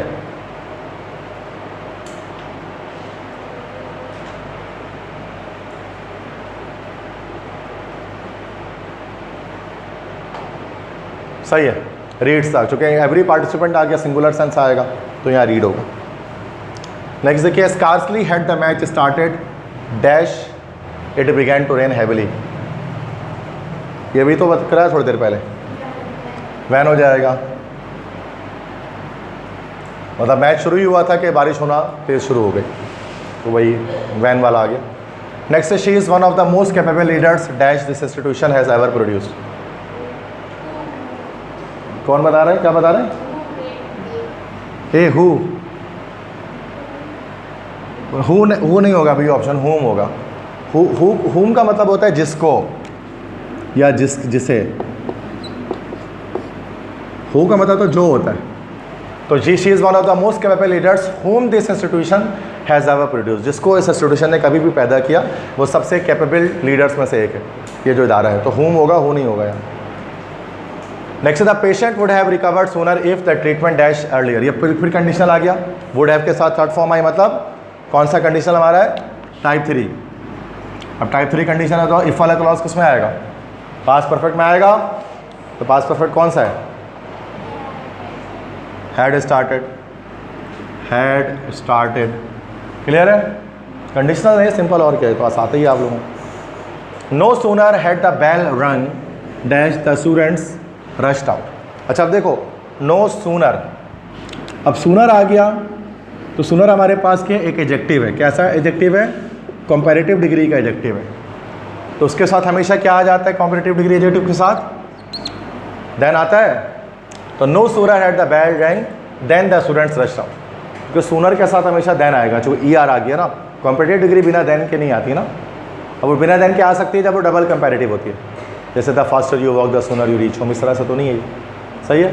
सही है, रीड्स था, चूंकि एवरी पार्टिसिपेंट आ गया, सिंगुलर सेंस आएगा, तो यहाँ रीड होगा। नेक्स्ट देखिए, scarcely had the match started dash it began to rain heavily. ये भी तो बता रहा है थोड़ी देर पहले, वैन हो जाएगा, मतलब मैच शुरू ही हुआ था कि बारिश होना तेज शुरू हो गई, तो वही वैन वाला आ गया। Next, she is one of the most capable leaders dash this institution has ever produced. कौन बता रहे हैं, क्या बता रहे हैं, ए हु नहीं होगा, बी ऑप्शन हुम होगा। हुम का मतलब होता है जिसको या जिसे, हु का मतलब तो जो होता है। तो she is one of the most capable leaders हुम this institution has ever produce. जिसको इस इंस्टीट्यूशन ने कभी भी पैदा किया, वो सबसे कैपेबल लीडर्स में से एक है, ये जो इदारा है। तो हुम होगा, हु नहीं होगा यहाँ। Next, the patient would have recovered sooner if the treatment dash earlier. ये फिर कंडीशनल आ गया, वुड हैव के साथ थर्ड फॉर्म आई, मतलब कौन सा कंडीशनल हमारा है, टाइप 3। अब टाइप 3 कंडीशन है, तो इफ वाला क्लॉज किस में आएगा, पास्ट परफेक्ट में आएगा। तो पास्ट परफेक्ट कौन सा है, हैड स्टार्टेड, क्लियर है। कंडीशनल है, सिंपल, और क्या है, तो आते ही आप लोगों को। No sooner had the bell rang dash the students rushed out. अच्छा अब देखो, नो सूनर, अब सूनर आ गया, तो सूनर हमारे पास क्या एक एडजेक्टिव है, कैसा एडजेक्टिव है, कंपैरेटिव डिग्री का एडजेक्टिव है। तो उसके साथ हमेशा क्या आ जाता है, कंपैरेटिव डिग्री एडजेक्टिव के साथ देन आता है। तो no sooner had the bell rang than the students rushed out, क्योंकि सूनर के साथ हमेशा देन आएगा, चूँकि ER आ गया ना, कंपैरेटिव डिग्री बिना देन के नहीं आती ना। अब वो बिना देन के आ सकती है जब वो डबल कंपैरेटिव होती है, जैसे the faster you walk the sooner you reach home, इस तरह से तो नहीं है, सही है।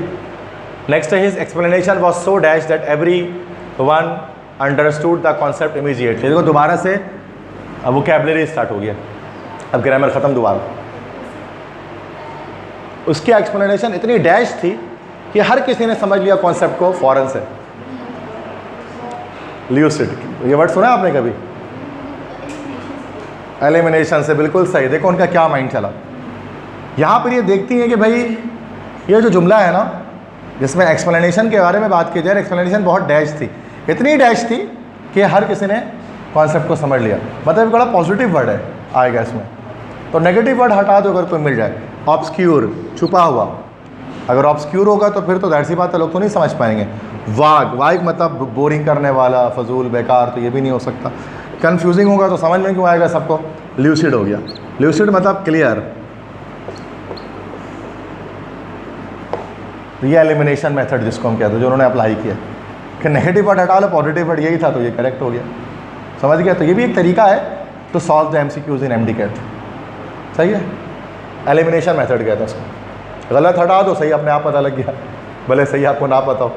Next, his explanation was so dash that every one understood the concept immediately. देखो दोबारा से अब वोकैबुलरी स्टार्ट हो गया, अब ग्रामर ख़त्म दोबारा। उसकी एक्सप्लेनेशन इतनी डैश थी कि हर किसी ने समझ लिया कॉन्सेप्ट को फ़ौरन से। ल्यूसिड, ये वर्ड सुना आपने कभी, एलिमिनेशन से, बिल्कुल सही। देखो उनका क्या माइंड चला। यहाँ पर ये देखती हैं कि भाई ये जो जुमला है ना, जिसमें एक्सप्लेनेशन के बारे में बात की जाए, एक्सप्लेनेशन बहुत डैश थी, इतनी डैश थी कि हर किसी ने कॉन्सेप्ट को समझ लिया। मतलब बड़ा पॉजिटिव वर्ड है आएगा इसमें, तो नेगेटिव वर्ड हटा दो अगर कोई मिल जाए। ऑब्सक्यूर, छुपा हुआ, अगर ऑब्सक्यूर होगा तो फिर तो ज़ाहिर सी बात है लोग तो नहीं समझ पाएंगे। वाग, वाग मतलब बोरिंग करने वाला, फजूल, बेकार, तो ये भी नहीं हो सकता। कंफ्यूजिंग होगा तो समझ में क्यों आएगा सबको। ल्यूसिड हो गया, ल्यूसिड मतलब क्लियर। ये एलिमिनेशन मेथड जिसको हम कहते हैं, जो उन्होंने अप्लाई किया कि नेगेटिव वर्ड हटा लो, पॉजिटिव वर्ड यही था, तो ये करेक्ट हो गया। समझ गया। तो ये भी एक तरीका है to solve the MCQs in MDCAT। सही है, एलिमिनेशन मेथड कहते हैं उसको। गलत हटा दो, सही अपने आप पता लग गया, भले सही आपको ना पता हो।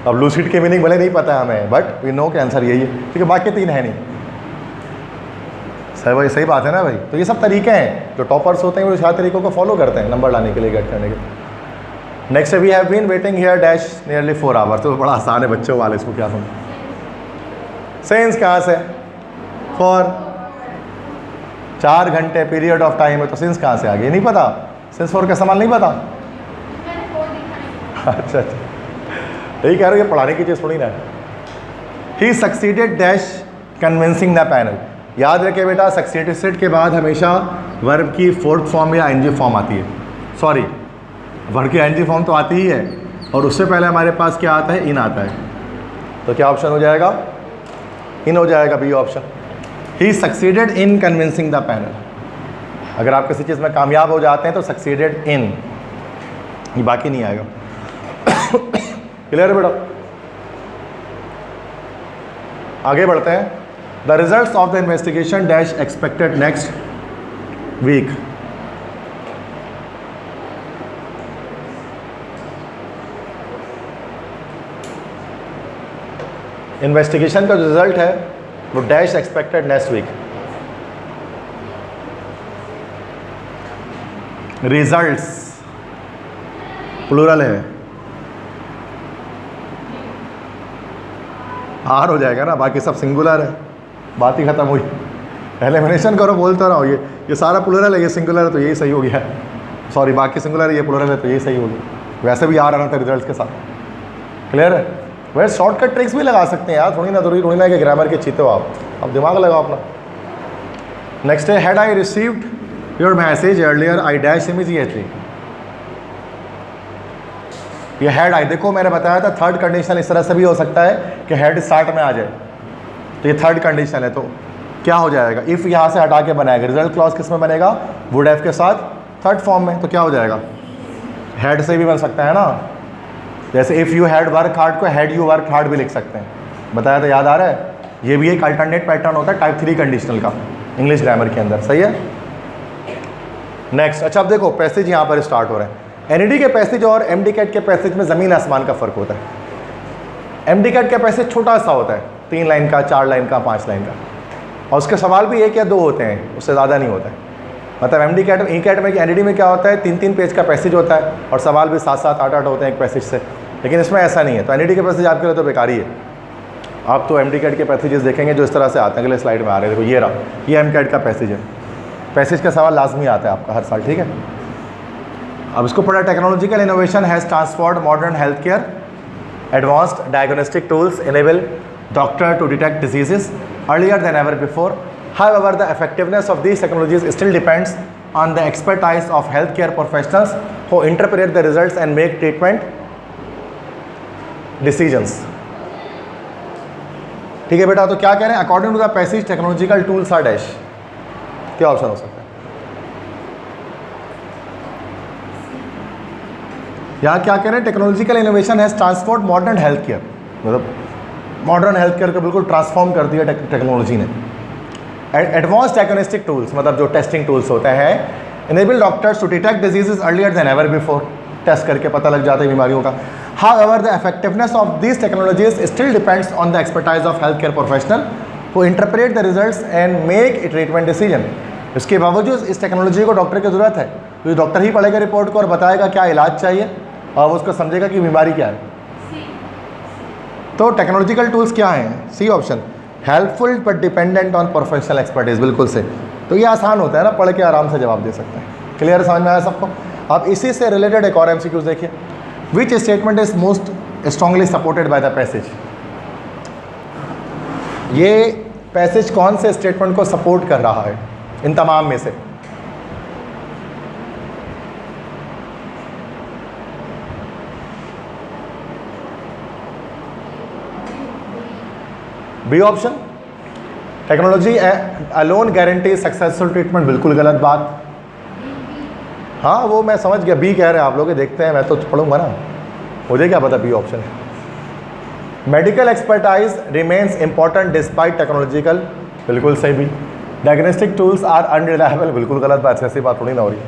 अब लूसिड के मीनिंग भले नहीं पता है हमें, बट वी नो के आंसर यही है, क्योंकि बाकी 3 है नहीं। सही भाई, सही बात है ना भाई। तो ये सब तरीके हैं, जो टॉपर्स होते हैं वो सारे तरीकों को फॉलो करते हैं नंबर लाने के लिए, गेट करने के लिए। Next we have been waiting here dash nearly 4 hours. तो बड़ा आसान है बच्चों वाले, इसको क्या समझ। सेंस कहाँ से, फॉर 4 घंटे पीरियड ऑफ टाइम है, तो सिंस कहाँ से आ गई, नहीं पता। सिंस फॉर का सवाल नहीं पता। अच्छा, यही कह रहे हो, ये पढ़ाने की चीज़ थोड़ी ना है। He succeeded dash convincing the panel. याद रखे बेटा, सक्सीडेड के बाद हमेशा वर्ब की 4th फॉर्म या ING फॉर्म आती है। सॉरी, वर्ब की ING फॉर्म तो आती ही है, और उससे पहले हमारे पास क्या आता है, इन आता है। तो क्या ऑप्शन हो जाएगा, इन हो जाएगा, B option. He succeeded in convincing the panel. अगर आप किसी चीज़ में कामयाब हो जाते हैं तो सक्सीडेड इन, ये बाकी नहीं आएगा। क्लियर है बेटा। आगे बढ़ते हैं। The results of the investigation dash expected next week. Investigation का जो रिजल्ट है वो dash expected next week. Results plural है, आर हो जाएगा ना, बाकी सब सिंगुलर है, बात ही खत्म हुई। एलिमिनेशन करो, बोलता रहो, ये सारा प्लूरल है, ये सिंगुलर है, तो यही सही हो गया। सॉरी, बाकी सिंगुलर है, ये प्लूरल है, तो यही सही हो गया। वैसे भी आ रहा था रिजल्ट्स के साथ। क्लियर है। वैसे शॉर्टकट ट्रिक्स भी लगा सकते हैं यार, थोड़ी ना कि ग्रामर के चीते हो आप। अब दिमाग लगाओ अपना। नेक्स्ट है, had I received your message earlier I dash immediately. ये हैड आई, देखो मैंने बताया था थर्ड कंडीशन इस तरह से भी हो सकता है कि हेड स्टार्ट में आ जाए, तो ये थर्ड कंडीशन है। तो क्या हो जाएगा, इफ़ यहाँ से हटा के बनाएगा, रिजल्ट क्लॉज किस में बनेगा, वुड हैव के साथ थर्ड फॉर्म में। तो क्या हो जाएगा, हेड से भी बन सकता है ना। जैसे if you had work hard को हैड यू वर्क हार्ड भी लिख सकते हैं, बताया तो याद आ रहा है। ये भी एक अल्टरनेट पैटर्न होता है टाइप 3 कंडीशनल का इंग्लिश ग्रामर के अंदर। सही है। नेक्स्ट, अच्छा अब देखो पैसेज यहाँ पर स्टार्ट हो रहे हैं। NED के पैसेज और MDCAT के पैसेज में ज़मीन आसमान का फ़र्क होता है। MDCAT का पैसेज छोटा सा होता है, 3 लाइन का, 4 लाइन का, 5 लाइन का, और उसके सवाल भी 1 या 2 होते हैं, उससे ज़्यादा नहीं होता है। मतलब MDCAT ECAT में NED में क्या होता है, 3-3 पेज का पैसेज होता है, और सवाल भी 7-7, 8-8 होते हैं एक पैसेज से। लेकिन इसमें ऐसा नहीं है। तो NED के पैसेज आपके लिए तो बेकार ही है। आप तो MDCAT के पैसेजेस देखेंगे जो इस तरह से आते हैं, अगले स्लाइड में आ रहे हैं। देखो ये रहा, ये MCAT का पैसेज है। पैसेज का सवाल लाजमी आता है आपका हर साल, ठीक है। अब इसको पढ़ा, technological innovation has transformed modern health care, advanced diagnostic tools enable doctor to detect diseases earlier than ever before. However the effectiveness of these technologies still depends on the expertise of healthcare professionals who interpret the results and make treatment decisions। ठीक है बेटा। तो क्या कह रहे हैं, according to the passage technological tools are dash. क्या option हो सकता है यहाँ, क्या कह रहे हैं, technological innovation has transformed modern health care, मतलब मॉडर्न हेल्थ केयर को बिल्कुल ट्रांसफॉर्म कर दिया टेक्नोलॉजी ने। एडवांस डायग्नोस्टिक टूल्स, मतलब जो टेस्टिंग टूल्स होते हैं, enable doctors to detect diseases earlier than ever before, test करके पता लग जाता है बीमारियों का। However the effectiveness of these technologies still depends on the expertise of health care professional who interpret the results and make a treatment decision. इसके बावजूद इस टेक्नोलॉजी को डॉक्टर की ज़रूरत है, क्योंकि डॉक्टर ही पढ़ेगा रिपोर्ट को और बताएगा क्या इलाज चाहिए, और उसको समझेगा कि बीमारी क्या है। तो टेक्नोलॉजिकल टूल्स क्या हैं, C option, helpful but dependent on professional expertise. बिल्कुल से, तो ये आसान होता है ना, पढ़ के आराम से जवाब दे सकते हैं। क्लियर, समझ में आया सबको। अब इसी से रिलेटेड एक और MCQs देखिए। Which statement is most strongly supported by the passage. ये पैसेज कौन से स्टेटमेंट को सपोर्ट कर रहा है इन तमाम में से। B option, technology alone guarantee successful treatment, बिल्कुल गलत बात। हाँ वो मैं समझ गया, बी कह रहे हैं आप लोग, देखते हैं, मैं तो पढ़ूंगा ना, मुझे क्या पता बी ऑप्शन है। Medical expertise remains important despite technological, बिल्कुल सही भी। डायग्नोस्टिक टूल्स आर अनरिलायबल, बिल्कुल गलत बात, ऐसी बात थोड़ी ना हो रही।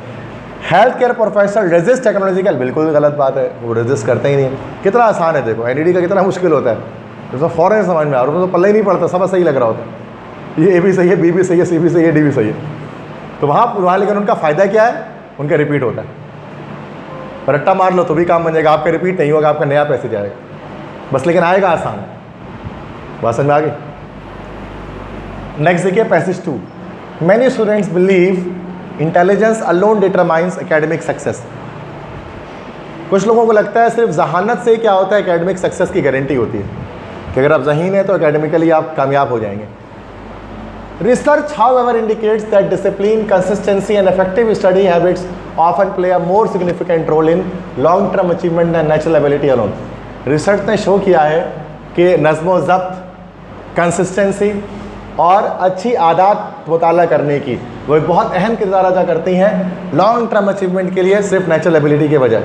Health care professional resist technological, बिल्कुल गलत बात है, वो रेजिस्ट करते ही नहीं है। कितना आसान है देखो, एनईडी का कितना मुश्किल होता है, तो फ़ौरन समझ में आ रहा है, तो पल्ले ही नहीं पड़ता, सब सही लग रहा होता है, ये ए भी सही है, बी भी सही है, सी भी सही है, डी भी सही है, तो वहाँ लेकिन उनका फ़ायदा क्या है, उनका रिपीट होता है। पर रट्टा मार लो तो भी काम बन जाएगा, आपका रिपीट नहीं होगा, आपका नया पैसे जाएगा बस, लेकिन आएगा आसान। बात समझ में आ गई। नेक्स्ट देखिए passage 2, many students believe intelligence alone determines academic success. कुछ लोगों को लगता है सिर्फ जहानत से क्या होता है एकेडमिक सक्सेस की गारंटी होती है, कि अगर आप ज़हीन हैं तो एकेडमिकली आप कामयाब हो जाएंगे। Research however indicates that discipline, consistency and effective study habits often play a more significant role in long term achievement and natural ability alone. Research ने शो किया है कि नज़्म ज़ब्त, कंसिस्टेंसी और अच्छी आदत मुताला करने की वो बहुत अहम किरदार अदा करती हैं लॉन्ग टर्म अचीवमेंट के लिए, सिर्फ नेचुरल एबिलिटी के बजाय।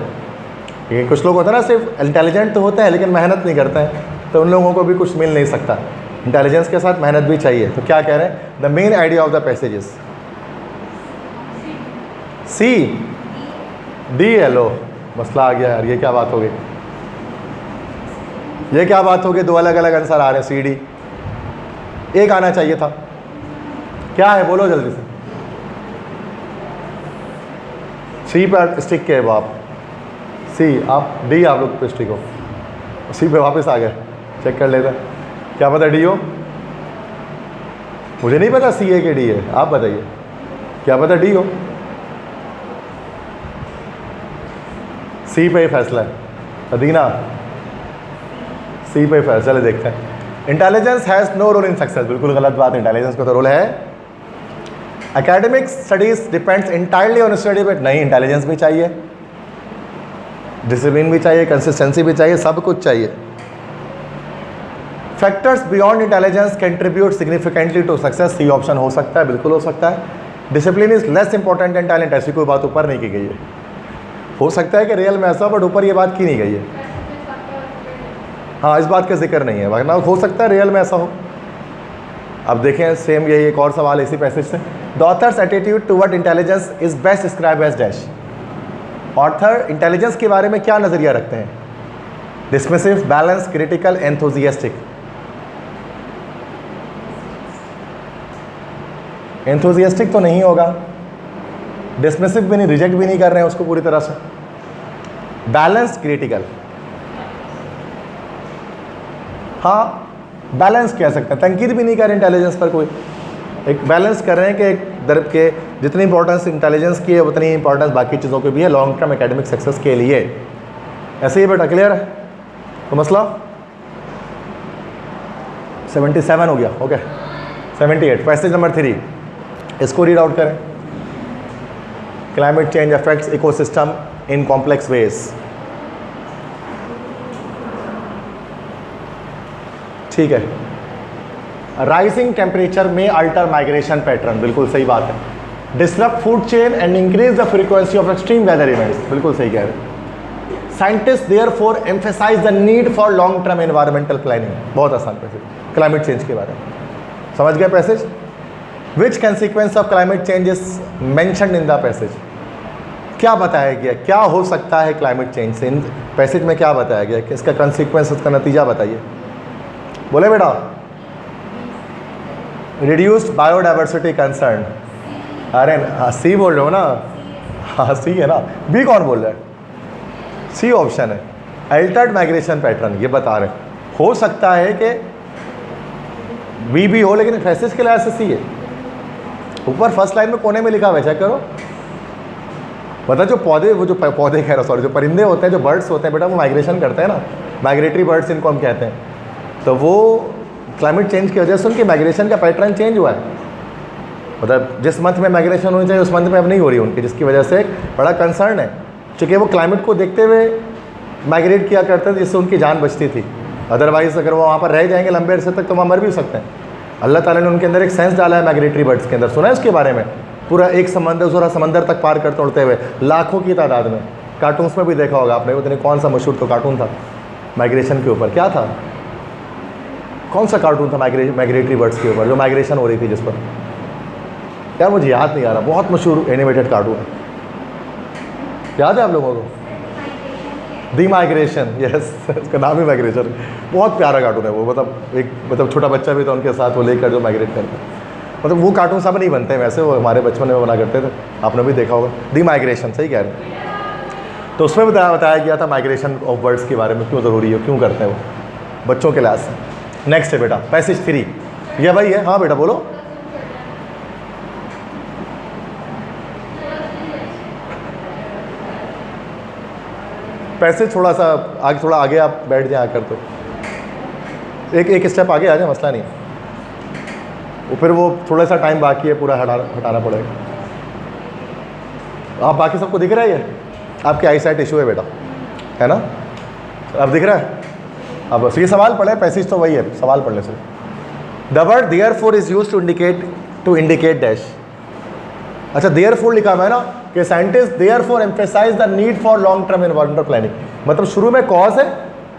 क्योंकि कुछ लोग होते हैं ना सिर्फ इंटेलिजेंट तो होते हैं लेकिन मेहनत नहीं करते हैं, तो उन लोगों को भी कुछ मिल नहीं सकता, इंटेलिजेंस के साथ मेहनत भी चाहिए। तो क्या कह रहे हैं, the main idea of the passages C D L O. मसला आ गया यार, ये क्या बात हो गई, ये क्या बात हो गई, दो अलग अलग आंसर आ रहे हैं, सी डी, एक आना चाहिए था, क्या है बोलो जल्दी से। सी पर स्टिक के हो आप, सी आप, डी आप लोग पे स्टिक हो, सी पे वापस आ गए, चेक कर लेते हैं, क्या पता डी हो, मुझे नहीं पता सी है कि डी है, आप बताइए, क्या पता डी हो। सी पे ही फैसला है, अदीना सी पे फैसला, चले देखते हैं। Intelligence has no role in success, बिल्कुल गलत बात, इंटेलिजेंस का तो रोल है। Academic studies depends entirely on study, but नहीं, इंटेलिजेंस भी चाहिए, डिसिप्लिन भी चाहिए, कंसिस्टेंसी भी चाहिए, सब कुछ चाहिए। Factors beyond intelligence contribute significantly to success, C option हो सकता है, बिल्कुल हो सकता है। Discipline is less important than talent, ऐसी कोई बात ऊपर नहीं की गई है, हो सकता है कि रियल में ऐसा, बट ऊपर ये बात की नहीं गई है। हाँ इस बात का जिक्र नहीं है, वरना हो सकता है रियल में ऐसा हो। अब देखें सेम यही एक और सवाल इसी पैसेज से, the author's attitude toward intelligence is best describe as dash. Author intelligence के बारे में क्या नज़रिया रखते हैं, dismissive, balance, critical, enthusiastic. Enthusiastic तो नहीं होगा, डिसमिसिव भी नहीं, रिजेक्ट भी नहीं कर रहे हैं उसको पूरी तरह से, बैलेंस, क्रिटिकल, हाँ बैलेंस कह सकते हैं, तनकीद भी नहीं कर रहे इंटेलिजेंस पर कोई, एक बैलेंस कर रहे हैं कि एक दरब के जितनी इंपॉर्टेंस इंटेलिजेंस की है उतनी इंपॉर्टेंस बाकी चीज़ों की भी है लॉन्ग टर्म एकेडमिक सक्सेस के लिए। ऐसे ही बेटा क्लियर है, तो मसला 77 हो गया, ओके 78। पैसेज नंबर 3 इसको रीड आउट करें, climate change affects ecosystem in complex ways. ठीक है, राइजिंग टेम्परेचर में अल्टर माइग्रेशन पैटर्न, बिल्कुल सही बात है। Disrupt food chain and increase the frequency of extreme weather events, बिल्कुल सही कह रहे हैं। Scientist therefore emphasize the need for long term environmental planning, बहुत आसान पैसेज, क्लाइमेट चेंज के बारे में समझ गया passage. Which consequence of climate change is mentioned in the passage, क्या बताया गया, क्या हो सकता है क्लाइमेट चेंज से, इन पैसेज में क्या बताया गया कि इसका कंसिक्वेंस, उसका नतीजा बताइए, बोले बेटा। रिड्यूस्ड बायोडाइवर्सिटी कंसर्न, अरे सी बोल रहे हो ना, हाँ सी है ना, बी कौन बोल रहा है, सी ऑप्शन है। अल्टर्ड माइग्रेशन पैटर्न ये बता रहे हैं, हो सकता है कि बी भी हो, लेकिन पैसेज के लिहाज से सी है। ऊपर फर्स्ट लाइन में कोने में लिखा हुआ है, चेक करो, बता जो पौधे, वो जो पौधे कह रहा सॉरी, जो परिंदे होते हैं, जो बर्ड्स होते हैं बेटा, वो माइग्रेशन करते हैं ना, माइग्रेटरी बर्ड्स इनको हम कहते हैं, तो वो क्लाइमेट चेंज की वजह से उनके माइग्रेशन का पैटर्न चेंज हुआ है। मतलब जिस मंथ में माइग्रेशन होनी चाहिए उस मंथ में अब नहीं हो रही उनकी, जिसकी वजह से एक बड़ा कंसर्न है, क्योंकि वो क्लाइमेट को देखते हुए माइग्रेट किया करते थे जिससे उनकी जान बचती थी। अदरवाइज़ अगर वो वहाँ पर रह जाएंगे लंबे अरसे तक तो वहाँ मर भी सकते हैं। अल्लाह ताला ने उनके अंदर एक सेंस डाला है माइग्रेटरी बर्ड्स के अंदर, सुना है उसके बारे में? पूरा एक समंदर तक पार करते उड़ते हुए, लाखों की तादाद में। कार्टून्स में भी देखा होगा आपने, पता नहीं कौन सा मशहूर तो कार्टून था माइग्रेशन के ऊपर, क्या था, कौन सा कार्टून था माइग्रेटरी बर्ड्स के ऊपर जो माइग्रेशन हो रही थी जिस पर, यार मुझे याद नहीं आ रहा, बहुत मशहूर एनिमेटेड कार्टून है, याद है आप लोगों को? दी माइग्रेशन, यस, उसका नाम ही माइग्रेशन। बहुत प्यारा कार्टून है वो, मतलब छोटा बच्चा भी था उनके साथ, वो लेकर जो माइग्रेट करते हैं। मतलब वो कार्टून सब नहीं बनते हैं वैसे, वो हमारे बचपन में बना करते थे, आपने भी देखा होगा। दी माइग्रेशन, सही कह रहे हैं। तो उसमें बताया गया था माइग्रेशन ऑफ बर्ड्स के बारे में, क्यों ज़रूरी है, क्यों करते हैं वो बच्चों के लिहाज से। नेक्स्ट है बेटा पैसेज 3, यह भाई है, हाँ बेटा बोलो। पैसेज थोड़ा आगे आप बैठ जाए आकर, तो एक स्टेप आगे आ जाए, मसला नहीं है। वो फिर वो थोड़ा सा टाइम बाकी है, पूरा हटाना पड़ेगा। आप बाकी सबको दिख रहा है? ये आपके आई साइट इशू है बेटा, है ना? अब दिख रहा है? अब बस ये सवाल पढ़े, पैसेज तो वही है, सवाल पढ़ने से। The word therefore is used to indicate dash. अच्छा, देयरफॉर लिखा हुआ है ना कि scientist therefore emphasize the need for long term environmental planning, मतलब शुरू में कॉज है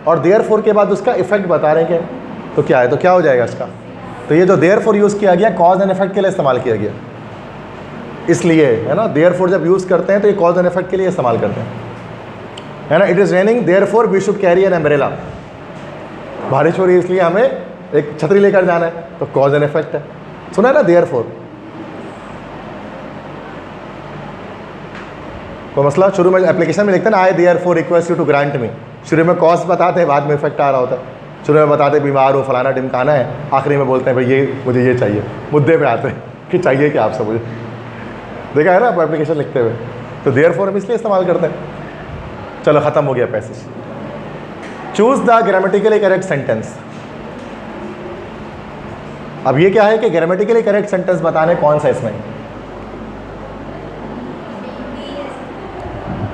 और देयरफॉर के बाद उसका इफेक्ट बता रहे हैं कि तो क्या है, तो क्या हो जाएगा इसका? तो ये जो देयरफॉर यूज़ किया गया कॉज एंड इफेक्ट के लिए इस्तेमाल किया गया, इसलिए है ना। देयरफॉर जब यूज़ करते हैं तो ये कॉज एंड इफेक्ट के लिए इस्तेमाल करते हैं, है ना। It is raining therefore we should carry an umbrella, बारिश हो रही है इसलिए हमें एक छतरी लेकर जाना है, तो कॉज एंड इफेक्ट है, सुना है ना देयरफॉर। तो मसला शुरू में एप्लीकेशन में लिखते हैं ना, I therefore request you to grant me, शुरू में कॉज बताते हैं, बाद में इफेक्ट आ रहा होता है। शुरू में बताते हैं बीमार हो, फलाना ढिमकाना है, आखिरी में बोलते हैं भाई ये मुझे ये चाहिए, मुद्दे पे आते हैं कि चाहिए क्या आपसे मुझे, देखा है ना आप एप्लीकेशन लिखते हुए। तो देयरफॉर हम इसलिए इस्तेमाल करते हैं। चलो ख़त्म हो गया passage. Choose the grammatically correct sentence. अब ये क्या है कि ग्रामेटिकली करेक्ट सेंटेंस बताने कौन सा इसमें?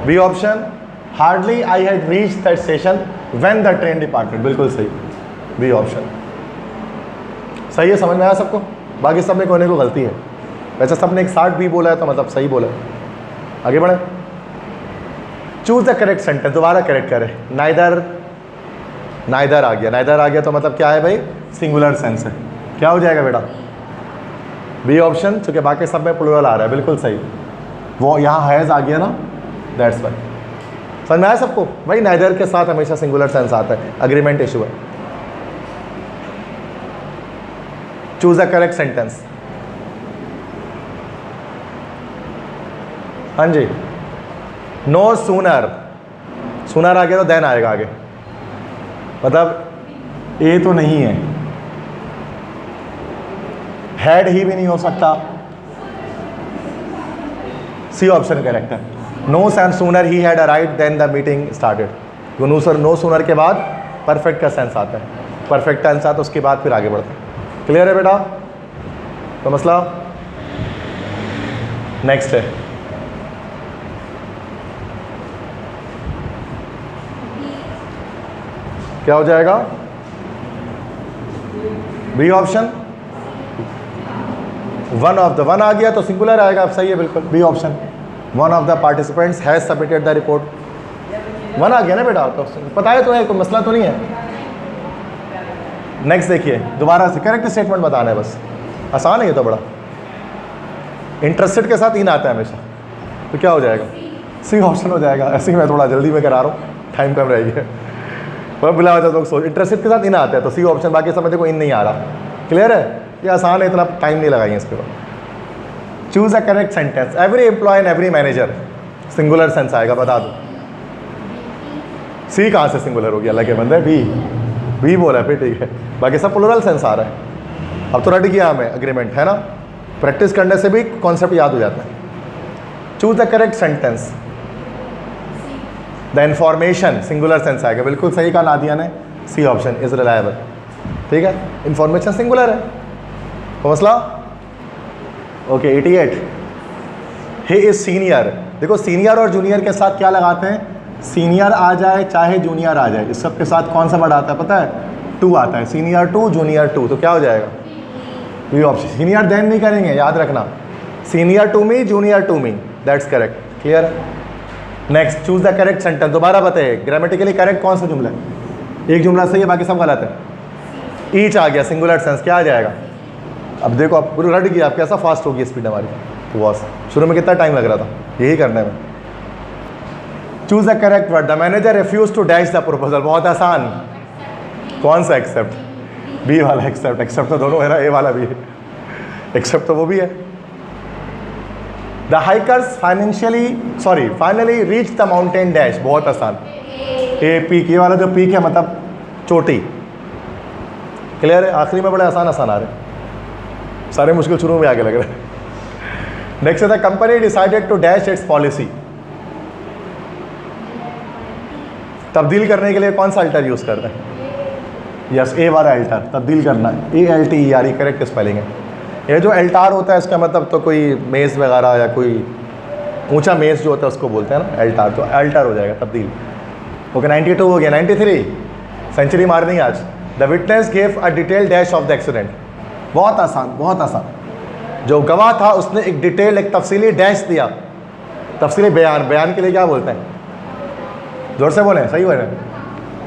B option, hardly I had reach that station when the train departed, बिल्कुल सही, बी ऑप्शन सही है। समझ में आया सबको? बाकी सब में कोने को गलती है, वैसे सबने एक 60 बी बोला है तो मतलब सही बोला है। आगे बढ़े। चूज द करेक्ट सेंटेंस, दोबारा करेक्ट करें। नाइदर आ गया तो मतलब क्या है भाई? सिंगुलर सेंस है। क्या हो जाएगा बेटा? बी ऑप्शन, चूँकि बाकी सब में प्लूरल आ रहा है, बिल्कुल सही। वो यहाँ हैज़ आ गया ना, दैट्स वाई। समझ में आया सबको? भाई नाइदर के साथ हमेशा सिंगुलर सेंस आता है, अग्रीमेंट इशू है। Choose the correct sentence. हाँ जी, नो सूनर, सूनर आ गया तो देन आएगा आगे, मतलब ए तो नहीं है, हैड ही भी नहीं हो सकता, सी ऑप्शन करेक्ट है। No sooner he had arrived then the meeting started. No sooner के बाद परफेक्ट का सेंस आता है, परफेक्ट टेंस आता है, उसके बाद फिर आगे बढ़ते हैं। क्लियर है बेटा? तो मसला नेक्स्ट है। क्या हो जाएगा? B option, one of the, one आ गया तो सिंगुलर आएगा, अब सही है बिल्कुल, B option. One of the participants has submitted the report, one आ गया ना बेटा, तो पता है तो है, कोई मसला तो नहीं है। नेक्स्ट देखिए, दोबारा से करेक्ट स्टेटमेंट बताना है बस, आसान है ये तो बड़ा। इंटरेस्टेड के साथ इन आता है हमेशा, तो क्या हो जाएगा? सी ऑप्शन हो जाएगा। ऐसे ही मैं थोड़ा जल्दी में करा रहा हूँ, टाइम कम रह गया, पर बिला वजह तो सोच, इंटरेस्टेड के साथ इन आता है तो सी ऑप्शन, बाकी समय देखो इन नहीं आ रहा। क्लियर है? ये आसान है, इतना टाइम नहीं लगाइए इसके बाद। Choose a correct sentence. Every employ and every manager, singular sense आएगा, बता दो। सी कहाँ से सिंगुलर हो गया? अल्लाह के बंदे, बी बोला फिर ठीक है, बाकी सब प्लूरल सेंस आ रहा है। अब तो रट गया हमें, अग्रीमेंट है ना, प्रैक्टिस करने से भी कॉन्सेप्ट याद हो जाता है। Choose the correct sentence. The information, singular sense आएगा, बिल्कुल सही कहा नादिया ने, सी ऑप्शन इज रिलायबल। ठीक है, इंफॉर्मेशन सिंगुलर है, तो मसला ओके। 88, he is senior. देखो सीनियर और जूनियर के साथ क्या लगाते हैं? सीनियर आ जाए चाहे जूनियर आ जाए, इस सब के साथ कौन सा वर्ड आता है पता है? टू आता है, सीनियर टू, जूनियर टू, तो क्या हो जाएगा? B option. सीनियर देन नहीं करेंगे, याद रखना, senior to me, junior to me, that's correct. Clear? Next, choose the correct sentence. दोबारा बताइए, ग्रामेटिकली करेक्ट कौन सा जुमला है? एक जुमला सही है, बाकी सब गलत है। ईच आ गया, सिंगुलर सेंस, क्या आ जाएगा? अब देखो, आप पूरा रट गया, आप कैसा फास्ट होगी स्पीड हमारी। बॉस शुरू में कितना टाइम लग रहा था यही करने में। Choose the correct word. The manager refuse to dash the proposal. बहुत आसान, कौन सा? एक्सेप्ट, बी वाला एक्सेप्ट। एक्सेप्ट तो दोनों है ना, ए वाला भी है, एक्सेप्ट तो वो भी है। The hikers finally reach the mountain dash. बहुत आसान, ए पीक, ये वाला जो पीक है मतलब चोटी। क्लियर है? आखिरी में बड़े आसान आसान आ रहे हैं, सारे मुश्किल शुरू में आगे लग रहे हैं। Next, the company decided to dash its policy. तब्दील करने के लिए कौन सा अल्टर यूज़ करते हैं? यस, ए वाला अल्टर, तब्दील करना, ALTER, करेक्ट स्पेलिंग है। ये जो अल्टार होता है इसका मतलब तो कोई मेज़ वगैरह या कोई ऊंचा मेज़ जो होता है उसको बोलते हैं ना अल्टार, तो अल्टर हो जाएगा, तब्दील। ओके, 92 हो गया। 93, सेंचुरी मारनी आज। The witness gave a detail dash of the accident. बहुत आसान, बहुत आसान। जो गवाह था उसने एक डिटेल, एक तफसीली डैश दिया, तफसीली बयान। बयान के लिए क्या बोलते हैं? जोर से बोलें, सही बोले।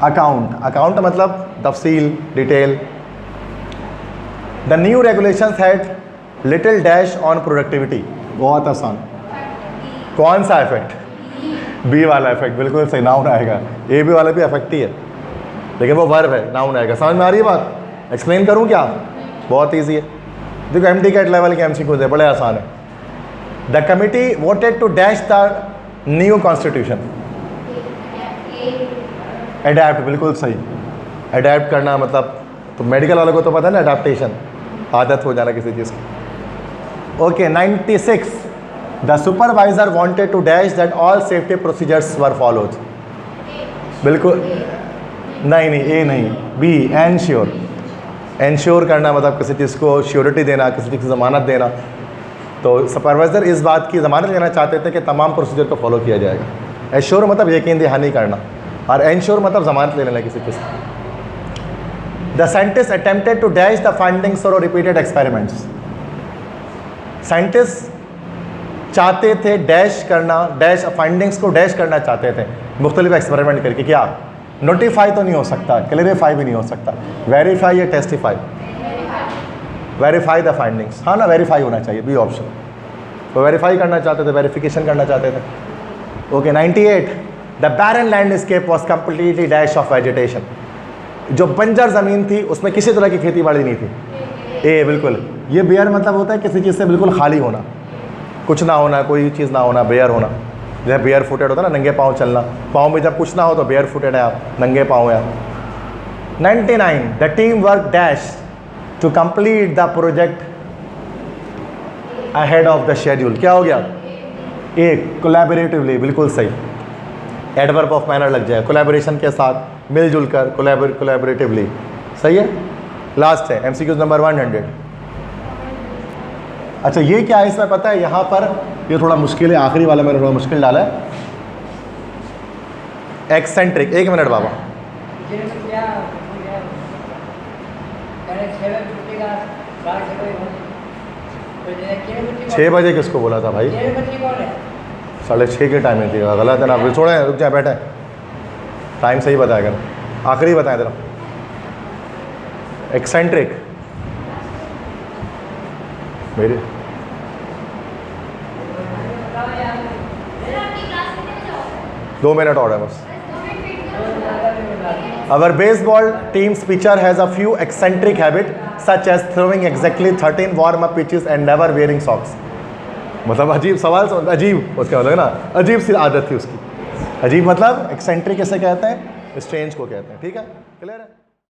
अकाउंट, अकाउंट मतलब तफसील, detail. The new regulations had little dash on productivity. बहुत आसान, कौन सा इफेक्ट? बी वाला इफेक्ट, बिल्कुल सही, नाउन आएगा। ए बी वाला भी इफेक्ट ही है, लेकिन वो वर्ब है, नाउन आएगा। समझ में आ रही है बात? एक्सप्लेन करूँ क्या? बहुत ईजी है, देखो MD लेवल के MCQs है, बड़े आसान है। The committee voted to dash the new constitution. Adept, बिल्कुल सही, अडेप्ट करना मतलब, तो मेडिकल वालों को तो पता है ना, अडेप्टेशन, आदत हो जाना किसी चीज़ की। Okay, 96, the supervisor wanted to dash that all safety procedures were followed. बिल्कुल नहीं, ए नहीं, बी, एनश्योर। एनश्योर करना मतलब किसी चीज़ को श्योरिटी देना, किसी चीज़ की ज़मानत देना। तो सुपरवाइज़र इस बात की ज़मानत लेना चाहते थे कि तमाम प्रोसीजर को फॉलो किया जाएगा। एश्योर मतलब यकीन दहानी करना, और एनश्योर मतलब ज़मानत ले लेना किसी चीज़ की। The scientist attempted to dash the findings और रिपीटेड एक्सपेरिमेंट्स। साइंटिस्ट चाहते थे डैश करना, डैश फाइंडिंग्स को डैश करना चाहते थे मुख्तलिफ एक्सपेरिमेंट करके। क्या? नोटिफाई तो नहीं हो सकता, क्लेरिफाई भी नहीं हो सकता, वेरीफाई या टेस्टिफाई? वेरीफाई द फाइंडिंग्स, हाँ ना, वेरीफाई होना चाहिए, बी ऑप्शन। तो वेरीफाई करना चाहते थे, वेरिफिकेशन करना चाहते थे। Okay, 98, the barren landscape was completely dash of vegetation. जो बंजर ज़मीन थी उसमें किसी तरह की खेती बाड़ी नहीं थी। ए, बिल्कुल, ये बेयर मतलब होता है किसी चीज़ से बिल्कुल खाली होना, कुछ ना होना, कोई चीज़ ना होना, बेयर होना। जैसे बेयर फुटेड होता है ना, नंगे पाँव चलना, पाँव में जब कुछ ना हो तो बेयर फुटेड है आप, नंगे पाँव है। 99, the team work dash to complete the project ahead of the schedule. क्या हो गया? ए, कोलैबोरेटिवली, बिल्कुल सही, एडवर्ब ऑफ मैनर लग जाए, कोलैबोरेशन के साथ, मिलजुल कर, कोलैबोरेटिवली, सही है। लास्ट है MCQ नंबर 100। अच्छा, ये क्या है इसमें पता है? यहाँ पर ये थोड़ा मुश्किल है, आखिरी वाला मैंने थोड़ा मुश्किल डाला है। एक्सेंट्रिक, 1 मिनट बाबा। 6 बजे किसको बोला था भाई? 6:30 की टाइमिंग थी, गलत है ना, अभी छोड़े, रुक जाए, बैठे, टाइम सही बताया कर, आखिरी बताया जरा। एक्सेंट्रिक मेरे 2 मिनट और है बस। Our baseball team's pitcher has a few eccentric habits such as throwing exactly 13 warm-up pitches and never wearing socks. मतलब अजीब सवाल, अजीब उसका मतलब ना, अजीब सी आदत थी उसकी। अजीब मतलब एक्सेंट्रिक कैसे कहते हैं? स्ट्रेंज को कहते हैं। ठीक है, क्लियर है?